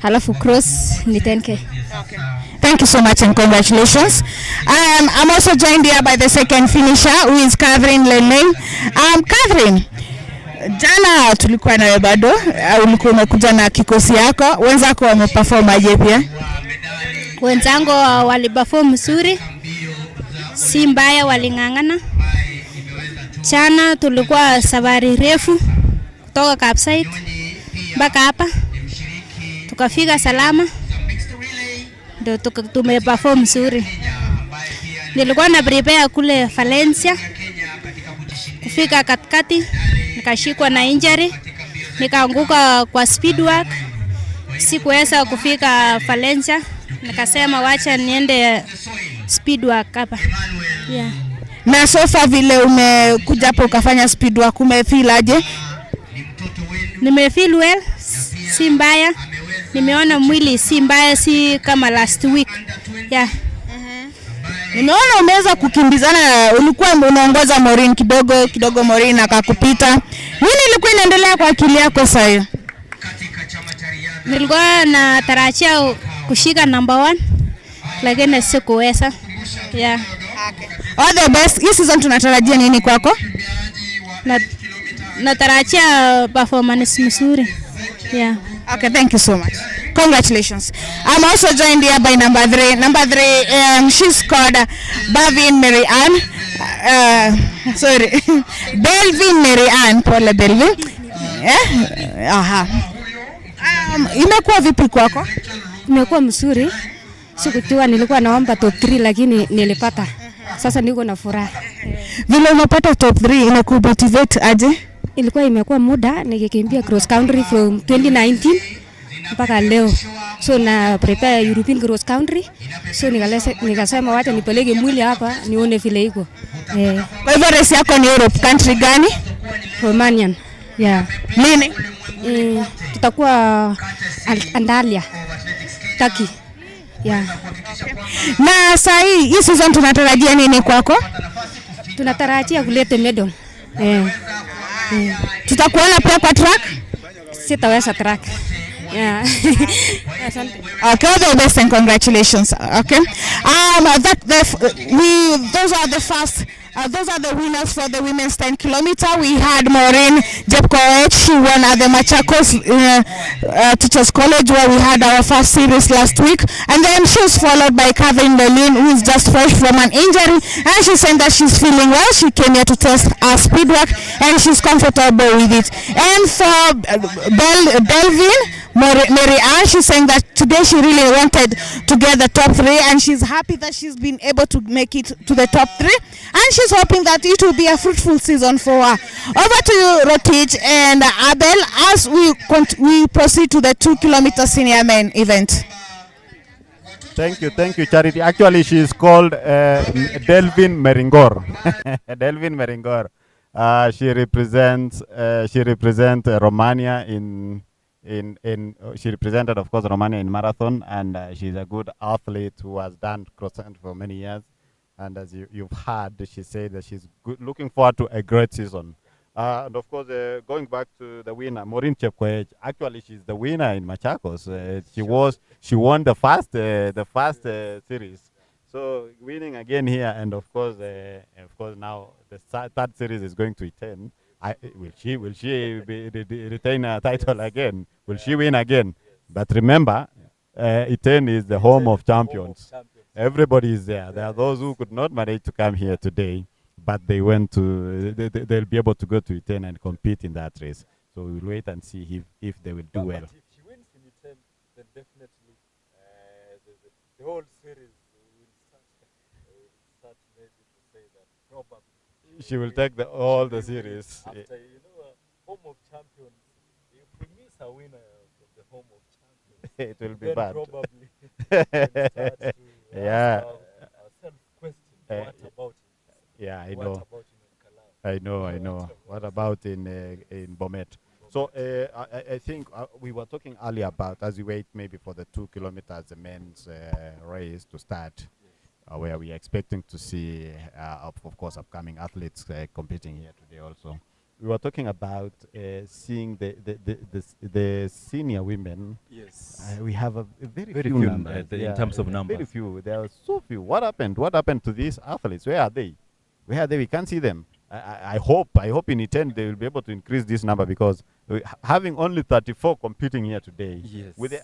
Halafu cross ni 10K. Okay. Thank you so much and congratulations. I'm also joined here by the second finisher, who is Catherine Lele. Catherine, jana tulikuwa nawe bado, ulikuwa umekuja na kikosi yako, wenzako wameperform aje pia? Wenzangu waliperform mzuri, si mbaya, waling'ang'ana. Jana tulikuwa safari refu kutoka Kapsait mpaka hapa, tukafika salama, ndio tumeperform mzuri. Nilikuwa na prepare kule Valencia, kufika katikati nikashikwa na injury, nikaanguka kwa speed work, sikuweza kufika Valencia, nikasema wacha niende speed work hapa. Yeah. Na sofa vile umekuja hapo ukafanya speed work, umefeel aje? Nimefeel well, si mbaya. Nimeona mwili si mbaya, si kama last week. Yeah. Nimeona umeweza kukimbizana, ulikuwa unaongoza Maureen kidogo Maureen akakupita. Nini ilikuwa inaendelea kwa akili yako sasa? Nilikuwa natarajia kushika number 1 lakini sikuweza. Yeah. Okay. All the best. Hii season tunatarajia nini kwako? Natarajia performance nzuri. Yeah. Okay, thank you so much. Congratulations. I'm also joined here by number 3. Number 3, she's called Bavin Mary Ann. Belvin Mary Ann. Paula Belvin. Aha. Imekuwa vipi kwako? Imekuwa mzuri. Sikutiwa nilikuwa naomba top 3 lakini nilipata. Sasa niko na furaha. Vile umepata top 3 inakumotivate aje? Imekuwa muda nikikimbia cross country from 2019 mpaka leo. So na prepare European cross country. So nikasema wacha nipeleke mwili hapa nione vile iko. Kwa hivyo race yako ni Europe country gani? Romanian. Yeah. Lini? Tutakuwa Antalya, Turkey. Yeah. Na sasa hii season tunatarajia nini kwako? Tunatarajia kuleta medal. Tutakuona pia kwa track? Sitaweza track. Yeah. Okay, all the best and congratulations. Okay. Those are the winners for the women's 10 kilometer. We had Maureen Kipkoech. She won at the Machakos Teachers College, where we had our first series last week. And then she was followed by Catherine Lelin, who is just fresh from an injury. And she's saying that she's feeling well. She came here to test her speed work and she's comfortable with it. And for Belvin Mary Ann, she's saying that today she really wanted to get the top 3 and she's happy that she's been able to make it to the top 3 and she's hoping that it will be a fruitful season for her. Over to you, Rotich and Abel, as we proceed to the 2 kilometer senior men event. Thank you, Charity. Actually, she is called Delvin Meringor. Delvin Meringor. She represents Romania she represented, of course, Romania in marathon, and she's a good athlete who has done cross country for many years. And as you've heard, she said that she's looking forward to a great season. And of course, going back to the winner, Maureen Chepkoech. Actually, she's the winner in Machakos. She won the first series. So winning again here, and of course now the third series is going to Iten. Will she retain a title again? Will she win again? But remember, Iten is the home of champions. Everybody is there. There are those who could not manage to come here today, but they went to. They'll be able to go to Iten and compete in that race. So we'll wait and see if they will do well. But if she wins in Iten, then definitely the whole series will start maybe to say that probably she will take all the series. After home of champions, if we miss a winner from the home of champions, it will be then bad. Probably we'll start to yeah. ask ourselves question. What about him? Yeah, I What know. about him in Kalau? I know. What about in Bomet? So I think we were talking earlier about, as we wait maybe for the 2 kilometers, the men's race to start, where we are expecting to see, of course, upcoming athletes competing here today also. We were talking about seeing the senior women. Yes. We have a very few numbers. In terms of numbers. Very few. There are so few. What happened? What happened to these athletes? Where are they? Where are they? We can't see them. I hope in Iten they will be able to increase this number, because having only 34 competing here today, yes, with the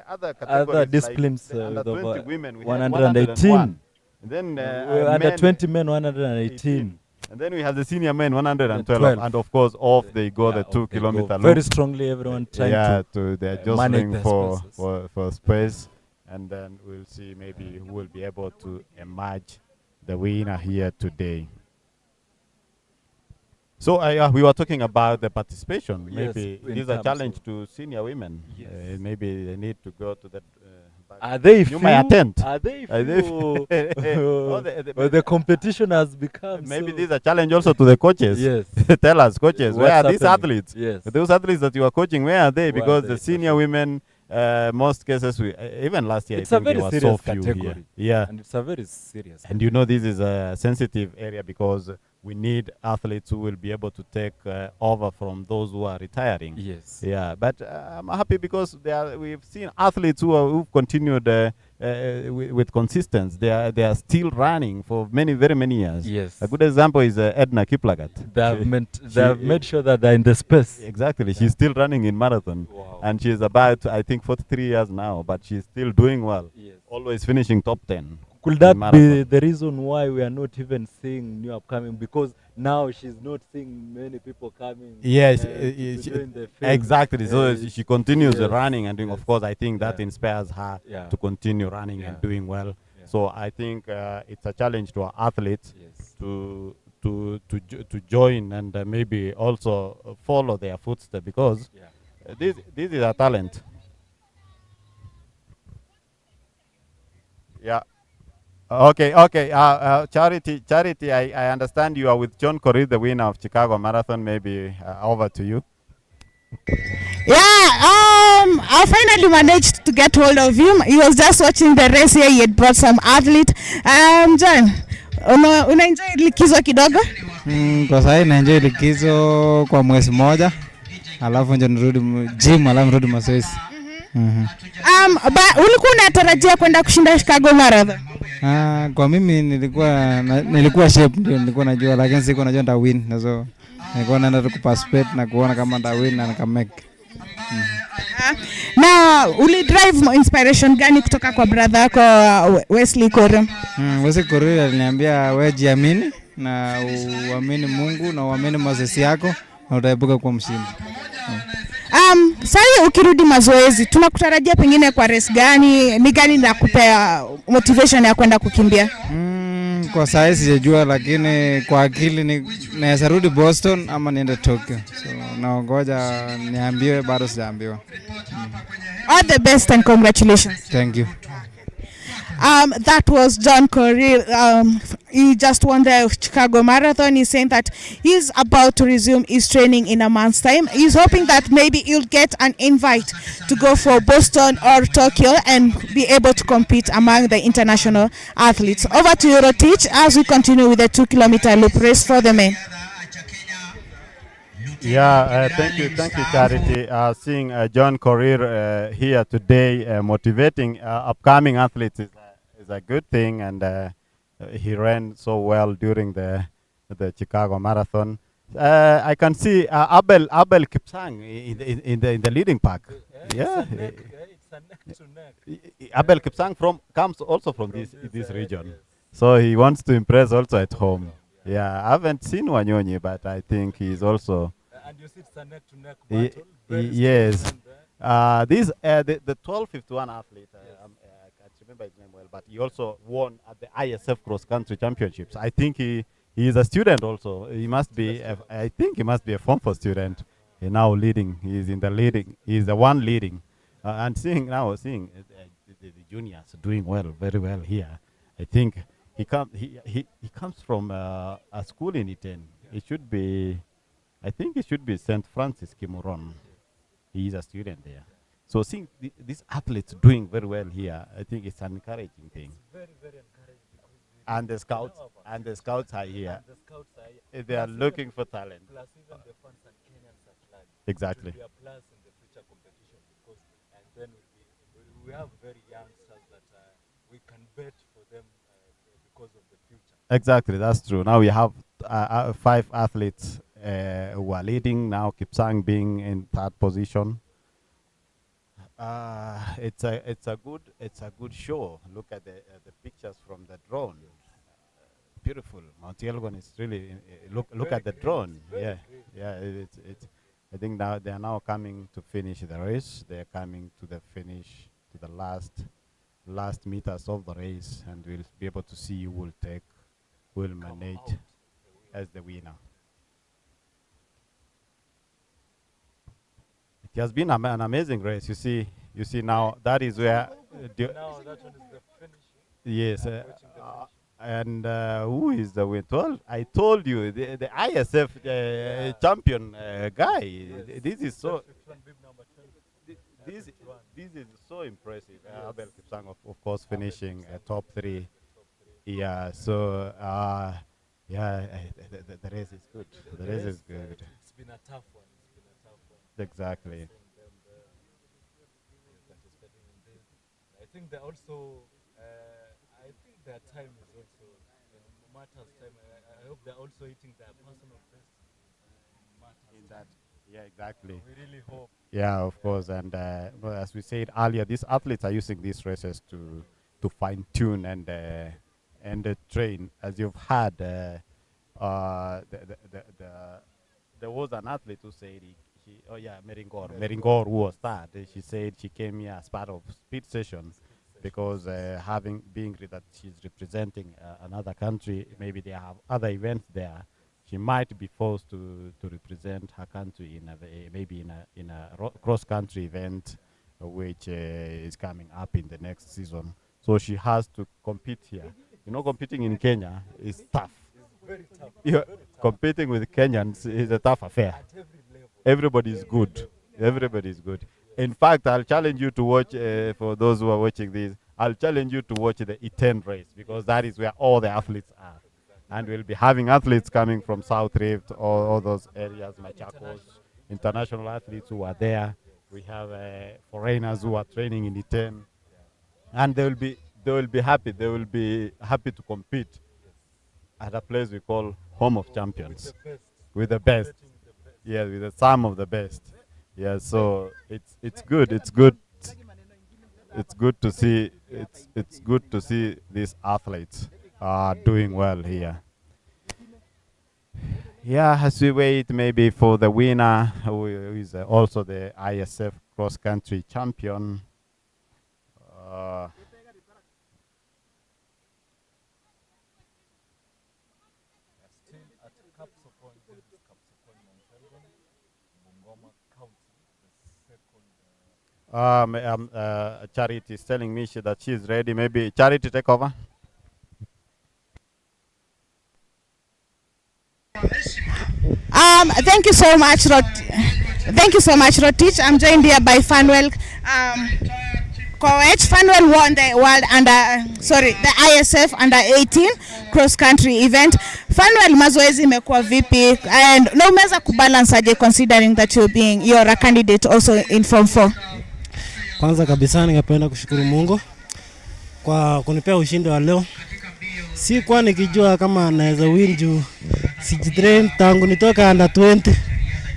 other categories, disciplines, like under 20 women, we 118. had 101. And then under 20 men 118. And then we have the senior men 112, and of course off they go, the 2 kilometer loop. Very strongly, everyone trying to they're jostling for space, and then we'll see maybe who will be able to emerge the winner here today. So we were talking about the participation. Maybe it is a challenge to senior women. Yes. Maybe they need to go to the. Are they you may attend. Are they few? The competition has become. Maybe this is a challenge also to the coaches. Yes. Tell us, coaches, where are these athletes? Yes. Those athletes that you are coaching, where are they? Because the senior women, most cases, even last year, it's a very serious so few category. Here. Yeah. And it's a very serious. And you know, this is a sensitive area, because we need athletes who will be able to take over from those who are retiring. Yes. Yeah, but I'm happy because we've seen athletes who've continued with consistency. They are still running for very many years. Yes. A good example is Edna Kiplagat. They have made sure that they're in the space. Exactly. She's still running in marathon. Wow. And she's about, I think, 43 years now, but she's still doing well. Yes. Always finishing top 10. Could that be the reason why we are not even seeing new upcoming? Because now she's not seeing many people coming. Yes, exactly. So she continues running, and of course, I think that inspires her to continue running and doing well. Yeah. So I think it's a challenge to our athletes to join and maybe also follow their footsteps, because this is a talent. Yeah. Okay. Charity, I understand you are with John Corrie, the winner of Chicago Marathon. Maybe over to you. Yeah, I finally managed to get hold of him. He was just watching the race here. He had brought some athlete. John, unaenjoy likizo kidogo? Kwa sasa naenjoy likizo kwa mwezi mmoja. Alafu ndio nirudi gym, alafu nirudi mazoezi. Ulikuwa unatarajia kwenda kushinda Chicago Marathon? Kwa mimi nilikuwa shape, ndio nilikuwa najua, lakini sikuwa najua nita win. So nilikuwa naenda tu kuparticipate na kuona kama nita win na nikamake. Na uli drive inspiration gani kutoka kwa brother yako Wesley Kore? Wesley Kore aliniambia wewe jiamini na uamini Mungu na uamini mazoezi yako na utaibuka kwa mshindi. Sasa ukirudi mazoezi, tunakutarajia pengine kwa race gani? Ni gani na kupea motivation ya kwenda kukimbia? Kwa sasa sijajua, lakini kwa akili naweza rudi Boston ama niende Tokyo. So naongoja niambiwe, bado sijaambiwa. All the best and congratulations. Thank you. That was John Corrie. He just won the Chicago Marathon. He's saying that he's about to resume his training in a month's time. He's hoping that maybe he'll get an invite to go for Boston or Tokyo and be able to compete among the international athletes. Over to you, Rotich, as we continue with the 2 kilometer loop race for the men. Yeah, thank you, Charity. Seeing John Korir here today, motivating upcoming athletes is a good thing, and he ran so well during the Chicago Marathon. I can see Abel Kipsang in the leading pack. Yeah, Abel Kipsang comes also from this region, so he wants to impress also at home. Yeah, I haven't seen Wanyonyi, but I think he's also. And you see it's a neck-to-neck battle. Yes. The 1251 athlete, I can't remember his name well, but he also won at the ISF Cross Country Championships. I think he is a student also. He must be, I think he must be a Form 4 student. He now leading. He's in the leading. He's the one leading. And seeing the juniors doing well, very well here. I think he comes from a school in Iten. I think it should be St. Francis Kimuron. He is a student there. So seeing these athletes doing very well here, I think it's an encouraging thing. It's very, very encouraging. And the scouts are here. They are looking for talent. Plus even the fans and Kenyans at large. Exactly. It will be a plus in the future competition because, and then we have very youngsters that we can bet for them because of the future. Exactly, that's true. Now we have 5 athletes who are leading now. Kipsang being in 3rd position. It's a good show. Look at the pictures from the drone. Beautiful. Mount Elgon is really look at the drone. Yeah. It's. I think now they are now coming to finish the race. They are coming to the finish, to the last meters of the race, and we'll be able to see who will manage as the winner. It has been an amazing race. You see now that is where. Now that one is the finish. Yes. And who is the winner? Well, I told you the ISF champion guy. This is so. This is so impressive. Abel Kipsang, of course, finishing top 3. Yeah. So the race is good. The race is good. It's been a tough one. Exactly. I think they also. I think their time is also matters. Time. I hope they're also hitting their personal best in that. Yeah, exactly. We really hope. Yeah, of course. And as we said earlier, these athletes are using these races to fine tune and train. As you've had, there was an athlete who said Meringor who was third. She said she came here as part of speed sessions because being that she's representing another country, maybe they have other events there. She might be forced to represent her country in a cross-country event, which is coming up in the next season. So she has to compete here. Competing in Kenya is tough. It's very tough. Yeah, competing with Kenyans is a tough affair. At every level. Everybody is good. Everybody is good. In fact, I'll challenge you to watch, for those who are watching this, I'll challenge you to watch the E10 race because that is where all the athletes are. And we'll be having athletes coming from South Rift, all those areas, Machakos, international athletes who are there. We have foreigners who are training in E10. And they will be happy. They will be happy to compete at a place we call Home of Champions. With the best. Yeah, with some of the best. Yeah, so it's good. It's good to see. It's good to see these athletes doing well here. Yeah, as we wait maybe for the winner, who is also the ISF cross country champion. Still at Kapsokwony, this is Kapsokwony, Mount Bungoma County, the second. Charity is telling me that she is ready. Maybe Charity, take over. Thank you so much, Thank you so much, Rotich. I'm joined here by Fanwell. Coach Fanwell won the the ISF under 18 cross country event. Funwell, mazoezi imekuwa vipi? And na umeweza kubalance aje considering that you're a candidate also in Form 4? Kwanza kabisa ningependa kushukuru Mungu kwa kunipea ushindi wa leo. Si kwa nikijua kama naweza win juu sijitrain tangu nitoka under 20.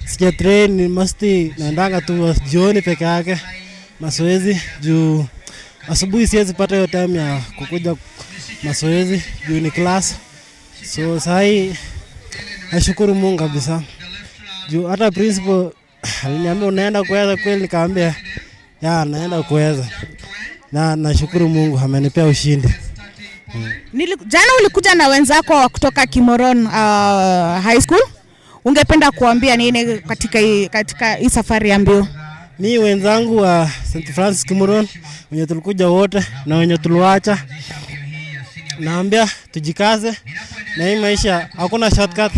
Sijatrain, ni masti naendanga tu jioni peke yake mazoezi juu asubuhi siwezi pata hiyo time ya kukuja mazoezi juu ni class. So sahi nashukuru Mungu kabisa. Juu hata principal aliniambia unaenda kuweza kweli, nikaambia naenda kuweza. Na nashukuru Mungu amenipea ushindi. Jana ulikuja na wenzako wa kutoka Kimoron High School. Ungependa kuambia nini katika hii safari ya mbio? Ni wenzangu wa St. Francis Kimoron wenye tulikuja wote na wenye tuliwacha, naambia tujikaze na hii maisha hakuna shortcut,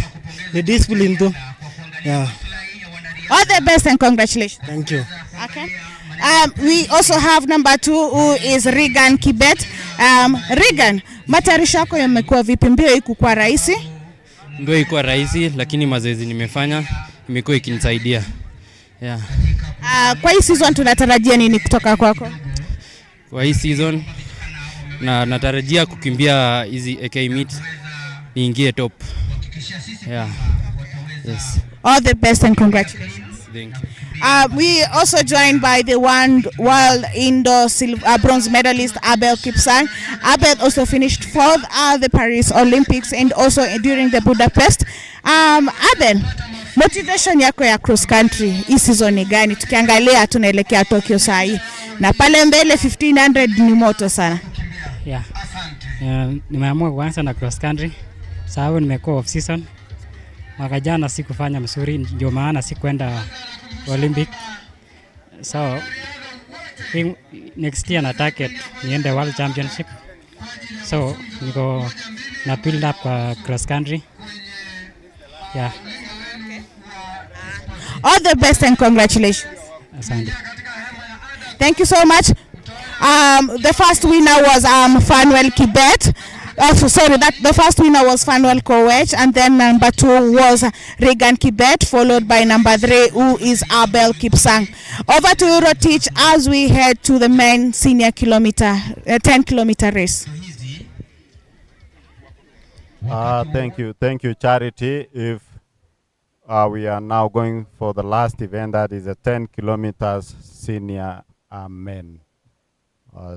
ni discipline tu. All the best and congratulations. Thank you. Okay. We also have number 2 who is Regan Kibet. Regan, matayarisho yako yamekuwa vipi? Mbio ikuwa rahisi? Mbio ikuwa rahisi, lakini mazoezi nimefanya imekuwa ikinisaidia. Kwa hii season tunatarajia nini kutoka kwako? Kwa hii season natarajia kukimbia hizi AK meet niingie top. Yes. All the best and congratulations. Thank you. We also joined by the world indoor bronze medalist Abel Kipsang. Abel also finished 4th at the Paris Olympics and also during the Budapest. Abel, motivation yako ya cross country hii season ni gani? Tukiangalia tunaelekea Tokyo sahi na pale mbele 1500 ni moto sana. Nimeamua kuanza na cross country sababu nimekuwa off season. Mwaka jana sikufanya mzuri, ndio maana sikwenda Olympic. So next year na target niende World Championship. So niko na build up kwa cross country. All the best and congratulations. Asante. Thank you so much. The first winner was Funwell Kibet. The first winner was Funwell Kowech, and then number 2 was Regan Kibet, followed by number 3, who is Abel Kipsang. Over to you, Rotich, as we head to the men senior 10-kilometer race. Thank you, Charity. If we are now going for the last event, that is a 10 kilometers senior men.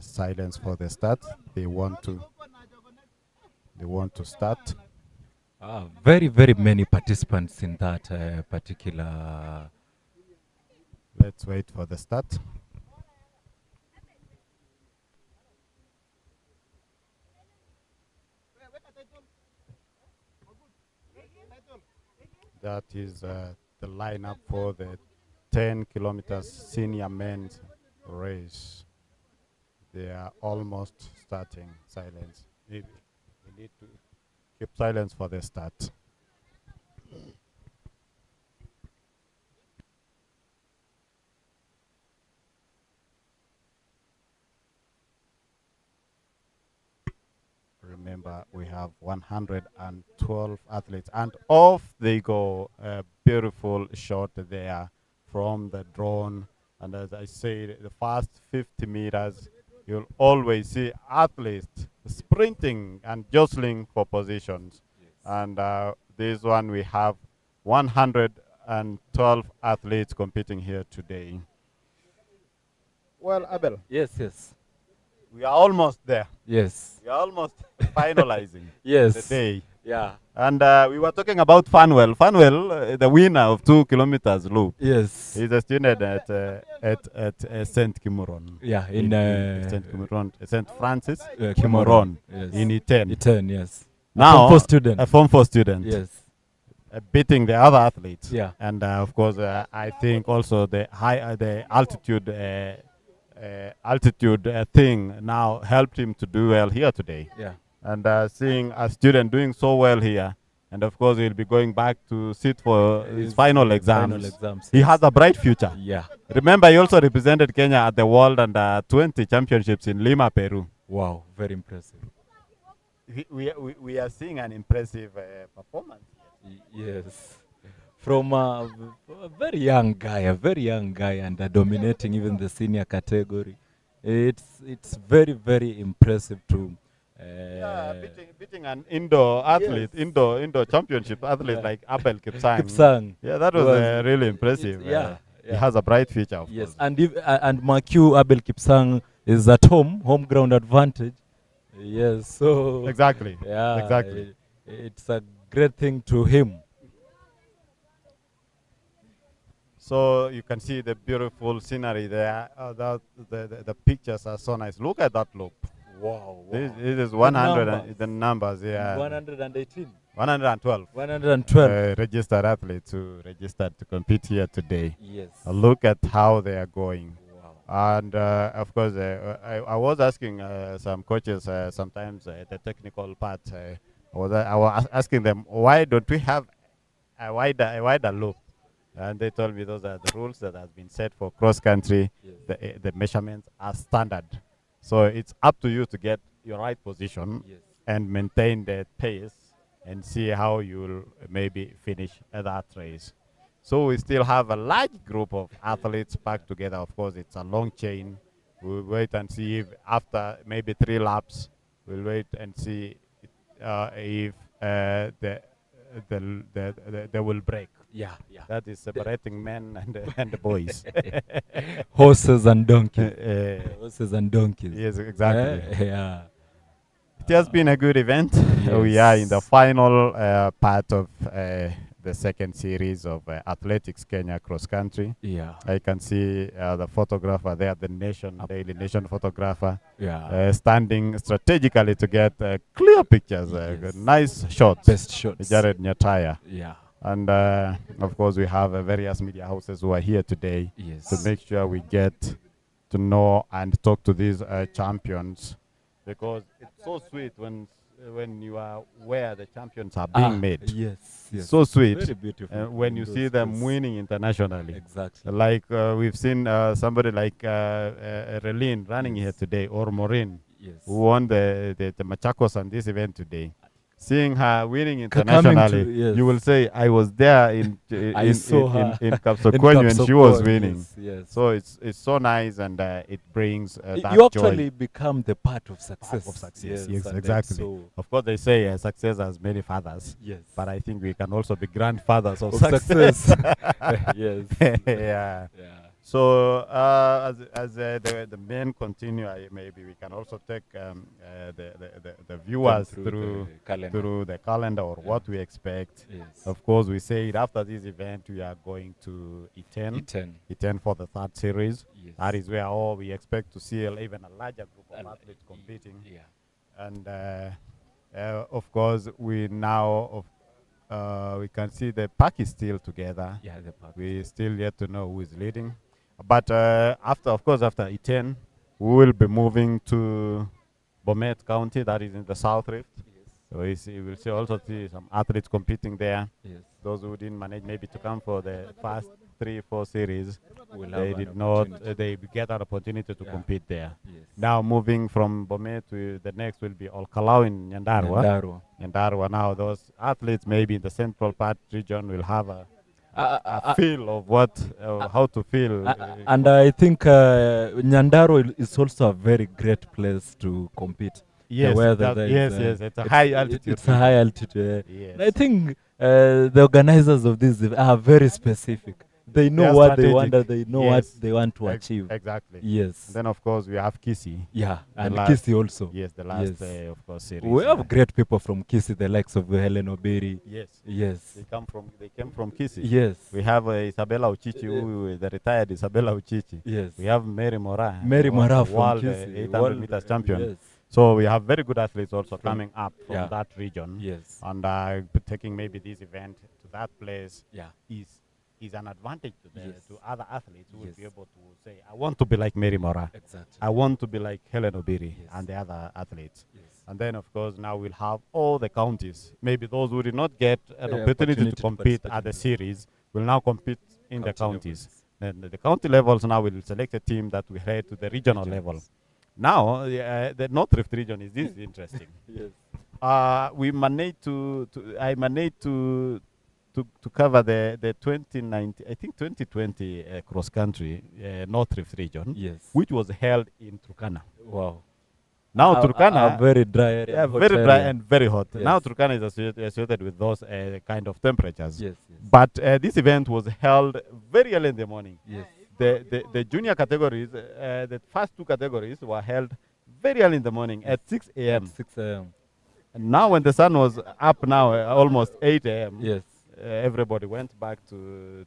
Silence for the start. They want to start. Very many participants in that particular. Let's wait for the start. That is the lineup for the 10 kilometers senior men's race. They are almost starting. Silence. We need to keep silence for the start. Remember, we have 112 athletes, and off they go. A beautiful shot there from the drone. And as I said, the first 50 meters, you'll always see athletes sprinting and jostling for positions. Yes. And this one, we have 112 athletes competing here today. Well, Abel. Yes. We are almost there. Yes. We are almost finalizing the day. Yeah. And we were talking about Funwell. Funwell, the winner of 2 kilometers loop. Yes. He's a student at St. Kimoron. Yeah, in St. Kimoron, St. Francis Kimoron. Yes. In Iten. Iten, yes. Now, a Form 4 student. A Form 4 student. Yes. Beating the other athletes. Yeah. And of course, I think also the altitude thing now helped him to do well here today. Yeah. And seeing a student doing so well here, and of course he'll be going back to sit for his final exams. He has a bright future. Yeah. Remember, he also represented Kenya at the World Under 20 Championships in Lima, Peru. Wow, very impressive. we are seeing an impressive performance. Yes. From a very young guy, and dominating even the senior category. It's very impressive to. Beating an indoor athlete, Yes. indoor championship athlete Yeah. like Abel Kipsang. Kipsang. Yeah, that was really impressive. Yeah. He has a bright future, of Yes, course. and Makiu Abel Kipsang is at home ground advantage. Yes, so Exactly. Yeah, Exactly. it's a great thing to him. So you can see the beautiful scenery there. The pictures are so nice. Look at that loop. Wow. This is The 100 numbers. and the numbers, yeah. 118. 112. 112. Registered athletes who registered to compete here today. Yes. Look at how they are going. And of course, I was asking some coaches sometimes the technical part. I was asking them, why don't we have a wider loop? And they told me those are the rules that have been set for cross country. Yes. The measurements are standard. So it's up to you to get your right position. Yes. And maintain the pace and see how you'll maybe finish that race. So we still have a large group of athletes packed together. Of course, it's a long chain. We'll wait and see if after maybe 3 laps, we'll wait and see if they will break. Yeah. That is separating men and the boys. Horses and donkeys. Horses and donkeys. Yes, exactly. Yeah. It has been a good event. Yes. We are in the final part of the second series of Athletics Kenya Cross Country. Yeah. I can see the photographer there, the Daily Nation photographer, standing strategically to get clear pictures, nice shots. Best shots. Jared Nyataya. Yeah. And of course, we have various media houses who are here today to make sure we get to know and talk to these champions, because it's so sweet when you are where the champions are being made. Yes. So sweet. Very beautiful. When you see them winning internationally. Exactly. Like we've seen somebody like Relin running here today, or Maureen, who won the Machakos on this event today. Seeing her winning internationally, you will say, I was there in Kapsokwony when she was winning. Yes. So it's so nice, and it brings that you joy. actually become the part of success. Yes, Yes, exactly. so Of course, they say success has many fathers. Yes. But I think we can also be grandfathers of success. Yes. Yeah. So as the men continue, maybe we can also take the viewers through the calendar or what we expect. Yes. Of course, we said after this event we are going to E10 for the third series. Yes. That is where we expect to see even a larger group of athletes competing. Yeah. And of course, we now we can see the pack is still together. Yeah, the pack. We still yet to know who is leading. But after E10, we will be moving to Bomet County, that is in the South Rift. Yes. So we will also see some athletes competing there. Yes. Those who didn't manage maybe to come for the first 3-4 series, Will they get an opportunity to compete there. Yes. Now moving from Bomet to the next will be Olkalau in Nyandarua. Nyandarua. Now those athletes maybe in the central part region will have a feel of how to feel. And I think Nyandaro is also a very great place to compete. Yes, the weather yes, it's a high altitude. It's a high altitude. Yes. And I think the organizers of this are very specific. They know what they want. They know what they want to achieve. Exactly. Yes. And then of course we have Kisi. Yeah, and Kisi also. Yes, the last of course series. We have great people from Kisi, the likes of Helen Obiri. Yes. Yes. They came from Kisi. Yes. We have Isabella Uchichi, the retired Isabella Uchichi. Yes. We have Mary Mora. Mary Mora from world Kisi. 800 meters champion. Yes. So we have very good athletes also coming up from that region. Yes. And taking maybe this event to that place is an advantage to other athletes who will be able to say, I want to be like Mary Mora. Exactly. I want to be like Helen Obiri and the other athletes. Yes. And then, of course, now we'll have all the counties. Maybe those who did not get an opportunity to compete at the series will now compete in the counties. Then the county levels now will select a team that will head to the regional level. Now, the North Rift region is this interesting. Yes. We managed I managed to cover the 2019, I think 2020 cross country North Rift region, Yes. which was held in Turkana. Wow. Now Turkana, a very dry area. yeah, hot very dry area. and very hot. Yes. Now Turkana is associated with those kind of temperatures. Yes, yes. But this event was held very early in the morning. Yes. The junior categories, the first two categories were held very early in the morning at 6 a.m. At 6 a.m. And now when the sun was up now, almost 8 a.m., Yes. Everybody went back to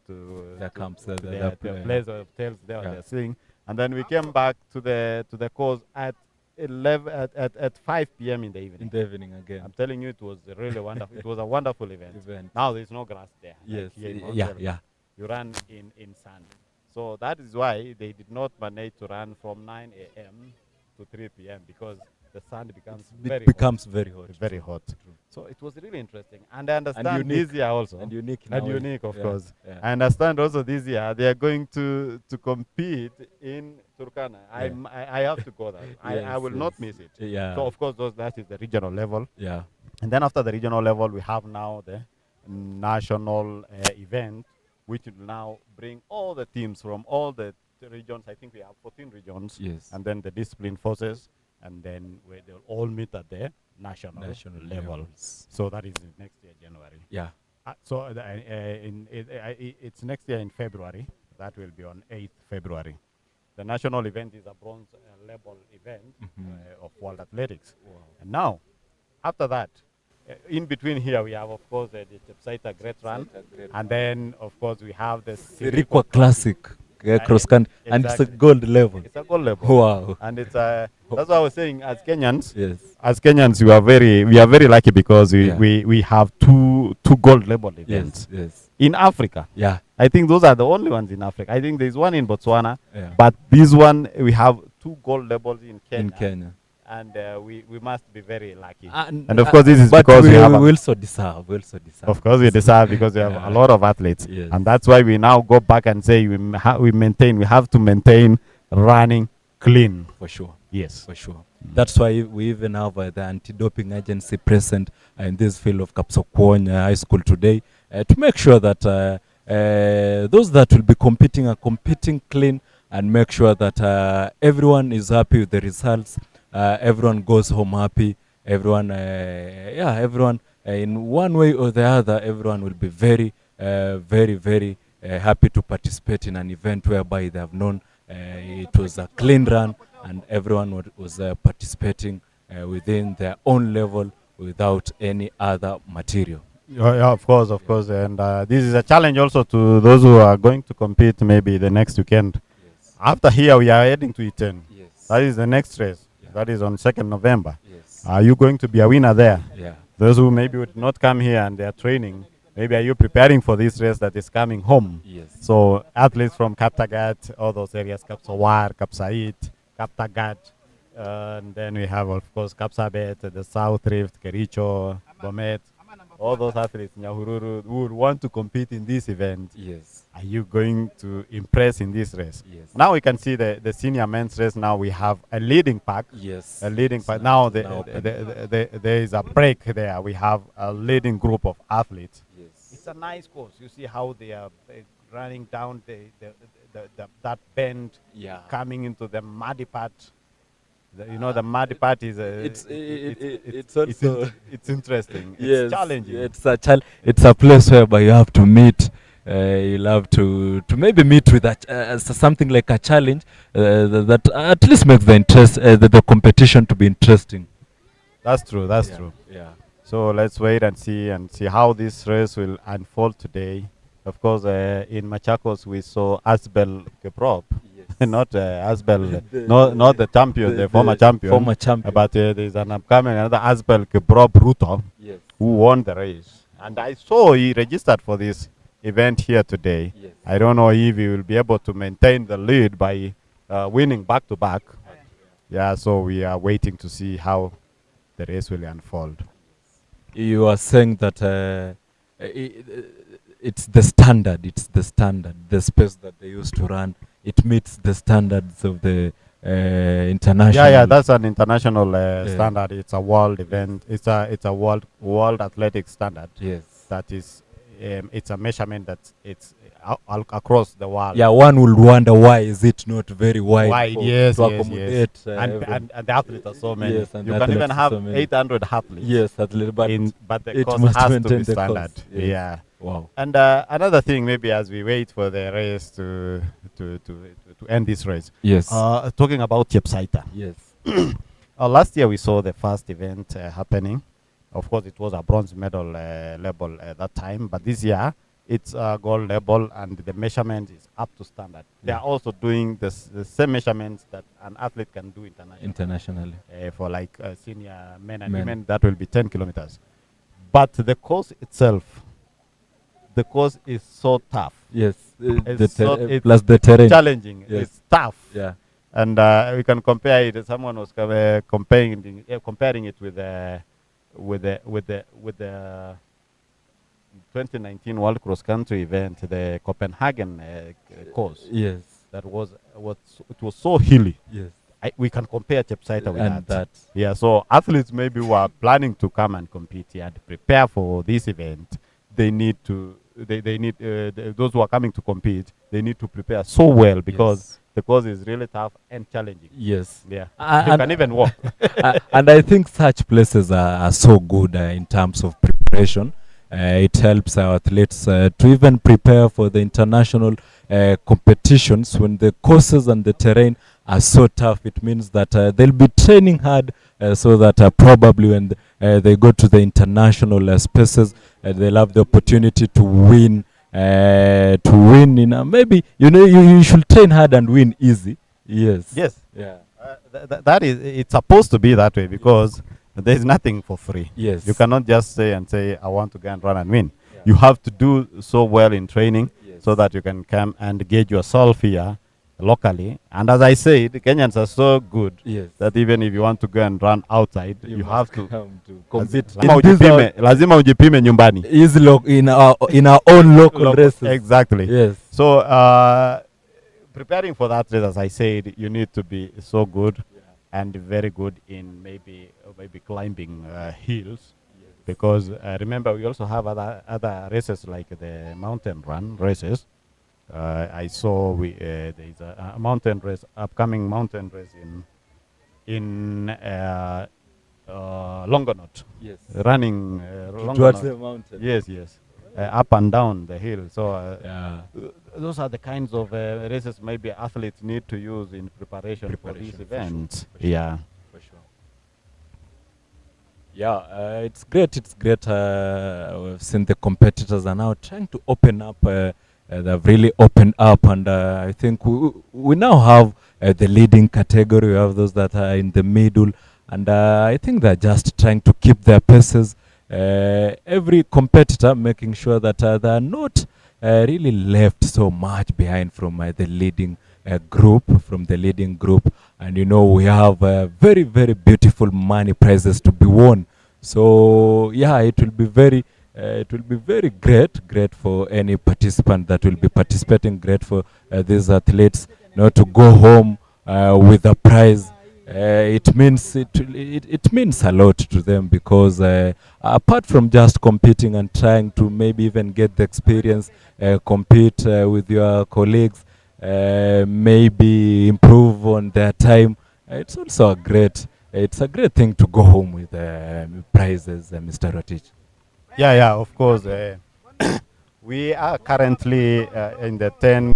their camps, their place of hotels there, they're seeing. And then we came back to the course at 5 p.m. in the evening. In the evening again. I'm telling you, it was really wonderful. It was a wonderful event. Now there's no grass there. Yes. Like here in Yeah. Montreal. Yeah. You run in sand. So that is why they did not manage to run from 9 a.m. to 3 p.m. because the sand becomes very hot. Very hot. So it was really interesting. And I understand this year also. And unique. And unique, of course. Yeah. I understand also this year they are going to compete in Turkana. I have to go there. I will not miss it. Yeah. So of course that is the regional level. Yeah. And then after the regional level, we have now the national event, which will now bring all the teams from all the regions. I think we have 14 regions. Yes. And then the discipline forces. And then they'll all meet at the national level. levels. So that is next year, January. Yeah. It's next year in February. That will be on 8th February. The national event is a bronze level event of World Athletics. Wow. And now, after that, in between here, we have, of course, the Chepsaita Great Run. And then, of course, we have the Sirikwa Classic. Cross country, and it's a gold level. It's a gold level. Wow! And it's that's what I was saying. As Kenyans, yes. As Kenyans, we are very lucky because we have two gold level events. Yes. In Africa. Yeah. I think those are the only ones in Africa. I think there's one in Botswana. Yeah. But this one we have 2 gold levels in Kenya. In Kenya. And we must be very lucky. And of course, this is because we have also deserve. Of course, we deserve because we have a lot of athletes, yes. and that's why we now go back and say we have to maintain running clean. For sure. Yes. For sure. That's why we even have the anti-doping agency present in this field of Kapsokwony High School today to make sure that those that will be competing are competing clean and make sure that everyone is happy with the results. Everyone goes home happy. Everyone, everyone in one way or the other, everyone will be very, very happy to participate in an event whereby they have known it was a clean run and everyone was participating within their own level without any other material. Yeah, of course. And this is a challenge also to those who are going to compete maybe the next weekend. Yes. After here, we are heading to E10. Yes. That is the next race. That is on 2nd November. Yes. Are you going to be a winner there? Yeah. Those who maybe would not come here and they are training, maybe are you preparing for this race that is coming home? Yes. So athletes from Kaptagat, all those areas, Kapsawar, Kapsait, Kaptagat, and then we have, of course, Kapsabet, the South Rift, Kericho, Bomet, all those athletes, Nyahururu, who would want to compete in this event. Yes. Are you going to impress in this race? Yes. Now we can see the senior men's race. Now we have a leading pack. Yes. A leading pack. Now there is a break there. We have a leading group of athletes. Yes. It's a nice course. You see how they are running down that bend, coming into the muddy part. The muddy part is it's also it's interesting. Yes, it's challenging. It's a place whereby you have to meet. You'll have to maybe meet with something like a challenge that at least makes the interest the competition to be interesting. That's true. That's true. Yeah. So let's wait and see how this race will unfold today. Of course, in Machakos we saw Asbel Keprop. Not Asbel, not the champion, the former champion. Former champion. But there's another Asbel Keprop Ruto who won the race. And I saw he registered for this event here today. Yes. I don't know if he will be able to maintain the lead by winning back-to-back. Yeah, so we are waiting to see how the race will unfold. You are saying that it's the standard, the space that they used to run. It meets the standards of the international. Yeah, that's an international standard. It's a world event. It's a world athletic standard. Yes. That is, it's a measurement that it's across the world. Yeah, one will wonder why is it not very wide, Yes, to yes, accommodate yes. And the athletes are so many. Yes, and you the can even athletes are have so many. 800 athletes. Yes, but the it course must has to maintain be the standard. course. Yes. Yeah. Wow. And another thing, maybe as we wait for the race to end this race. Yes. Talking about Chepsaita. Yes. Last year we saw the first event happening. Of course, it was a bronze medal level at that time, but this year it's a gold level, and the measurement is up to standard. They are also doing the same measurements that an athlete can do internationally. For like senior men and women, that will be 10 kilometers. But the course itself, the course is so tough. Yes, it's plus the terrain. Challenging. Yes. It's tough. Yeah. And we can compare it. Someone was comparing it with the 2019 World Cross Country event, the Copenhagen course. Yes. That was it was so hilly. Yes. We can compare Chepsaita with that. Yeah. So athletes maybe who are planning to come and compete here and prepare for this event, they need to. They need those who are coming to compete. They need to prepare so well because the course is really tough and challenging. Yes. Yeah. You can even walk. And I think such places are so good in terms of preparation. It helps our athletes to even prepare for the international competitions. When the courses and the terrain are so tough, it means that they'll be training hard so that probably when they go to the international spaces, they'll have the opportunity to win. In maybe you should train hard and win easy. Yes. Yes. Yeah. That is, it's supposed to be that way because there is nothing for free. Yes. You cannot just say I want to go and run and win. Yeah. You have to do so well in training so that you can come and gauge yourself here locally. And as I said, Kenyans are so good that even if you want to go and run outside, you have to compete. Lazima ujipime nyumbani. In our own local races. Exactly. Yes. So preparing for that race, as I said, you need to be so good and very good in maybe climbing hills. Because remember, we also have other races like the mountain run races. I saw there is a mountain race, upcoming mountain race in Longonot. Yes. Running towards the mountain. Yes, yes. Up and down the hill. So those are the kinds of races maybe athletes need to use in preparation for these events. For sure. Yeah. For sure. Yeah, it's great. We've seen the competitors are now trying to open up. They've really opened up, and I think we now have the leading category. We have those that are in the middle, and I think they're just trying to keep their paces. Every competitor making sure that they're not really left so much behind from the leading group, and we have very, very beautiful money prizes to be won. So yeah, it will be very great for any participant that will be participating. Great for these athletes, to go home with a prize. It means a lot to them because apart from just competing and trying to maybe even get the experience, compete with your colleagues, maybe improve on their time. It's also a great thing to go home with prizes, Mr. Rotich. Yeah, of course. We are currently in the 10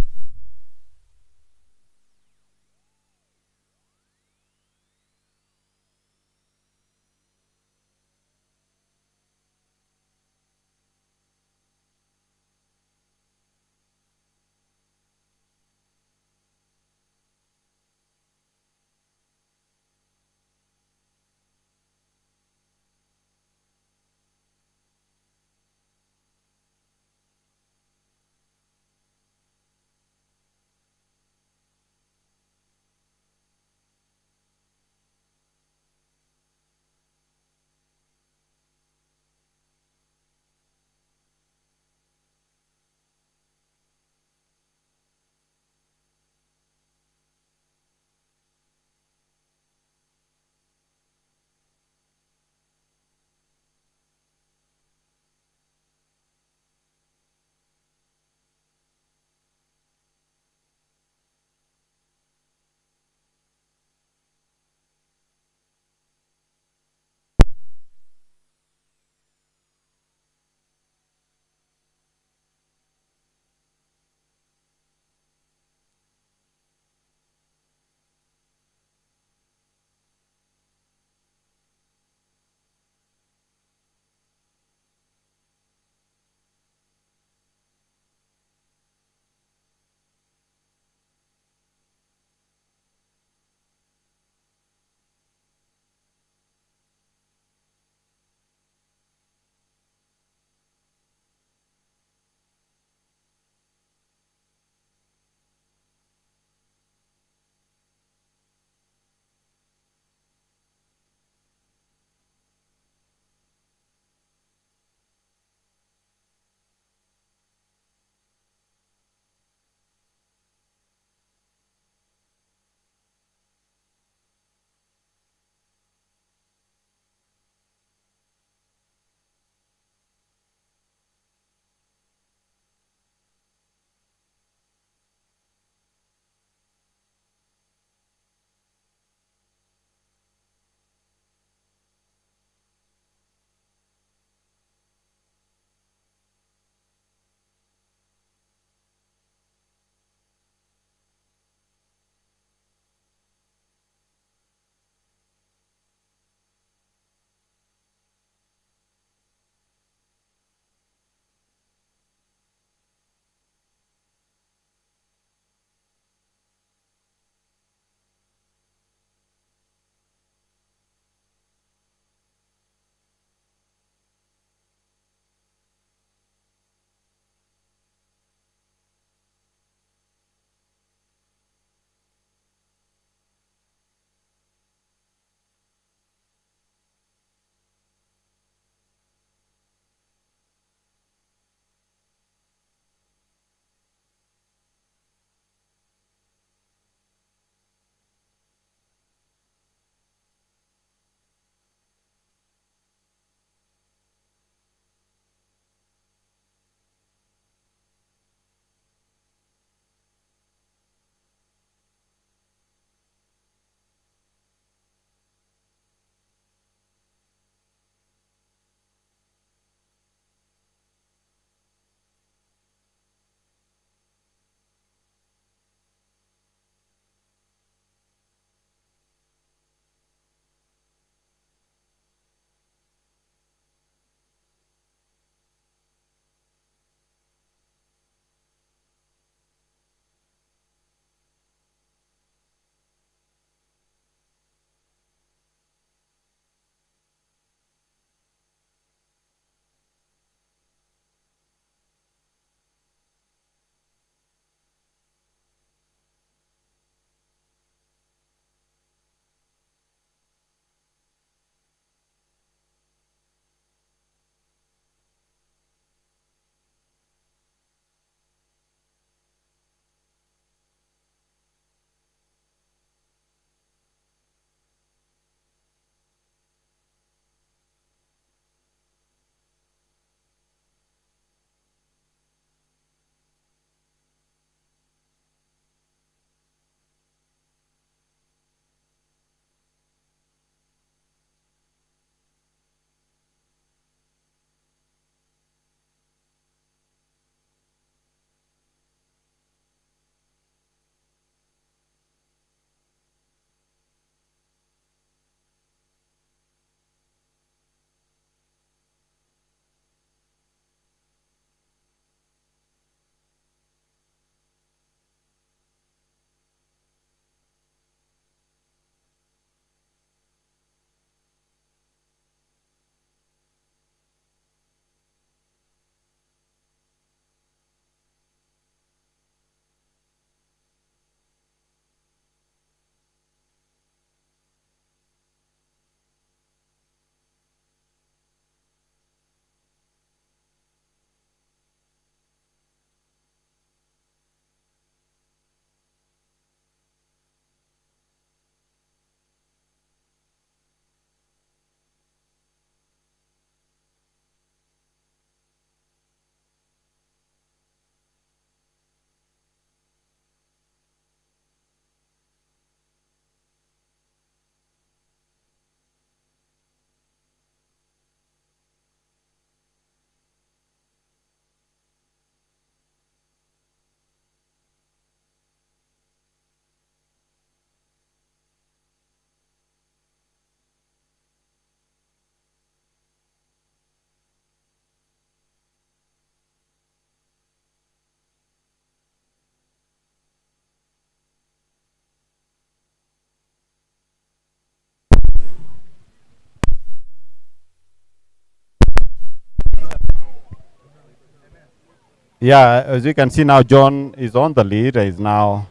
Yeah, as you can see now, John is on the lead. He's now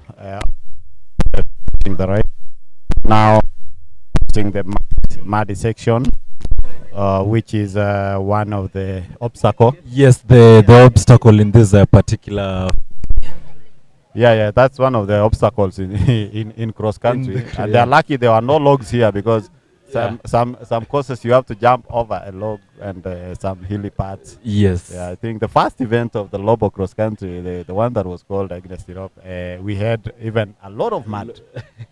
in the right. Now in the muddy section, which is one of the obstacle. Yes, the obstacle in this particular. Yeah, that's one of the obstacles in cross country. And they're lucky there are no logs here, because some courses you have to jump over a log and some hilly parts. Yes. Yeah, I think the first event of the Lobo cross country, the one that was called Agnes Europe, we had even a lot of mud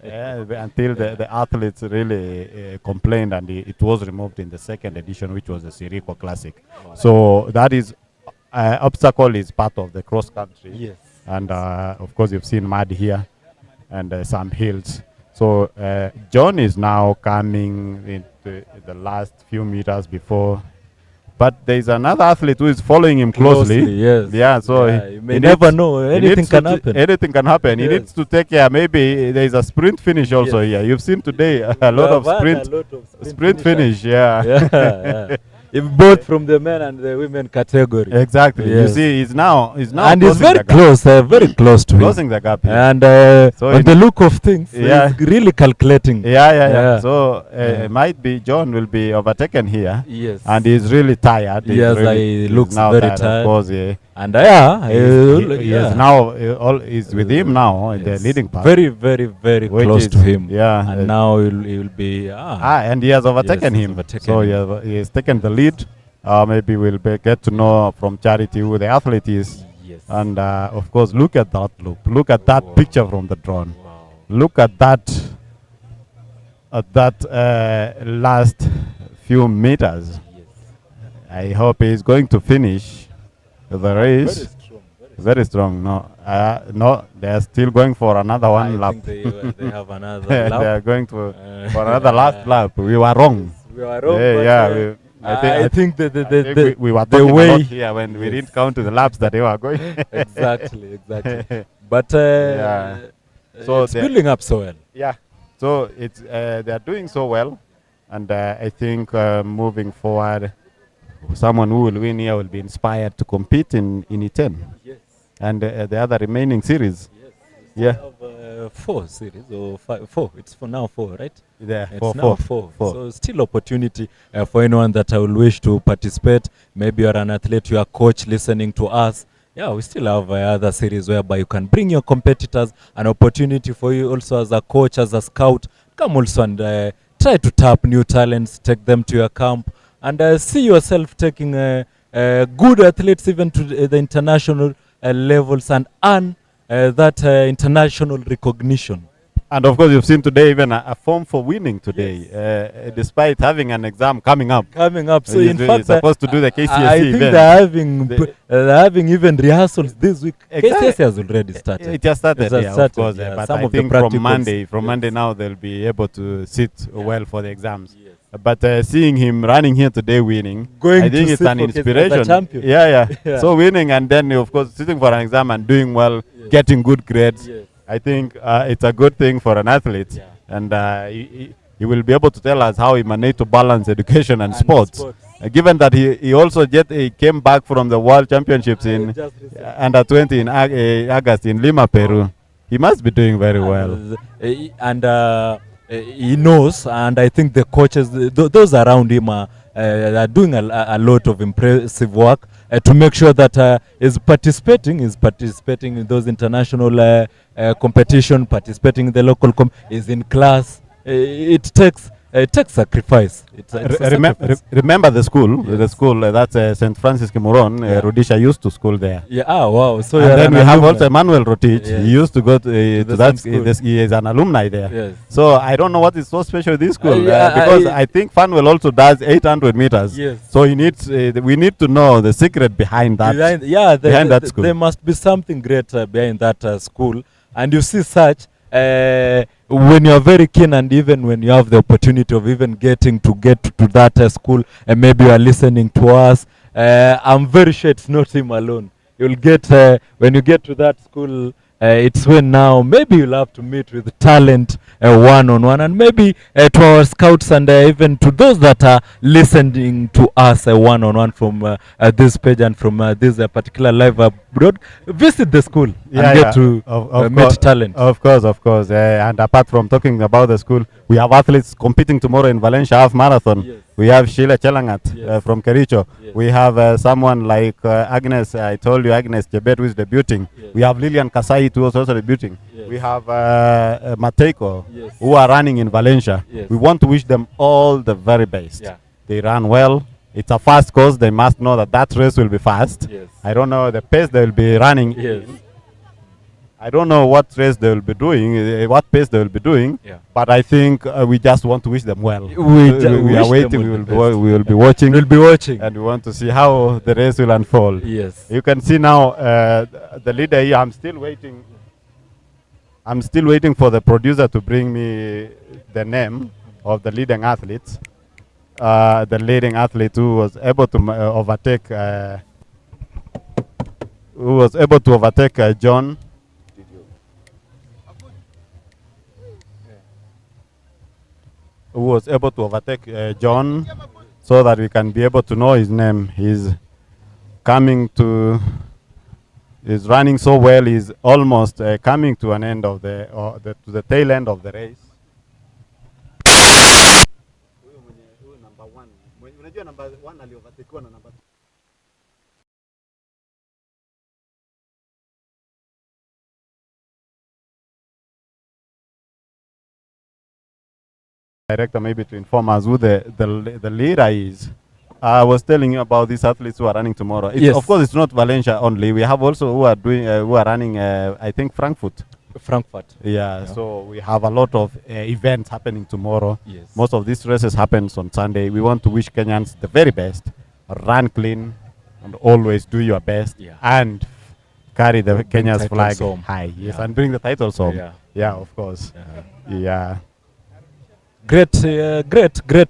until the athletes really complained, and it was removed in the second edition, which was the Siriko Classic. So that is obstacle is part of the cross country. Yes. And of course you've seen mud here and some hills. So John is now coming into the last few meters before, but there is another athlete who is following him closely. Yes. Yeah, so you may never know. Anything can happen. Anything can happen. Yes. He needs to take care. Maybe there is a sprint finish also here. You've seen today a lot of sprint finish. Yeah. Both from the men and the women category. Exactly. Yes. You see, he's now and he's very close, very close to closing the gap. Here. And so on the look of things, he's really calculating. Yeah. So it might be John will be overtaken here. Yes. And he's really tired. Yes, he looks now very tired. tired. Of course, yeah. And Yes, now all is with him now in the leading part. Very, very, very close to him. Yeah. And now he will be. And he has overtaken him. So he has taken the lead. Maybe we'll get to know from Charity who the athlete is. Yes. And of course, look at that loop. Look at that picture from the drone. Wow. Look at that. Last few meters. Yes. I hope he's going to finish the race. Very strong. No, they are still going for another one lap. They have another lap. They are going for another last lap. We were wrong. We were wrong. I think we were talking a lot here when we didn't count the laps that they were going. Exactly. But so it's building up so well. Yeah. So it's they are doing so well, and I think moving forward, someone who will win here will be inspired to compete in E10. Yes. And the other remaining series. Yes. Yeah. Have 4 series or 4. It's for now 4, right? Yeah. It's now 4. So still opportunity for anyone that I will wish to participate. Maybe you're an athlete, you're a coach listening to us. Yeah, we still have other series whereby you can bring your competitors. An opportunity for you also as a coach, as a scout. Come also and try to tap new talents, take them to your camp, and see yourself taking good athletes even to the international levels and earn that international recognition. And of course, you've seen today even a form for winning today, despite having an exam coming up. So in fact, supposed to do the KCSE I think event. they're having even rehearsals this week. Exactly. KCSE has already started. It just started, of course. Yeah. But Some I of think the from Monday now they'll be able to sit well for the exams. Yes. But seeing him running here today, winning, I think it's an inspiration. Yeah. So winning and then of course sitting for an exam and doing well, getting good grades. Yes. I think it's a good thing for an athlete, and he will be able to tell us how he managed to balance education and sports. Given that he also he came back from the World Championships in under 20 in August in Lima, Peru. He must be doing very well. And he knows, and I think the coaches, those around him are doing a lot of impressive work to make sure that is participating in those international competition, participating in the local is in class. It takes sacrifice. Remember the school, that's St. Francis Kimuron. Rudisha used to school there. Yeah. Wow. So and then we have also Emmanuel Rotich. Yes. He used to go to that school. He is an alumni there. Yes. So I don't know what is so special with this school because I think Fanuel also does 800 meters. Yes. So he needs. We need to know the secret behind that. Behind that school. There must be something great behind that school, and you see such. When you are very keen, and even when you have the opportunity of even getting to that school, and maybe you are listening to us, I'm very sure it's not him alone. You'll get when you get to that school, It's when now maybe you'll have to meet with talent one-on-one, and maybe to our scouts and even to those that are listening to us one-on-one from this page and from this particular live abroad, visit the school and get to meet talent. Of course. And apart from talking about the school, we have athletes competing tomorrow in Valencia half marathon. Yes. We have Sheila Chelangat from Kericho. Yes. We have someone like Agnes, I told you Agnes Jebet, who is debuting. Yes. We have Lilian Kasai, who is also debuting. Yes. We have Mateko, who are running in Valencia. Yes. We want to wish them all the very best. Yeah. They run well. It's a fast course. They must know that race will be fast. Yes. I don't know the pace they will be running. Yes. I don't know what race they will be doing, what pace they will be doing, but I think we just want to wish them well. We are waiting. We will be watching. We'll be watching, and we want to see how the race will unfold. Yes. You can see now the leader here. I'm still waiting. I'm still waiting for the producer to bring me the name of the leading athlete. The leading athlete who was able to overtake. John. Who was able to overtake John, so that we can be able to know his name. He's running so well. He's almost coming to an end of to the tail end of the race. Director maybe to inform us who the leader is. I was telling you about these athletes who are running tomorrow. Yes. Of course, it's not Valencia only. We have also who are running. I think Frankfurt. Yeah. So we have a lot of events happening tomorrow. Yes. Most of these races happens on Sunday. We want to wish Kenyans the very best. Run clean and always do your best. Yeah. And carry the Kenya's flag high. Yes. Yeah. And bring the titles home. Yeah. Yeah. Of course. Yeah. Great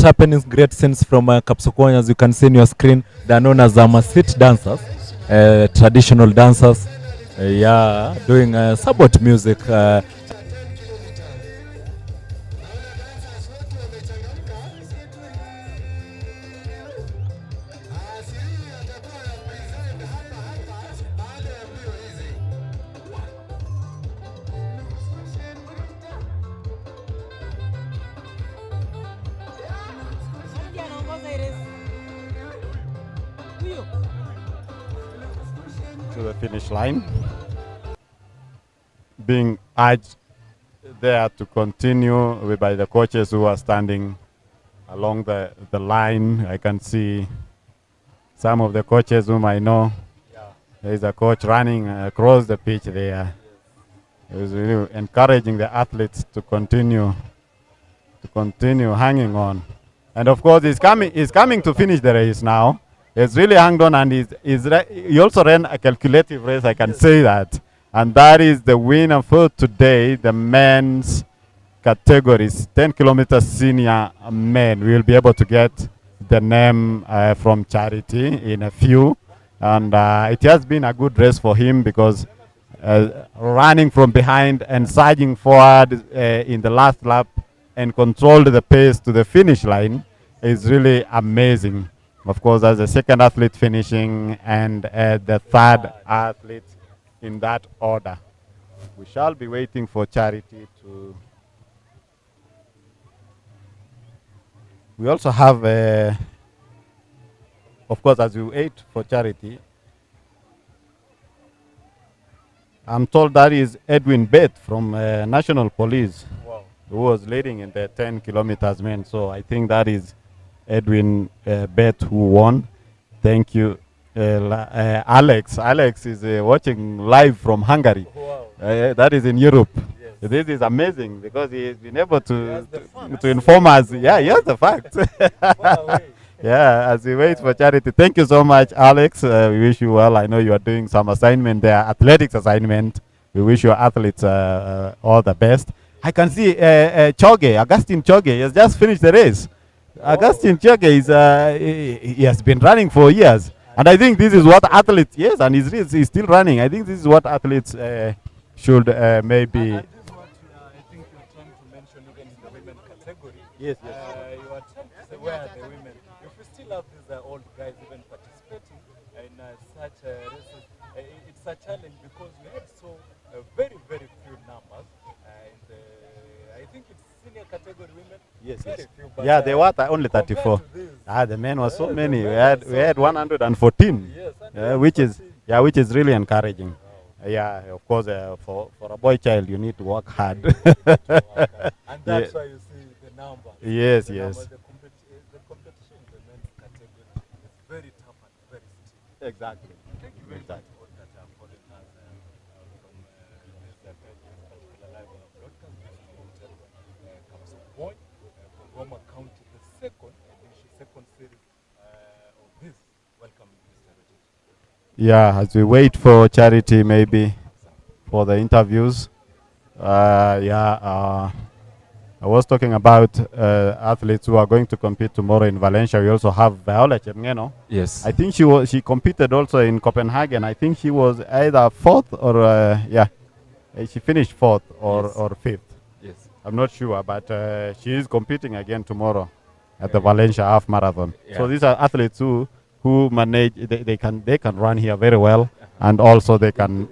happenings, great scenes from Kapsokwony. As you can see on your screen, they are known as street dancers, traditional dancers, doing sabot music. To the finish line, being urged there to continue by the coaches who are standing along the line. I can see some of the coaches whom I know. There is a coach running across the pitch there. He was really encouraging the athletes to continue hanging on. And of course, he's coming to finish the race now. He's really hung on, and he also ran a calculative race, I can say that. And that is the winner for today, the men's categories, 10 kilometers senior men. We will be able to get the name from Charity in a few. And it has been a good race for him, because running from behind and surging forward in the last lap and controlled the pace to the finish line is really amazing. Of course, as the second athlete finishing and the third athlete in that order. We shall be waiting for Charity to... We also have, of course, as we wait for Charity, I'm told that is Edwin Beth from National Police, who was leading in the 10 kilometers men. So I think that is Edwin Beth who won. Thank you, Alex. Alex is watching live from Hungary. That is in Europe. Yes. This is amazing, because he has been able to inform us. Yeah, he has the facts. Yeah, as we wait for Charity. Thank you so much, Alex. We wish you well. I know you are doing some assignment there, athletics assignment. We wish your athletes all the best. I can see Augustine Choge has just finished the race. Augustine Choge is he has been running for years, and I think this is what athletes, yes, and he's still running. I think this is what athletes should maybe. And this is what I think you're trying to mention even in the women category. Yes, yes. You are trying to say where are the women? If we still have these old guys even participating in such races, it's a challenge because we had so very, very few numbers. I think it's senior category women. Yes, very yes. few, but, Yeah, they were only 34. The men were so many. We had 114. Yes, which is really encouraging. Yeah, of course, for a boy child, you need to work hard. And that's why you see the number. Yes, the yes. Number, the competition in the men's category is very tough and very stiff. Exactly. Thank you very much for that following us from this particular live broadcast. Kapsokwony from Roma County, the second series of this. Welcome, Mr. Richard. Yeah, as we wait for Charity, maybe for the interviews. I was talking about athletes who are going to compete tomorrow in Valencia. We also have Viola Chemngeno. Yes. I think she competed also in Copenhagen. I think she was either fourth or she finished fourth or fifth. Yes. I'm not sure, but she is competing again tomorrow at the Valencia half marathon. Yeah. So these are athletes who manage. They can run here very well, and also they can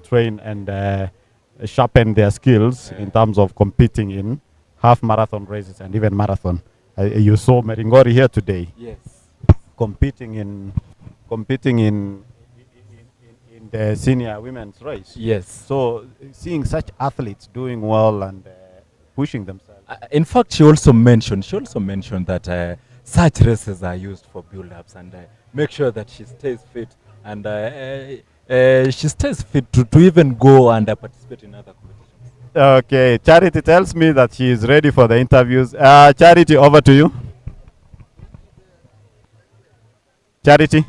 train and sharpen their skills in terms of competing in half marathon races and even marathon. You saw Meringori here today. Yes. Competing in the senior women's race. Yes. So seeing such athletes doing well and pushing themselves. In fact, she also mentioned that such races are used for build-ups and make sure that she stays fit and she stays fit to even go and participate in other competitions. Okay, Charity tells me that she is ready for the interviews. Charity, over to you. Charity.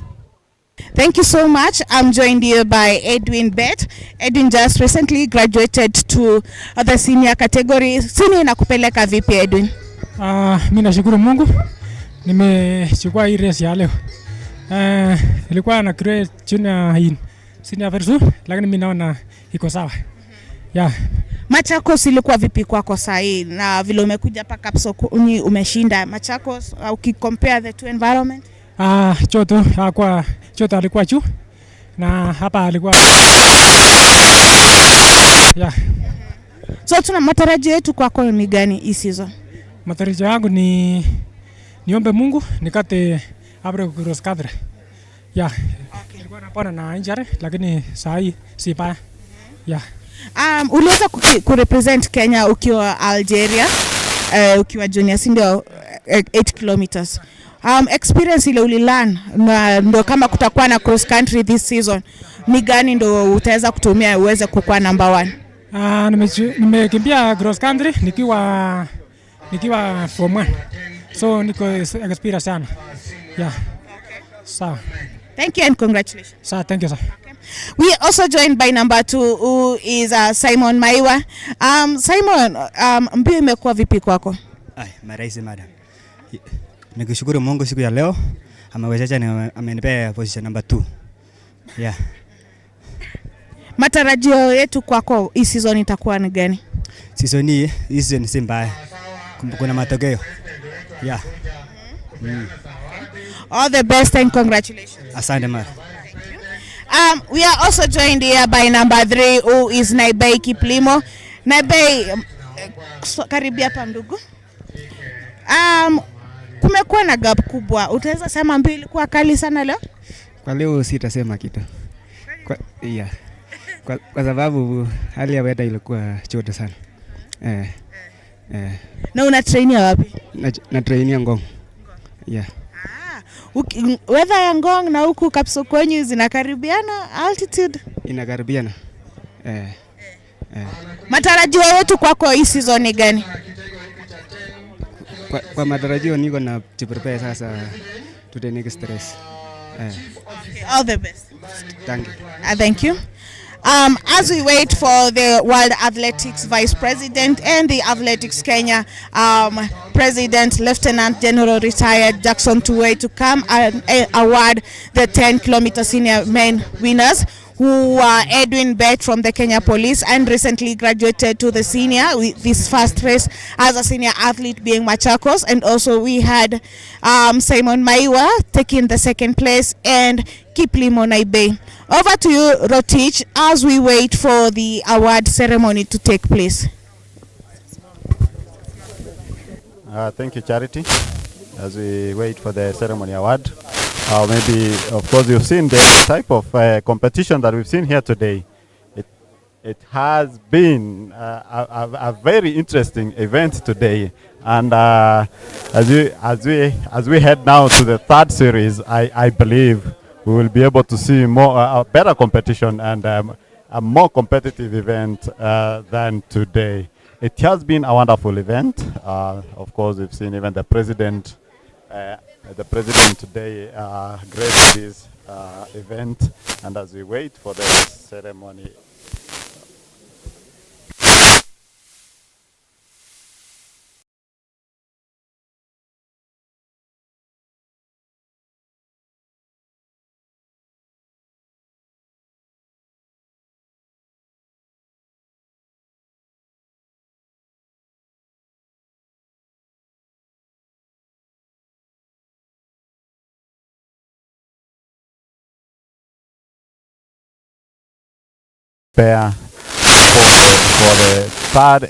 Thank you so much. I'm joined here by Edwin Bet. Edwin just recently graduated to the senior category. Senior inakupeleka vipi Edwin? Mimi nashukuru Mungu. Nimechukua hii race ya leo. Nilikuwa na create junior hii senior version lakini mimi naona iko sawa. Yeah. Machakos ilikuwa vipi kwako saa hii na vile umekuja hapa Kapsokwony umeshinda Machakos ukicompare the two environment? Choto alikuwa juu na hapa alikuwa yeah. So tuna matarajio yetu kwako ni gani hii season? Matarajio yangu ni niombe Mungu nikate abre cross country. Yeah. Okay. Nilikuwa napona na injury lakini saa hii si baya. Yeah. Uliweza kurepresent Kenya ukiwa Algeria ukiwa junior si ndio 8 kilometers. Experience ile ulilearn na ndo kama kutakuwa na cross country this season ni gani ndo utaweza kutumia uweze kukuwa number 1? Nimekimbia cross country nikiwa form 1. So niko experience sana. Yeah. So thank you and congratulations. So thank you sir. Okay. We are also joined by number 2 who is Simon Maiwa. Simon, mbio imekuwa vipi kwako? Marahisi madam. Nikushukuru Mungu siku ya leo amewezesha amenipea position number 2. Yeah. Matarajio yetu kwako hii season itakuwa ni gani? Season hii si mbaya. Kuna matokeo. Yeah. All the best and congratulations. Asante ma. We are also joined here by number 3 who is Naibei Kiplimo. Naibei, karibia hapa ndugu. Kumekuwa na gap kubwa. Utaweza sema mbio ilikuwa kali sana leo? Kwa leo sitasema kitu. Kwa sababu hali ya weather ilikuwa joto sana. Na una trainia wapi? Na trainia Ngong. Yeah. Weather ya Ngong na huku Kapsokwony zinakaribiana altitude? Inakaribiana. Matarajio yetu kwako hii season ni gani? Kwa matarajio niko na prepare sasa to the next race. Okay, all the best. Thank you. Thank you. As we wait for the World Athletics Vice President and the Athletics Kenya President, Lieutenant General Retired Jackson Tuwei to come and award the 10-kilometer senior men winners, who were Edwin Bett from the Kenya Police and recently graduated to the senior with this first race as a senior athlete being Machakos. And also we had Simon Maiwa taking the second place and Kiplimo Naibe. Over to you, Rotich, as we wait for the award ceremony to take place. Thank you, Charity. As we wait for the ceremony award, maybe, of course, you've seen the type of competition that we've seen here today. It has been a very interesting event today, and as we head now to the third series, I believe we will be able to see more better competition and a more competitive event than today. It has been a wonderful event. Of course, we've seen even the president today graced this event, and as we wait for the ceremony. Prepare for the third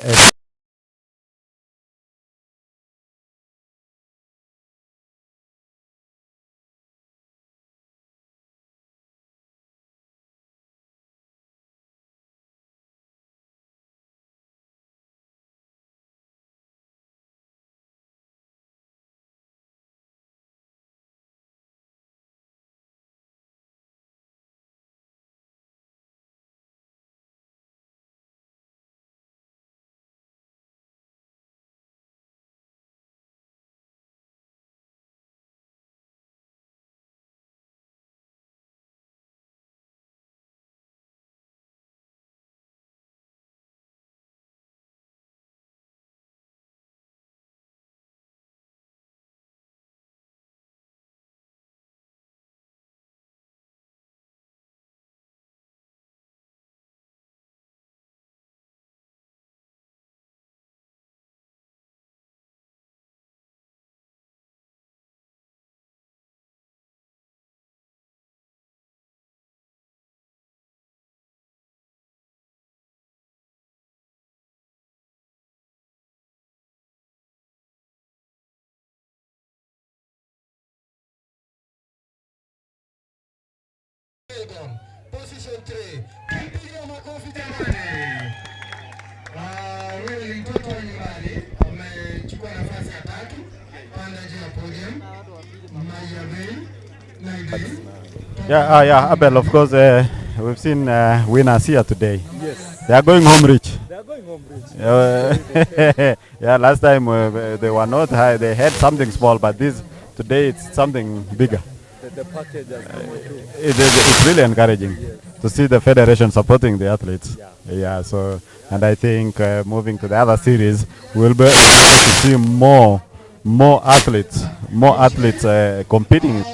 Position 3. Piga makofi jamani. Wewe ni mtoto wa nyumbani, amechukua nafasi ya 3. Panda juu ya podium. Yeah, Abel, of course, we've seen winners here today. Yes. They are going home rich. They are going home rich. Yeah, last time they were not high. They had something small, but today it's something bigger. The package has come through. It's really encouraging to see the federation supporting the athletes. Yeah, so, and I think moving to the other series, we'll be able to see more athletes competing.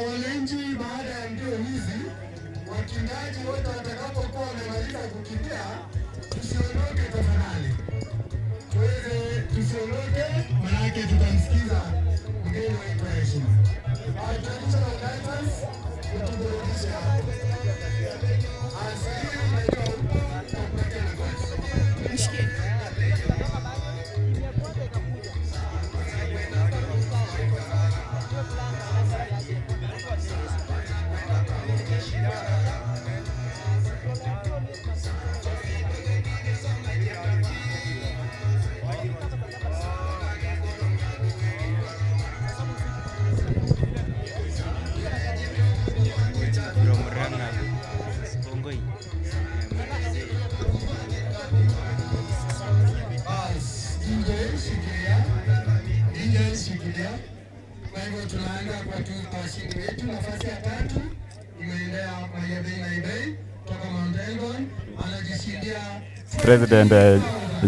President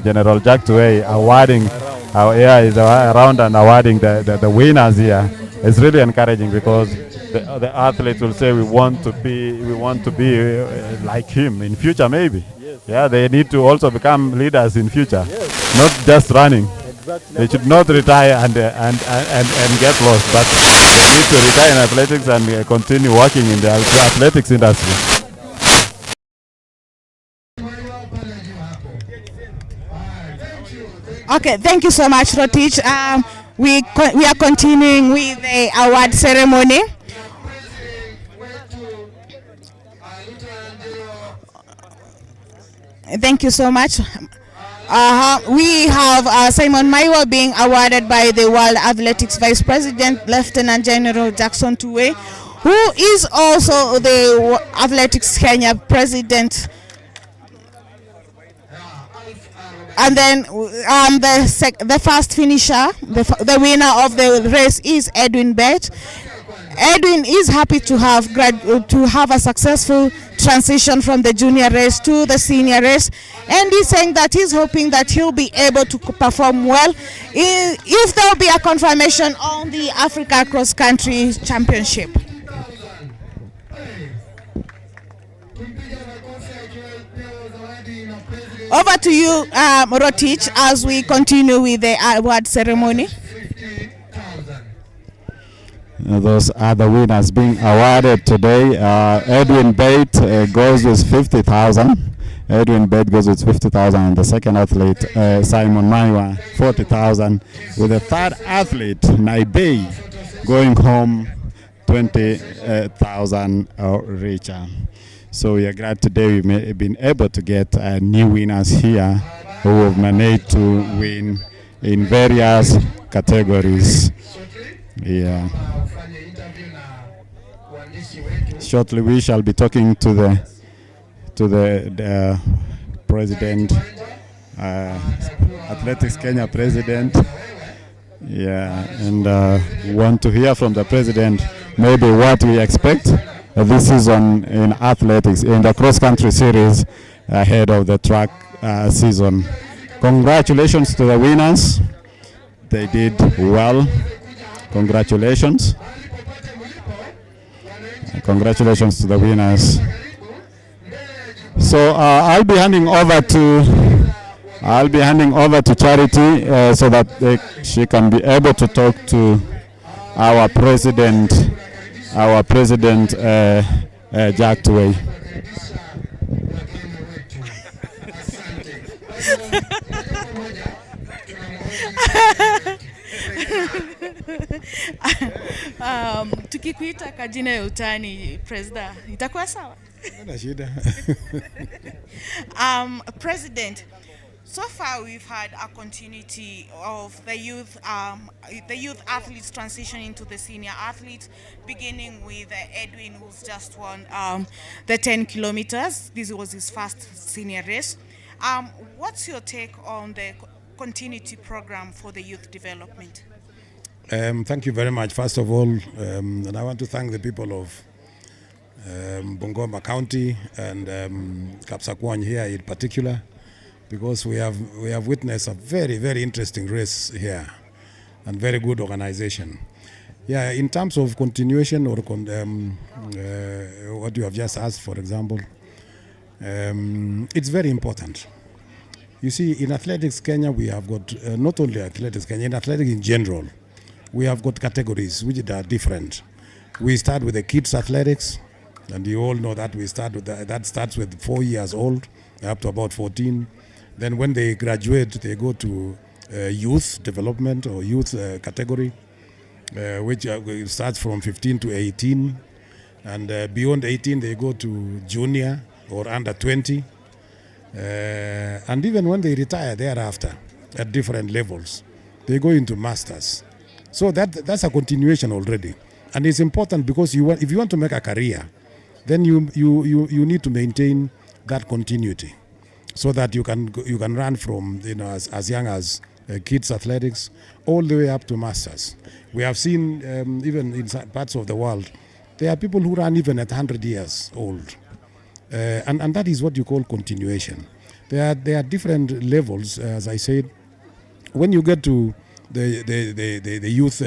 General Jack Tuwei awarding is around and awarding the winners here. It's really encouraging because the athletes will say we want to be like him in future maybe. Yes. Yeah, they need to also become leaders in future. Yes. Not just running. Exactly. They should not retire and get lost, but they need to retire in athletics and continue working in the athletics industry. Okay, thank you so much, Rotich. We are continuing with the award ceremony. Thank you so much. We have Simon Maiwa being awarded by the World Athletics Vice President, Lieutenant General Jackson Tuwe, who is also the Athletics Kenya President. And then the first finisher, the winner of the race is Edwin Bet. Edwin is happy to have a successful transition from the junior race to the senior race, and he's saying that he's hoping that he'll be able to perform well if there will be a confirmation on the Africa Cross Country Championship. Over to you, Rotich, as we continue with the award ceremony. Those are the winners being awarded today. Edwin Bate goes with 50,000. Edwin Bate goes with 50,000, and the second athlete, Simon Maiwa, 40,000. With the third athlete, Naibei, going home 20,000 or richer. So we are glad today we've been able to get new winners here who have managed to win in various categories. Yeah. Shortly we shall be talking to the president, Athletics Kenya president. Yeah, and want to hear from the president maybe what we expect this season in athletics, in the cross-country series ahead of the track season. Congratulations to the winners. They did well. Congratulations. Congratulations to the winners. So I'll be handing over to Charity so that she can be able to talk to our president, Jack Tuwei. Tukikuita kajina ya utani President, itakuwa sawa? Hana shida. President, so far we've had a continuity of the youth athletes transitioning to the senior athletes, beginning with Edwin, who's just won the 10 kilometers. This was his first senior race. What's your take on the continuity program for the youth development? Thank you very much. First of all, and I want to thank the people of Bungoma County and Kapsokwony here in particular, because we have witnessed a very, very interesting race here and very good organization. Yeah, in terms of continuation or what you have just asked, for example, it's very important. You see, in Athletics Kenya, we have got, not only Athletics Kenya, in athletics in general, we have got categories which are different. We start with the kids athletics, and you all know that we start with that starts with 4 years old up to about 14. Then when they graduate, they go to youth development or youth category, which starts from 15 to 18. And beyond 18, they go to junior or under 20. And even when they retire thereafter at different levels, they go into masters. So that's a continuation already. And it's important because if you want to make a career, then you need to maintain that continuity, so that you can run from as young as kids athletics all the way up to masters. We have seen even in parts of the world, there are people who run even at 100 years old, and that is what you call continuation. There are different levels, as I said. When you get to the youth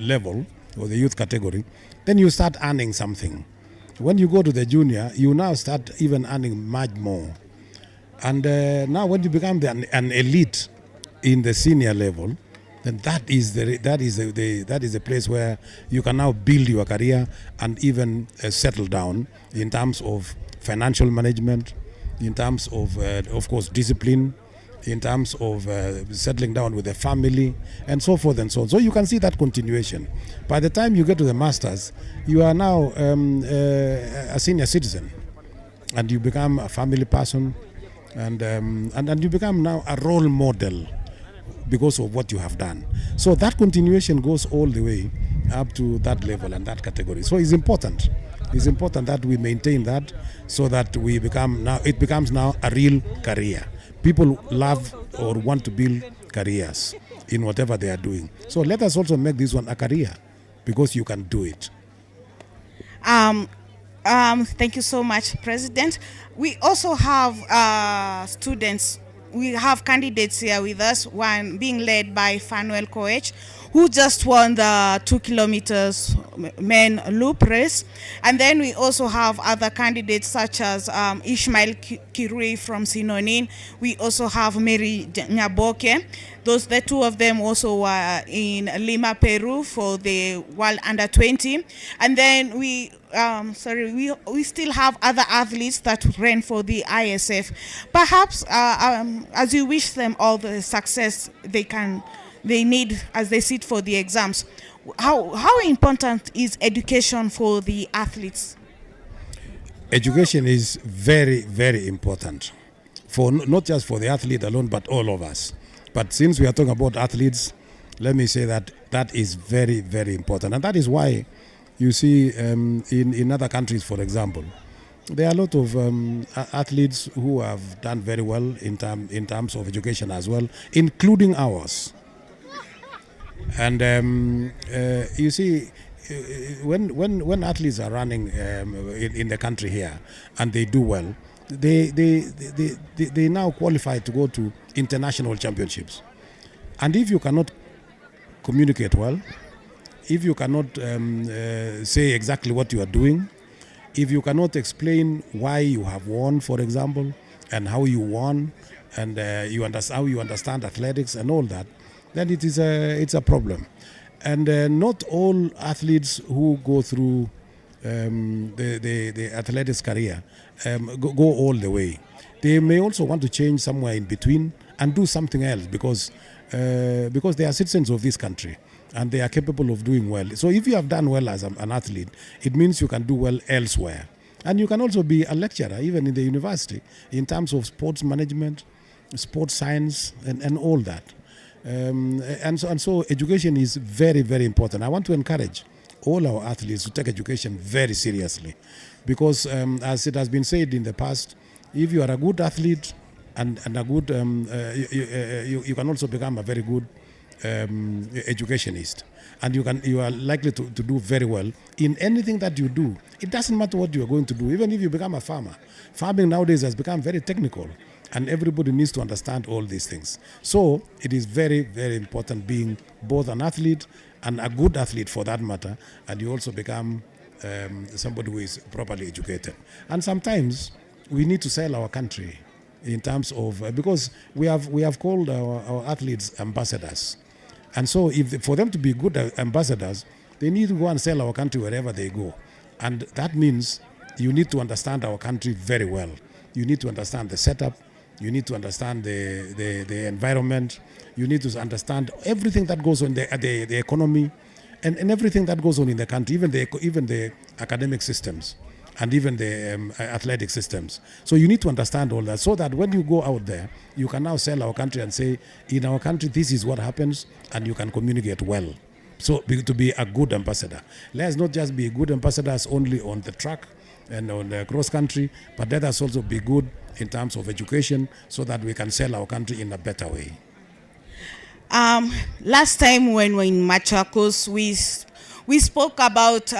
level or the youth category, then you start earning something. When you go to the junior, you now start even earning much more. And now when you become an elite in the senior level, then that is the place where you can now build your career and even settle down in terms of financial management, in terms of course, discipline, in terms of settling down with the family, and so forth and so on. So you can see that continuation. By the time you get to the masters, you are now a senior citizen, and you become a family person, and you become now a role model because of what you have done. So that continuation goes all the way up to that level and that category. So it's important. It's important that we maintain that, so that it becomes now a real career. People love or want to build careers in whatever they are doing. So let us also make this one a career, because you can do it. Thank you so much, President. We also have students. We have candidates here with us, one being led by Fanuel Koech, who just won the 2 kilometers men loop race. And then we also have other candidates such as Ishmael Kirui from Sinonin. We also have Mary Nyaboke. The two of them also were in Lima, Peru for the World Under 20. And then we still have other athletes that ran for the ISF. Perhaps as you wish them all the success they need as they sit for the exams, how important is education for the athletes? Education is very, very important, for not just for the athlete alone, but all of us. But since we are talking about athletes, let me say that is very, very important. And that is why you see in other countries, for example, there are a lot of athletes who have done very well in terms of education as well, including ours. And you see, when athletes are running in the country here and they do well, they now qualify to go to international championships. And if you cannot communicate well, if you cannot say exactly what you are doing, if you cannot explain why you have won, for example, and how you won, and how you understand athletics and all that, then it's a problem. And not all athletes who go through the athletics career go all the way. They may also want to change somewhere in between and do something else, because they are citizens of this country and they are capable of doing well. So if you have done well as an athlete, it means you can do well elsewhere. And you can also be a lecturer, even in the university, in terms of sports management, sports science, and all that. And so education is very, very important. I want to encourage all our athletes to take education very seriously, because as it has been said in the past, if you are a good athlete and a good, you can also become a very good educationist, and you are likely to do very well in anything that you do. It doesn't matter what you are going to do. Even if you become a farmer, farming nowadays has become very technical, and everybody needs to understand all these things. So it is very, very important being both an athlete and a good athlete for that matter, and you also become somebody who is properly educated. And sometimes we need to sell our country in terms of, because we have called our athletes ambassadors. And so for them to be good ambassadors, they need to go and sell our country wherever they go. And that means you need to understand our country very well. You need to understand the setup. You need to understand the environment. You need to understand everything that goes on the economy and everything that goes on in the country, even the academic systems and even the athletic systems. So you need to understand all that, so that when you go out there, you can now sell our country and say, in our country, this is what happens, and you can communicate well. So to be a good ambassador. Let's not just be good ambassadors only on the track and on the cross country, but let us also be good in terms of education, so that we can sell our country in a better way. Last time when we were in Machakos, we spoke about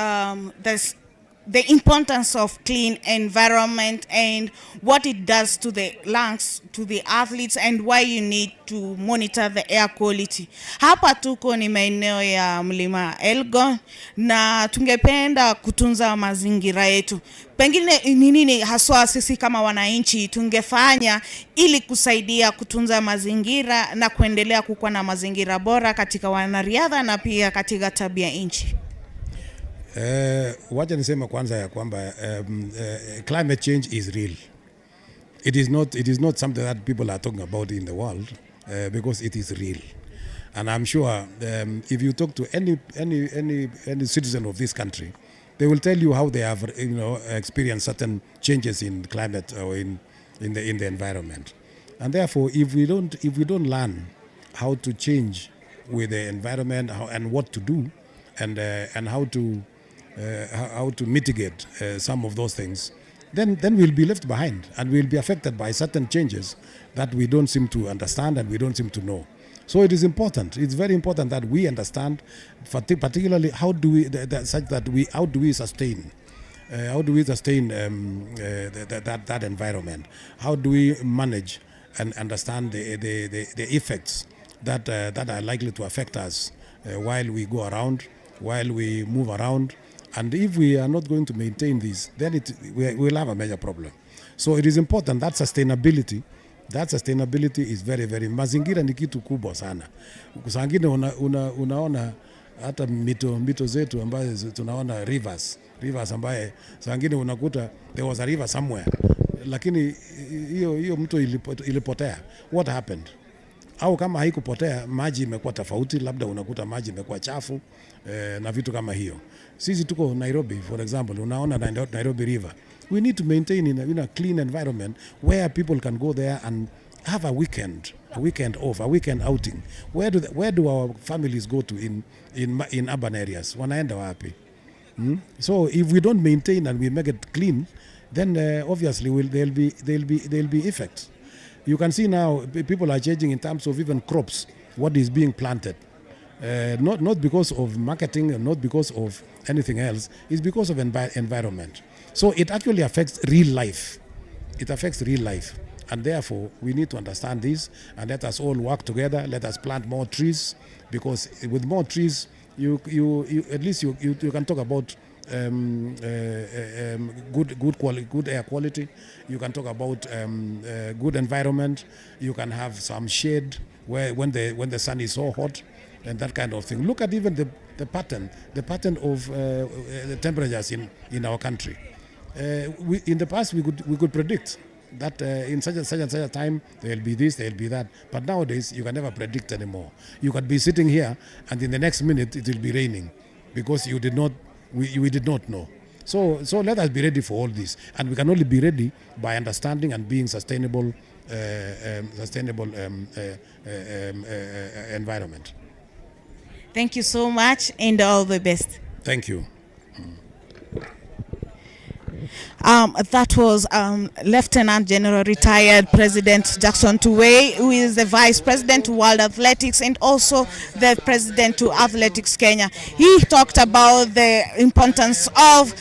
the importance of clean environment and what it does to the lungs, to the athletes, and why you need to monitor the air quality. Hapa tuko ni maeneo ya mlima Elgon na tungependa kutunza mazingira yetu. Pengine ni nini haswa sisi kama wananchi tungefanya ili kusaidia kutunza mazingira na kuendelea kukuwa na mazingira bora katika wanariadha na pia katika tabia nchi? Wacha niseme kwanza ya kwamba climate change is real. It is not something that people are talking about in the world because it is real. And I'm sure if you talk to any citizen of this country, they will tell you how they have experienced certain changes in climate or in the environment. And therefore, if we don't learn how to change with the environment and what to do and how to mitigate some of those things, then we'll be left behind and we'll be affected by certain changes that we don't seem to understand and we don't seem to know. So it is important. It's very important that we understand, particularly how do we sustain that environment? How do we manage and understand the effects that are likely to affect us while we go around, while we move around? And if we are not going to maintain this, then we'll have a major problem. So it is important that sustainability is very, very, mazingira ni kitu kubwa sana. Saa ngine unaona hata mito zetu ambazo tunaona rivers ambaye saa ngine unakuta there was a river somewhere, lakini hiyo mto ilipotea. What happened? Au kama haikupotea, maji imekuwa tofauti, labda unakuta maji imekuwa chafu na vitu kama hiyo. Sisi tuko Nairobi, for example, unaona Nairobi River. We need to maintain in a clean environment where people can go there and have a weekend off, a weekend outing. Where do our families go to in urban areas? Wanaenda wapi? So if we don't maintain and we make it clean, then obviously there'll be effects. You can see now people are changing in terms of even crops, what is being planted. Not because of marketing and not because of anything else, it's because of environment. So it actually affects real life. It affects real life. And therefore, we need to understand this and let us all work together. Let us plant more trees, because with more trees, you at least you can talk about good air quality. You can talk about good environment. You can have some shade when the sun is so hot, and that kind of thing. Look at even the pattern of the temperatures in our country. In the past, we could predict that in such and such a time there will be this, there will be that. But nowadays, you can never predict anymore. You could be sitting here, and in the next minute it will be raining, because we did not know. So let us be ready for all this, and we can only be ready by understanding and being sustainable environment. Thank you so much, and all the best. Thank you. That was Lieutenant General Retired President Jackson Tuwei, who is the Vice President to World Athletics and also the President to Athletics Kenya. He talked about the importance of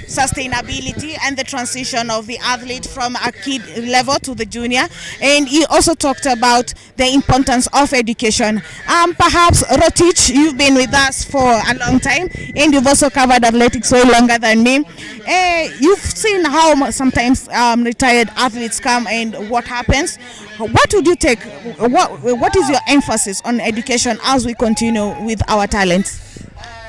sustainability and the transition of the athlete from a kid level to the junior, and he also talked about the importance of education. Perhaps Rotich, you've been with us for a long time and you've also covered athletics way longer than me. You've seen how sometimes retired athletes come and what happens. What would you take? What is your emphasis on education as we continue with our talents?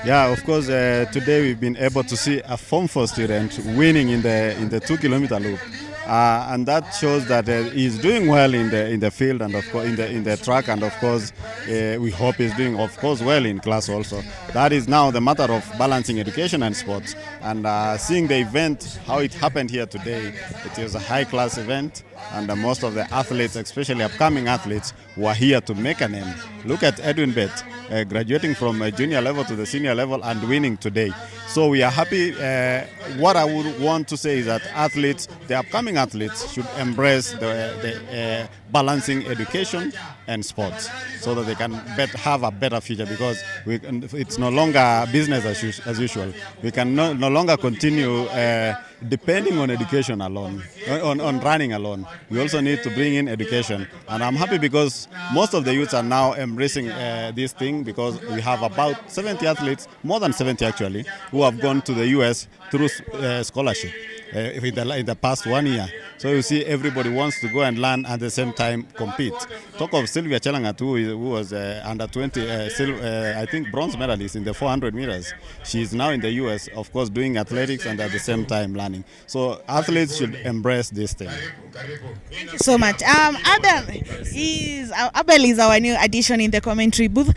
Yeah, of course. Today we've been able to see a Form 4 student winning in the 2-kilometer loop, and that shows that he's doing well in the field and of course in the track, and of course we hope he's doing of course well in class also. That is now the matter of balancing education and sports, and seeing the event how it happened here today. It was a high-class event, and most of the athletes, especially upcoming athletes, who are here to make a name. Look at Edwin Bett, graduating from a junior level to the senior level and winning today. So we are happy. What I would want to say is that athletes, the upcoming athletes, should embrace the balancing education and sports, so that they can have a better future, because it's no longer business as usual. We can no longer continue depending on education alone, on running alone. We also need to bring in education. And I'm happy because most of the youths are now embracing this thing, because we have about 70 athletes, more than 70 actually, who have gone to the US through scholarship in the past 1 year. So you see, everybody wants to go and learn at the same time compete. Talk of Sylvia Chelangat, who was under 20, I think bronze medalist in the 400 meters. She's now in the US, of course, doing athletics and at the same time learning. So athletes should embrace this thing. Thank you so much. Abel is our new addition in the commentary booth.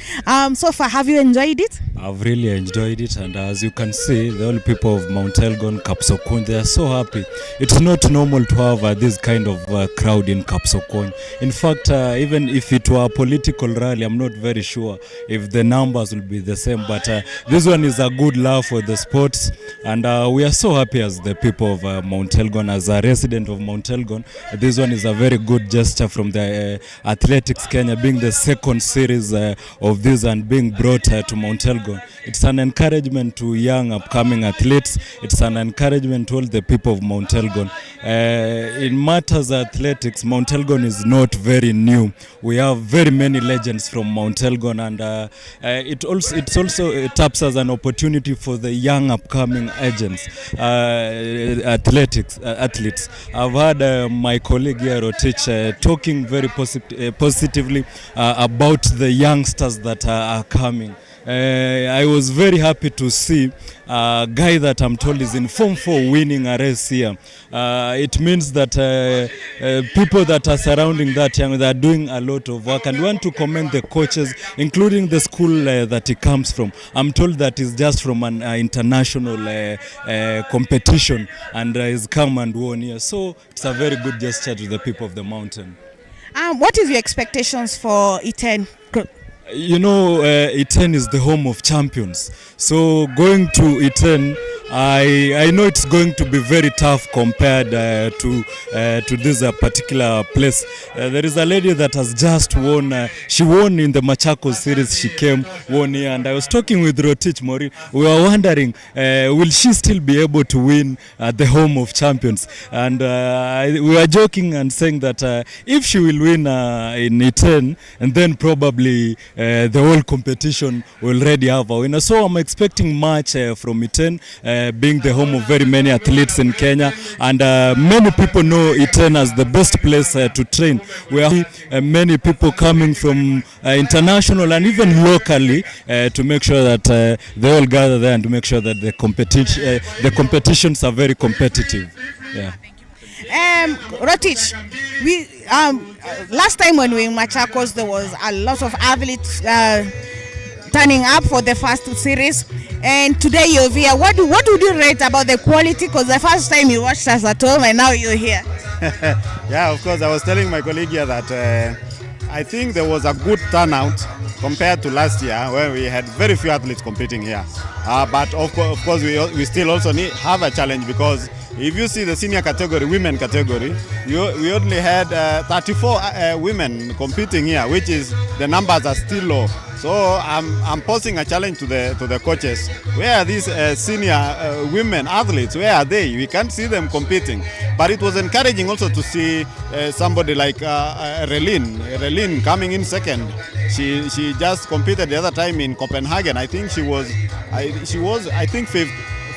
So far, have you enjoyed it? I've really enjoyed it, and as you can see, the whole people of Mount Elgon, Kapsokwony, they are so happy. It's not normal to have this kind of crowd in Kapsokwony. In fact, even if it were a political rally, I'm not very sure if the numbers will be the same, but this one is a good love for the sports, and we are so happy as the people of Mount Elgon. As a resident of Mount Elgon, this one is a very good gesture from the Athletics Kenya, being the second series of this and being brought to Mount Elgon. It's an encouragement to young upcoming athletes. It's an encouragement to all the people of Mount Elgon. In matters athletics, Mount Elgon is not very new. We have very many legends from Mount Elgon, and it also taps as an opportunity for the young upcoming athletes. I've heard my colleague here, Rotich, talking very positively about the youngsters that are coming. I was very happy to see a guy that I'm told is in Form 4 winning a race here. It means that people that are surrounding that young, they are doing a lot of work, and we want to commend the coaches, including the school that he comes from. I'm told that he's just from an international competition, and he's come and won here. So it's a very good gesture to the people of the mountain. What is your expectations for E10? You know, E10 is the home of champions. So going to E10, I know it's going to be very tough compared to this particular place. There is a lady that has just won. She won in the Machakos series. She won here, and I was talking with Rotich Mori. We were wondering, will she still be able to win at the home of champions? And we were joking and saying that if she will win in E10, and then probably the whole competition will already have a winner. So I'm expecting much from E10, being the home of very many athletes in Kenya, and many people know E10 as the best place to train. We have many people coming from international and even locally to make sure that they all gather there and to make sure that the competitions are very competitive. Yeah. Rotich, we last time when we were in Machakos, there was a lot of athletes turning up for the first series, and today you're here. What would you rate about the quality? Because the first time you watched us at home, and now you're here. Yeah, of course. I was telling my colleague here that I think there was a good turnout compared to last year, where we had very few athletes competing here. But of course, we still also have a challenge, because if you see the senior category, women category, we only had 34 women competing here, which is the numbers are still low. So I'm posing a challenge to the coaches. Where are these senior women athletes? Where are they? We can't see them competing. But it was encouraging also to see somebody like Relin coming in second. She just competed the other time in Copenhagen. I think she was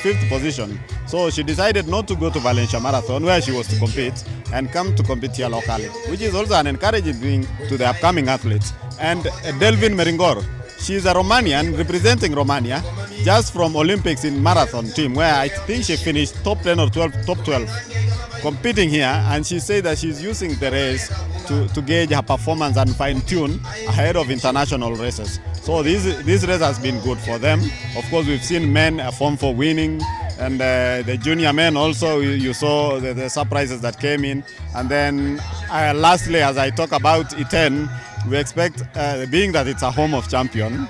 fifth position. So she decided not to go to Valencia Marathon, where she was to compete, and come to compete here locally, which is also an encouraging thing to the upcoming athletes. And Delvin Meringor, she's a Romanian representing Romania, just from Olympics in marathon team, where I think she finished top 10 or top 12, competing here, and she said that she's using the race to gauge her performance and fine-tune ahead of international races. So this race has been good for them. Of course, we've seen men Form 4 winning, And the junior men also, you saw the surprises that came in. And then lastly, as I talk about E10, we expect, being that it's a home of champions,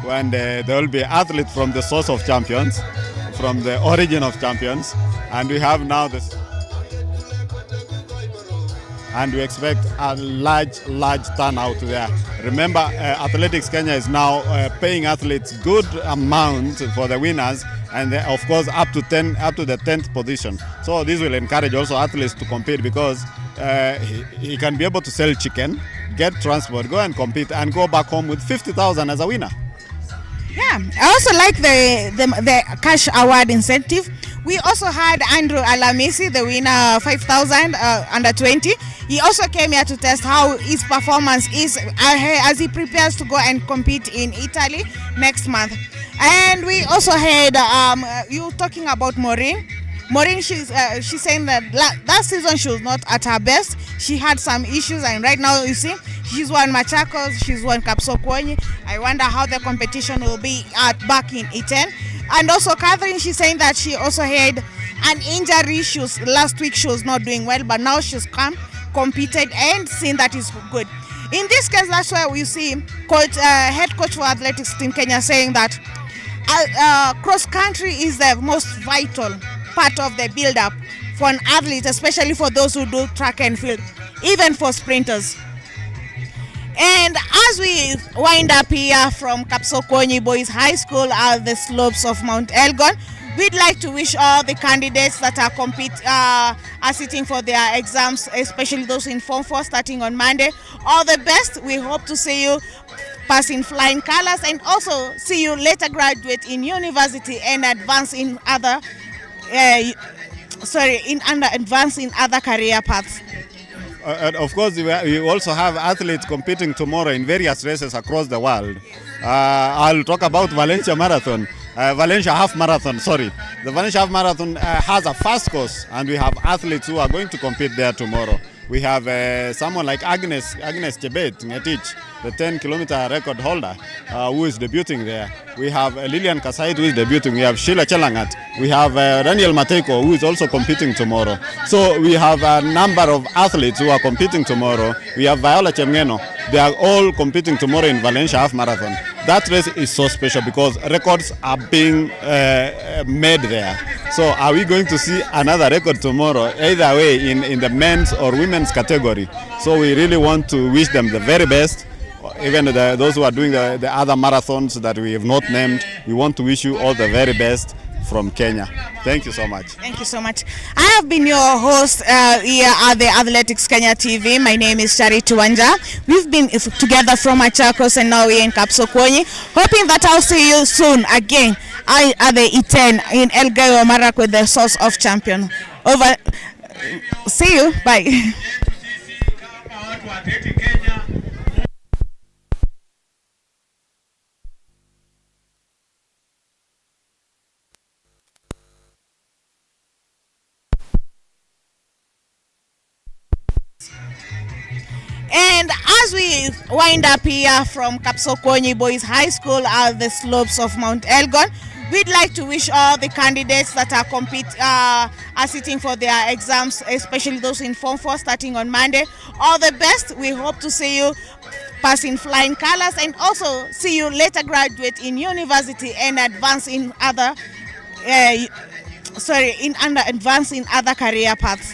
when there will be athletes from the source of champions, from the origin of champions, and we have now this. And we expect a large turnout there. Remember, Athletics Kenya is now paying athletes good amount for the winners, and of course up to the 10th position. So this will encourage also athletes to compete, because he can be able to sell chicken, get transport, go and compete, and go back home with 50,000 as a winner. Yeah, I also like the cash award incentive. We also had Andrew Alamisi, the winner, 5,000 under 20. He also came here to test how his performance is as he prepares to go and compete in Italy next month. And we also had you talking about Maureen. Maureen, she's saying that last season she was not at her best. She had some issues, and right now you see she's won Machakos, she's won Kapsokwony. I wonder how the competition will be back in E10. And also Catherine, she's saying that she also had an injury issues. Last week she was not doing well, but now she's come, competed, and seen that is good. In this case, that's why we see head coach for athletics team Kenya saying that cross country is the most vital part of the build-up for an athlete, especially for those who do track and field, even for sprinters. And as we wind up here from Kapsokwony Boys High School at the slopes of Mount Elgon, we'd like to wish all the candidates that are sitting for their exams, especially those in Form 4 starting on Monday, all the best. We hope to see you pass in flying colors, and also see you later graduate in university and advance in other advance in other career paths. Of course, we also have athletes competing tomorrow in various races across the world. I'll talk about Valencia Marathon. Valencia Half Marathon, sorry. The Valencia Half Marathon has a fast course, and we have athletes who are going to compete there tomorrow. We have someone like Agnes Chebet Ngetich, the 10-kilometer record holder, who is debuting there. We have Lilian Kasait, who is debuting. We have Sheila Chelangat. We have Daniel Mateko, who is also competing tomorrow. So we have a number of athletes who are competing tomorrow. We have Viola Chemngeno. They are all competing tomorrow in Valencia Half Marathon. That race is so special because records are being made there. So are we going to see another record tomorrow, either way, in the men's or women's category? So we really want to wish them the very best. Even those who are doing the other marathons that we have not named, we want to wish you all the very best from Kenya. Thank you so much. Thank you so much. I have been your host here at the Athletics Kenya TV. My name is Charity Wanja. We've been together from Machakos, and now we're in Kapsokwony. Hoping that I'll see you soon again at the E10 in Elgeyo Marakwet with the source of champion. Over. See you. Bye. And as we wind up here from Kapsokwony Boys High School at the slopes of Mount Elgon, we'd like to wish all the candidates that are sitting for their exams, especially those in Form 4 starting on Monday, all the best. We hope to see you pass in flying colors, and also see you later graduate in university and advance in other advance in other career paths.